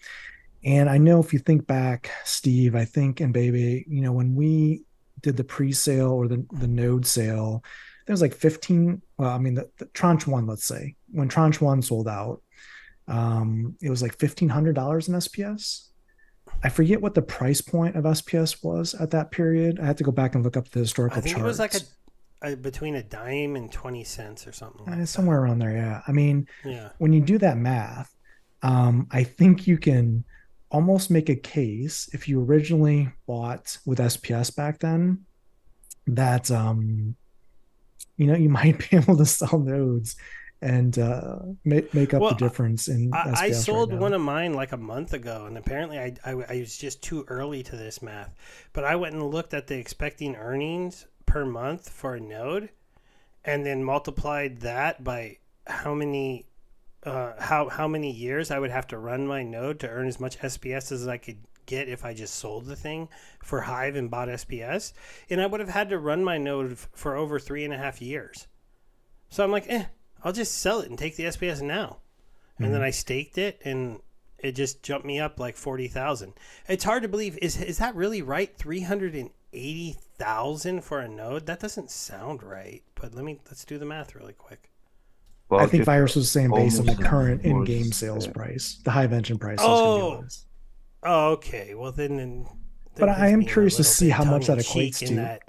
And I know if you think back, Steve, I think, and Baby, when we did the pre-sale or the node sale, there was like 15. Well, I mean, the tranche one, let's say, when tranche one sold out, it was like $1,500 in SPS. I forget what the price point of SPS was at that period. I had to go back and look up the I historical think it was like charts. a between a dime and 20 cents or something like that. Somewhere around there, yeah. I mean, Yeah. when you do that math, I think you can almost make a case if you originally bought with SPS back then that you might be able to sell nodes and make up the Well, difference in I SPS right sold one now. of mine like a month ago, and apparently I was just too early to this math. But I went and looked at the expecting earnings per month for a node, and then multiplied that by how many how many years I would have to run my node to earn as much SPS as I could get if I just sold the thing for Hive and bought SPS, and I would have had to run my node for over 3.5 years. So I'm like, I'll just sell it and take the SPS now. And then Mhm. I staked it, and it just jumped me up like 40,000. It's hard to believe. Is that really right? 380,000 for a node? That doesn't sound right. But let's do the math really quick. I think Vouchers Virus are was saying based on the almost current in-game worse. sales price, the Hive engine price is going to be Oh, less. okay. Well, then But I he's am being a curious to little see bit how tongue much in that cheek equates in to. that.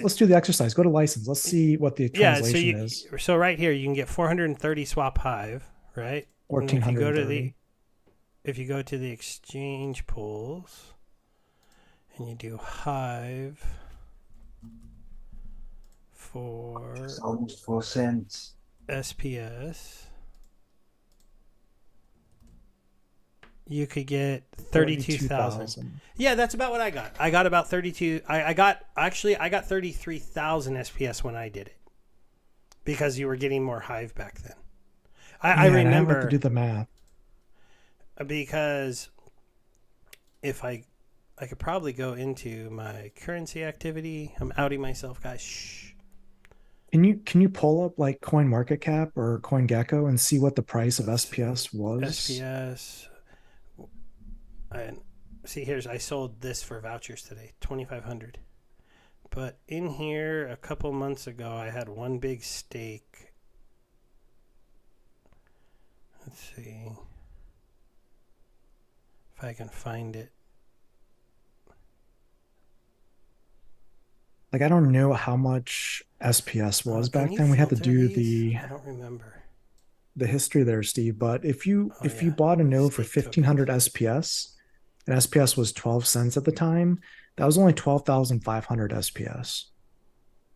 Let's do the exercise. Go to license. Let's see what the Yeah. So translation is. so right here you can get 430 swap Hive, right? And if you go to 1,430. the exchange pools and you do Hive for It's almost 4 cents. SPS, you could get 32,000. Yeah, that's about what I got. I got about 32. I got 33,000 SPS when I did it because you were getting more Hive back then. I Yeah, and I have to remember do the math. because if I could probably go into my currency activity. I'm outing myself, guys. Shh. Can you pull up like Coin Market Cap or CoinGecko and see what the price of Let's see. SPS was? SPS. And see, I sold this for vouchers today, 2,500. But in here, a couple months ago, I had one big stake. Let's see if I can find it. Like I don't know how much SPS was Can back you then. We had to filter do these? I don't remember. the history there, Steve. But if Oh you yeah, bought a node for stake 1,500 tokens. SPS, and SPS was 12 cents at the time, that was only 12,500 SPS.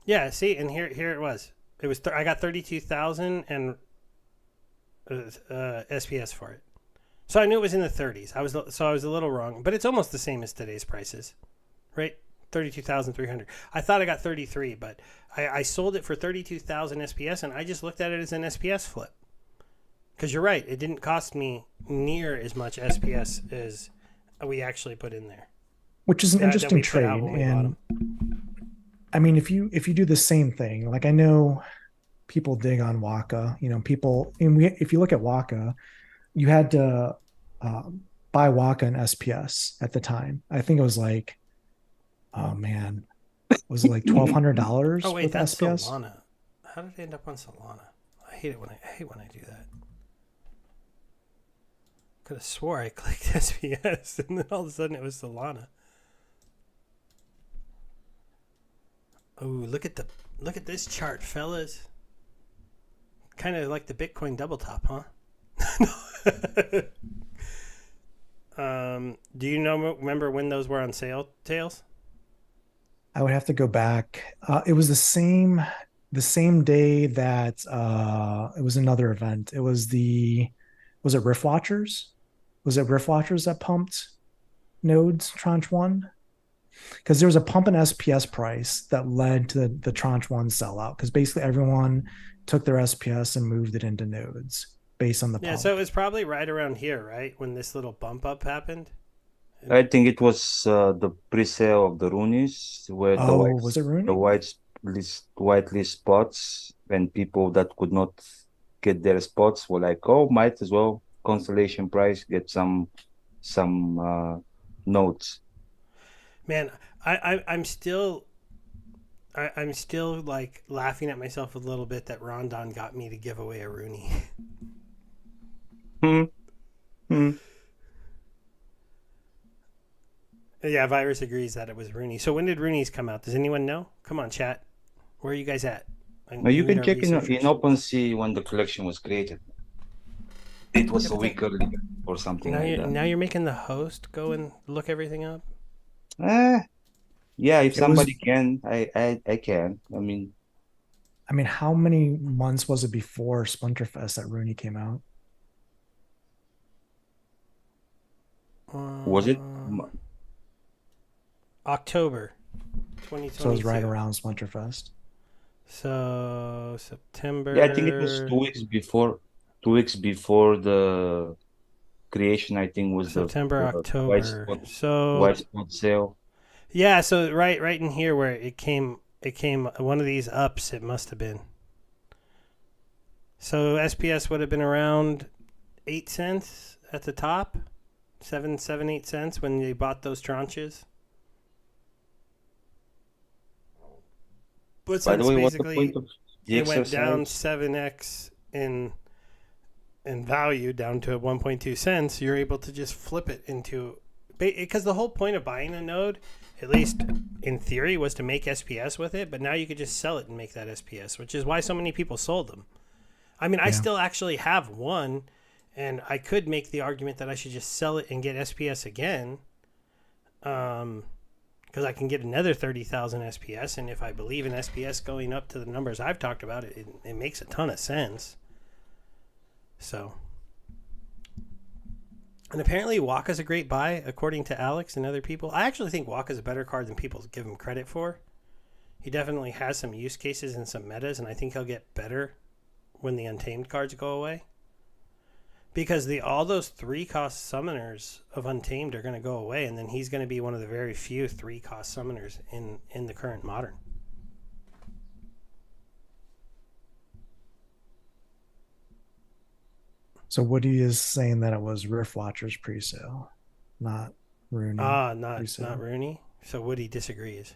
Yeah, see, and here it was. It was I got 32,000 and SPS for it. So I knew it was in the 30s. I was a little wrong, but it's almost the same as today's prices, right? 32,300. I thought I got 33, but I sold it for 32,000 SPS, and I just looked at it as an SPS flip. Because you're right, it didn't cost me near as much SPS as we actually put in there. Which is an That interesting we put out trade. when we bought And them. I mean, if you do the same thing, like I know people dig on Waka, people, and if you look at Waka, you had to buy Waka and SPS at the time. I think it was like, oh man, was it like Oh $1,200 wait, with that's SPS? Solana. How did I end up on Solana? I hate when I do that. Could have swore I clicked SPS and then all of a sudden it was Solana. Oh, look at this chart, fellas. Kind of like the Bitcoin double top, huh? Do you remember when those were on sale, Tails? I would have to go back. It was the same day that it was another event. Was it Rift Watchers? Was it Rift Watchers that pumped nodes tranche one? Because there was a pump in SPS price that led to the tranche one sellout. Because basically everyone took their SPS and moved it into nodes based on the pump. So it was probably right around here, right, when this little bump up happened. I think it was the pre-sale of the Roonies, where was it Rooney? the whitelist spots, and people that could not get their spots were like, oh, might as well constellation price get some notes. Man, I'm still like laughing at myself a little bit that Rondon got me to give away a Rooney. Yeah, Virus agrees that it was Rooney. So when did Rooney's come out? Does anyone know? Come on, chat. Where are you guys at? Now you can check in OpenSea when the collection was created. It was a week early or something like that. Now you're making the host go and look everything up? Yeah, if somebody can, I can. I mean, how many months was it before Splinterfest that Rooney came out? Was it October 2022? So it was right around Splinterfest. So September. Yeah, I think it was 2 weeks before. 2 weeks before the creation, I think, was September, the October. white spot sale. Yeah, so right in here where it came one of these ups. It must have been. So SPS would have been around 8 cents at the top, 8 cents when they bought those tranches. But By the way, what's the basically point of the it went exercise? down 7x in value down to 1.2 cents, you're able to just flip it into, because the whole point of buying a node, at least in theory, was to make SPS with it, but now you could just sell it and make that SPS, which is why so many people sold them. I mean, I still actually have one, and I could make the argument that I should just sell it and get SPS again, because I can get another 30,000 SPS, and if I believe in SPS going up to the numbers I've talked about, it makes a ton of sense. So, and apparently Waka's a great buy, according to Alex and other people. I actually think Waka's a better card than people give him credit for. He definitely has some use cases and some metas, and I think he'll get better when the Untamed cards go away. Because all those 3-cost summoners of Untamed are going to go away, and then he's going to be one of the very few 3-cost summoners in the current Modern. So Woody is saying that it was Rift Watchers pre-sale, not Rooney. Not Rooney. So Woody disagrees.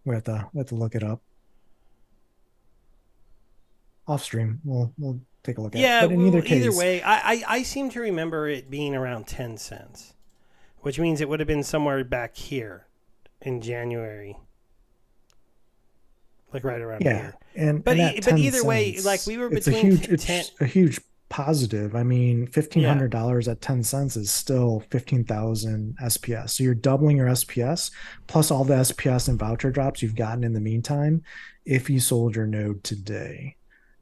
We have to look it up. Off stream, we'll take a look at it. But in either way, I seem to remember it being around 10 cents, which means it would have been somewhere back here in January, like right around here. But either way, like we were between it's a huge positive. I mean, $1,500 at 10 cents is still 15,000 SPS. So you're doubling your SPS plus all the SPS and voucher drops you've gotten in the meantime if you sold your node today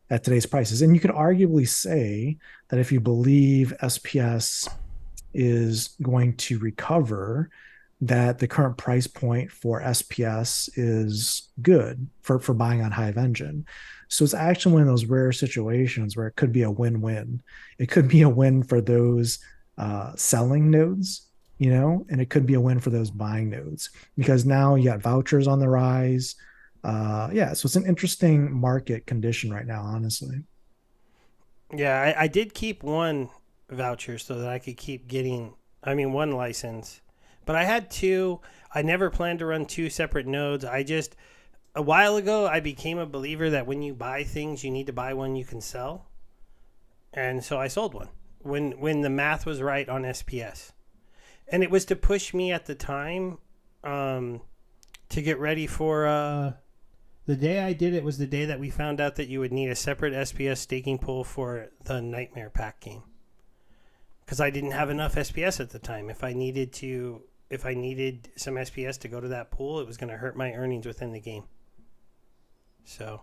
at today's prices. And you could arguably say that if you believe SPS is going to recover, that the current price point for SPS is good for buying on Hive Engine. So it's actually one of those rare situations where it could be a win-win. It could be a win for those selling nodes, and it could be a win for those buying nodes, because now you got vouchers on the rise. So it's an interesting market condition right now, honestly. Yeah, I did keep one voucher so that I could keep getting, one license. But I had 2. I never planned to run 2 separate nodes. a while ago, I became a believer that when you buy things, you need to buy one you can sell. And so I sold one when the math was right on SPS. And it was to push me at the time to get ready for the day I did it was the day that we found out that you would need a separate SPS staking pool for the Nightmare Pack game. Because I didn't have enough SPS at the time. If I needed some SPS to go to that pool, it was going to hurt my earnings within the game. So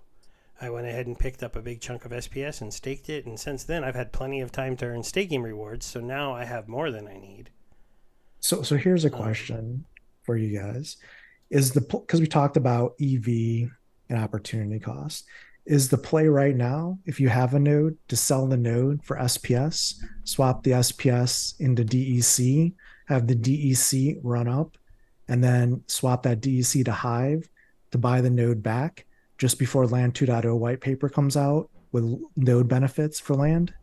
I went ahead and picked up a big chunk of SPS and staked it. And since then, I've had plenty of time to earn staking rewards. So now I have more than I need. So here's a question for you guys. Because we talked about EV and opportunity cost. Is the play right now, if you have a node, to sell the node for SPS, swap the SPS into DEC, have the DEC run up, and then swap that DEC to Hive to buy the node back just before Land 2.0 white paper comes out with node benefits for land?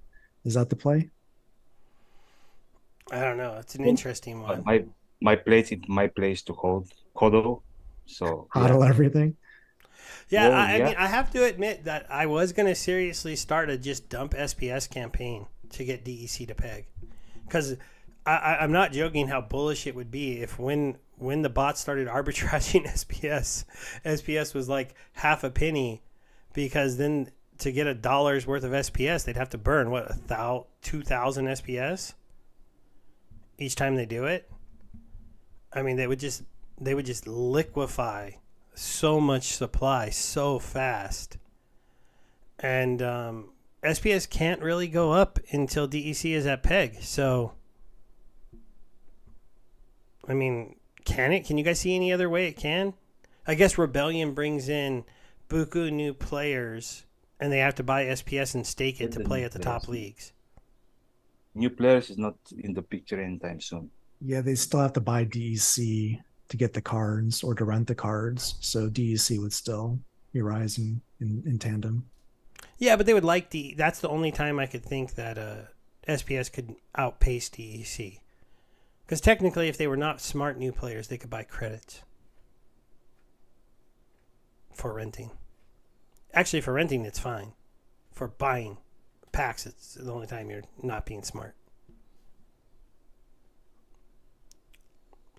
Is that the play? I don't know. It's an interesting one. My place to hodl. So Hodl everything. Yeah, Well, I yeah. mean, I have to admit that I was going to seriously start a just dump SPS campaign to get DEC to peg. Because I'm not joking how bullish it would be if when the bot started arbitraging SPS was like half a penny, because then to get $1 worth of SPS, they'd have to burn, 2,000 SPS each time they do it. I mean, they would just liquefy so much supply so fast, and SPS can't really go up until DEC is at peg. So I mean, can it? Can you guys see any other way it can? I guess Rebellion brings in buku new players and they have to buy SPS and stake it to play at the top leagues. New players is not in the picture anytime soon. Yeah, they still have to buy DEC to get the cards or to rent the cards. So DEC would still be rising in tandem. Yeah, but they would like that's the only time I could think that SPS could outpace DEC. Because technically, if they were not smart new players, they could buy credits for renting. Actually, for renting, it's fine. For buying packs, it's the only time you're not being smart.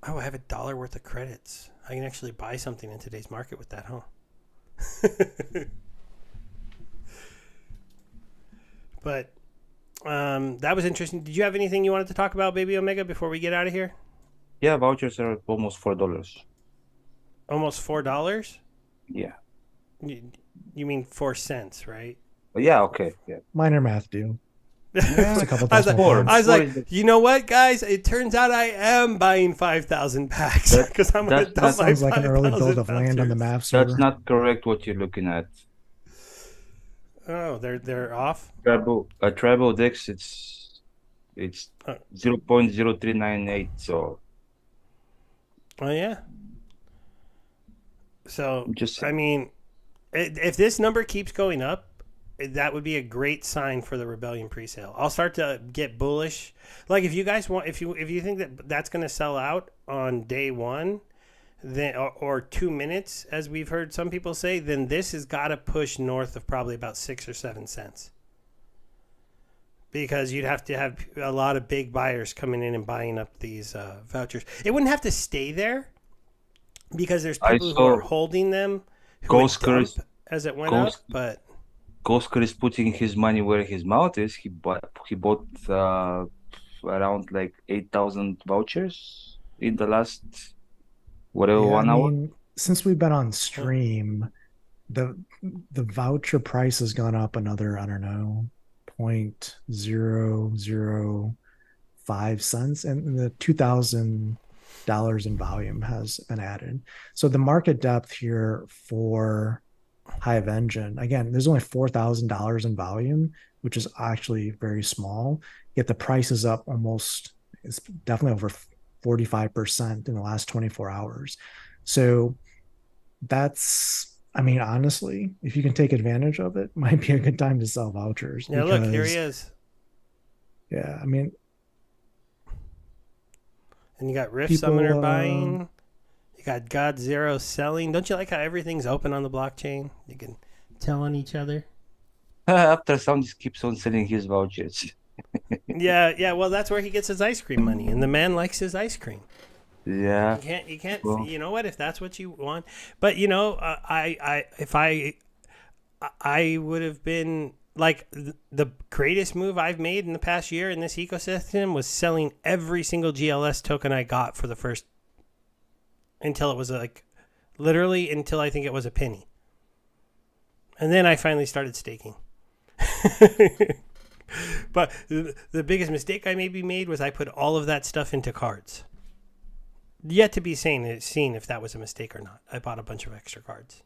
Oh, I have $1 worth of credits. I can actually buy something in today's market with that, huh? But that was interesting. Did you have anything you wanted to talk about, Bebeomega, before we get out of here? Yeah, vouchers are almost $4. Almost $4? Yeah. You mean 4 cents, right? Yeah, okay. Yeah. Minor math, dude. Yeah, a couple I was decimal like, points. I was like, you know what, guys? It turns out I am buying 5,000 packs because I'm going to dump my Sounds like an early build 5,000 of land on the vouchers. map server. That's not correct what you're looking at. Oh, they're off? Tribal dex, it's Oh. 0.0398, so Oh, yeah. So, just I mean, if this number keeps going up, that would be a great sign for the Rebellion presale. I'll start to get bullish. Like, if you guys want, if you think that that's going to sell out on day one, then or 2 minutes, as we've heard some people say, then this has got to push north of probably about 6 or 7 cents. Because you'd have to have a lot of big buyers coming in and buying up these vouchers. It wouldn't have to stay there because there's people who are holding them who would dump as it went up. But Gosker is putting his money where his mouth is. He bought around like 8,000 vouchers in the last whatever 1 hour. Since we've been on stream, the voucher price has gone up another, I don't know, 0.005 cents, and the $2,000 in volume has been added. So the market depth here for Hive Engine, again, there's only $4,000 in volume, which is actually very small, yet the price is up almost, it's definitely over 45% in the last 24 hours. So that's, I mean, honestly, if you can take advantage of it, might be a good time to sell vouchers. Yeah, look, here he is. Yeah, I mean, and you got Rift Summoner buying. You got God Zero selling. Don't you like how everything's open on the blockchain? You can tell on each other. After some just keeps on selling his vouchers. Yeah. Well, that's where he gets his ice cream money, and the man likes his ice cream. Yeah. You can't. Well, You know what? If that's what you want, but you know, I would have been like the greatest move I've made in the past year in this ecosystem was selling every single GLS token I got for the first until it was like literally until I think it was a penny, and then I finally started staking. But the biggest mistake I maybe made was I put all of that stuff into cards. Yet to be seen if that was a mistake or not. I bought a bunch of extra cards.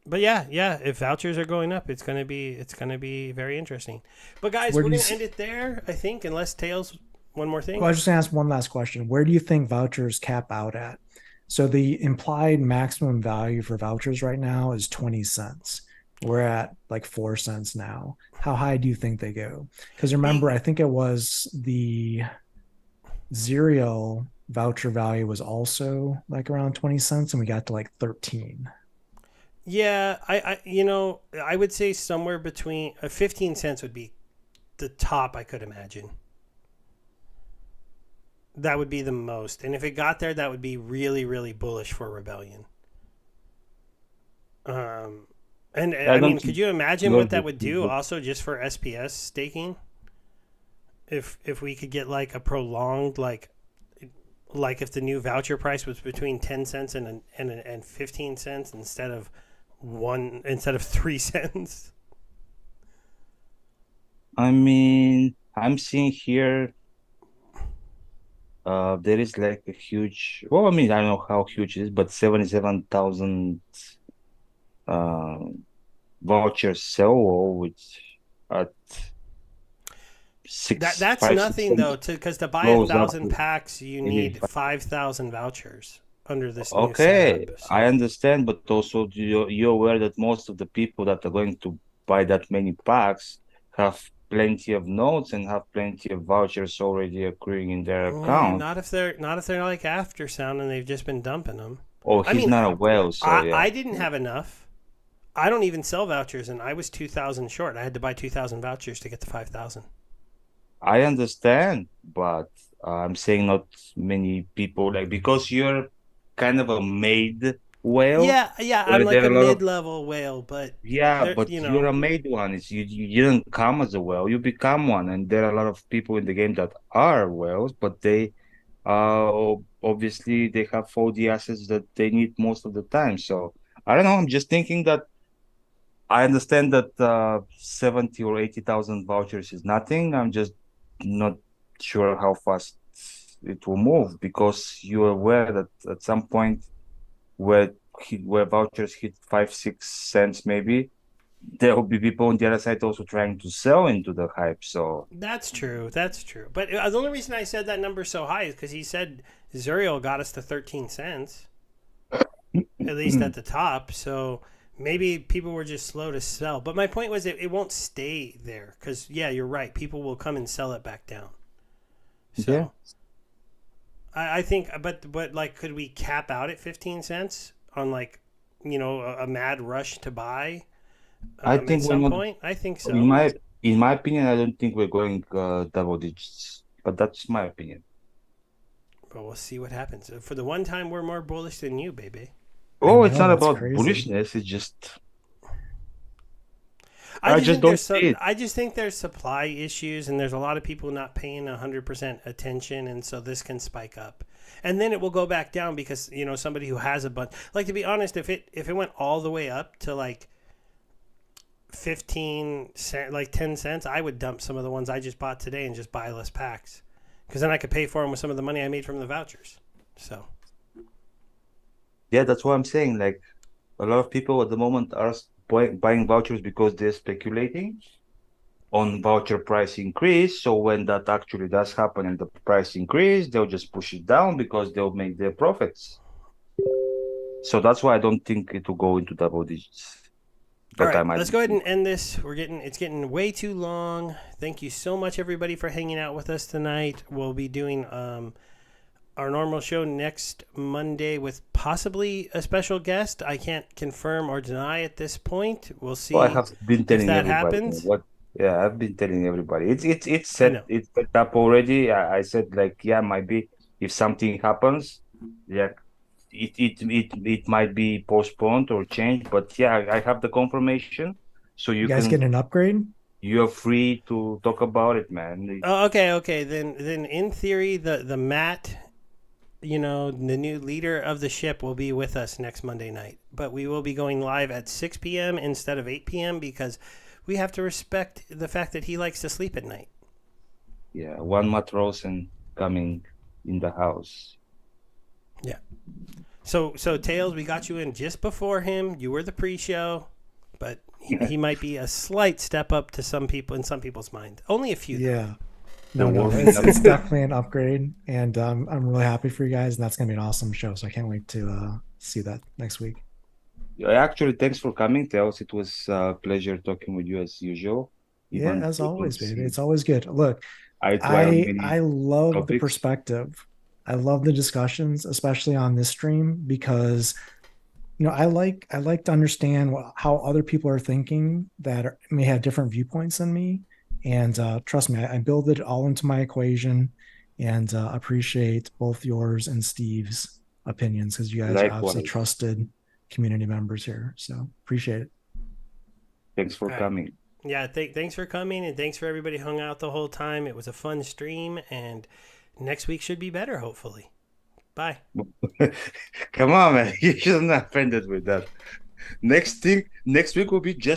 But yeah, if vouchers are going up, it's gonna be very interesting. But guys, we're gonna end it there, I think, unless Tails one more thing. Well, I was just gonna ask one last question. Where do you think vouchers cap out at? So the implied maximum value for vouchers right now is 20 cents. We're at like 4 cents now. How high do you think they go? Because remember, I think it was the Zerial voucher value was also like around 20 cents and we got to like 13. Yeah, I would say somewhere between 15 cents would be the top I could imagine. That would be the most. And if it got there, that would be really, really bullish for Rebellion. And I mean, could you imagine what that would do also just for SPS staking? If we could get like a prolonged like if the new voucher price was between 10 cents and 15 cents instead of 3 cents. I mean, I'm seeing here there is like a huge, well, I mean, I don't know how huge it is, but 77,000 vouchers sell, which at That's nothing though, because to buy 1,000 packs, you need 5,000 vouchers under this new setup. So. I understand, but also you're aware that most of the people that are going to buy that many packs have plenty of notes and have plenty of vouchers already accruing in their account. Not if they're like Aftersound and they've just been dumping them. Oh, he's not a whale, so yeah. I didn't have enough. I don't even sell vouchers, and I was 2,000 short. I had to buy 2,000 vouchers to get the 5,000. I understand, but I'm saying not many people because you're kind of a made whale. Yeah, I'm like a mid-level whale, but but you're a made one. You didn't come as a whale; you become one, and there are a lot of people in the game that are whales, but they obviously they have all the assets that they need most of the time. So I don't know. I'm just thinking that I understand that 70 or 80,000 vouchers is nothing. I'm just not sure how fast it will move because you're aware that at some point where vouchers hit 5-6 cents maybe there will be people on the other side also trying to sell into the hype. So that's true but the only reason I said that number so high is because he said Zerial got us to 13 cents at least at the top, so maybe people were just slow to sell. But my point was it won't stay there because, yeah, you're right. People will come and sell it back down. So yeah. I think, but like, could we cap out at 15 cents on like, a mad rush to buy I think at some point? I think so. In my opinion, I don't think we're going double digits, but that's my opinion. But we'll see what happens. For the one time, we're more bullish than you, baby. Oh, it's not about bullishness. It's just I just think there's supply issues, and there's a lot of people not paying 100% attention, and so this can spike up, and then it will go back down because somebody who has a bunch. Like, to be honest, if it went all the way up to like 15 cents, like 10 cents, I would dump some of the ones I just bought today and just buy less packs, because then I could pay for them with some of the money I made from the vouchers. So. Yeah, that's what I'm saying. Like, a lot of people at the moment are buying vouchers because they're speculating on voucher price increase. So when that actually does happen and the price increase, they'll just push it down because they'll make their profits. So that's why I don't think it will go into double digits. All right, let's go ahead and end this. It's getting way too long. Thank you so much, everybody, for hanging out with us tonight. We'll be doing our normal show next Monday with possibly a special guest. I can't confirm or deny at this point. We'll Oh, I see have been if telling that everybody, man. happens. What? Yeah, I've been telling everybody. It's I set. know. It's set up already. I said like, yeah, might be if something happens, yeah, it might be postponed or changed. But yeah, I have the confirmation, so You you guys get can an upgrade? you're free to talk about it, man. Oh, okay. Then in theory, the Matt, the new leader of the ship will be with us next Monday night. But we will be going live at 6 p.m. instead of 8 p.m. because we have to respect the fact that he likes to sleep at night. Yeah, one Matrosen coming in the house. Yeah. So Tails, we got you in just before him. You were the pre-show, but he might be a slight step up to some people in some people's mind. Only a few. Though. Yeah. The No, warming it's, up. it's definitely an upgrade, and I'm really happy for you guys, and that's gonna be an awesome show. So I can't wait to see that next week. Actually, thanks for coming, Tails. It was a pleasure talking with you as usual. Yeah, Even as it always, baby. was It's always good. Look, eye-to-eye on I many love the topics. perspective. I love the discussions, especially on this stream, because I like to understand how other people are thinking that may have different viewpoints than me. And trust me, I build it all into my equation, and appreciate both yours and Steve's opinions, because you guys are obviously Likewise. trusted community members here. So appreciate it. Thanks for All right. coming. Yeah, thanks for coming, and thanks for everybody hung out the whole time. It was a fun stream, and next week should be better, hopefully. Bye. Come on, man. You shouldn't have offended with that. Next week will be just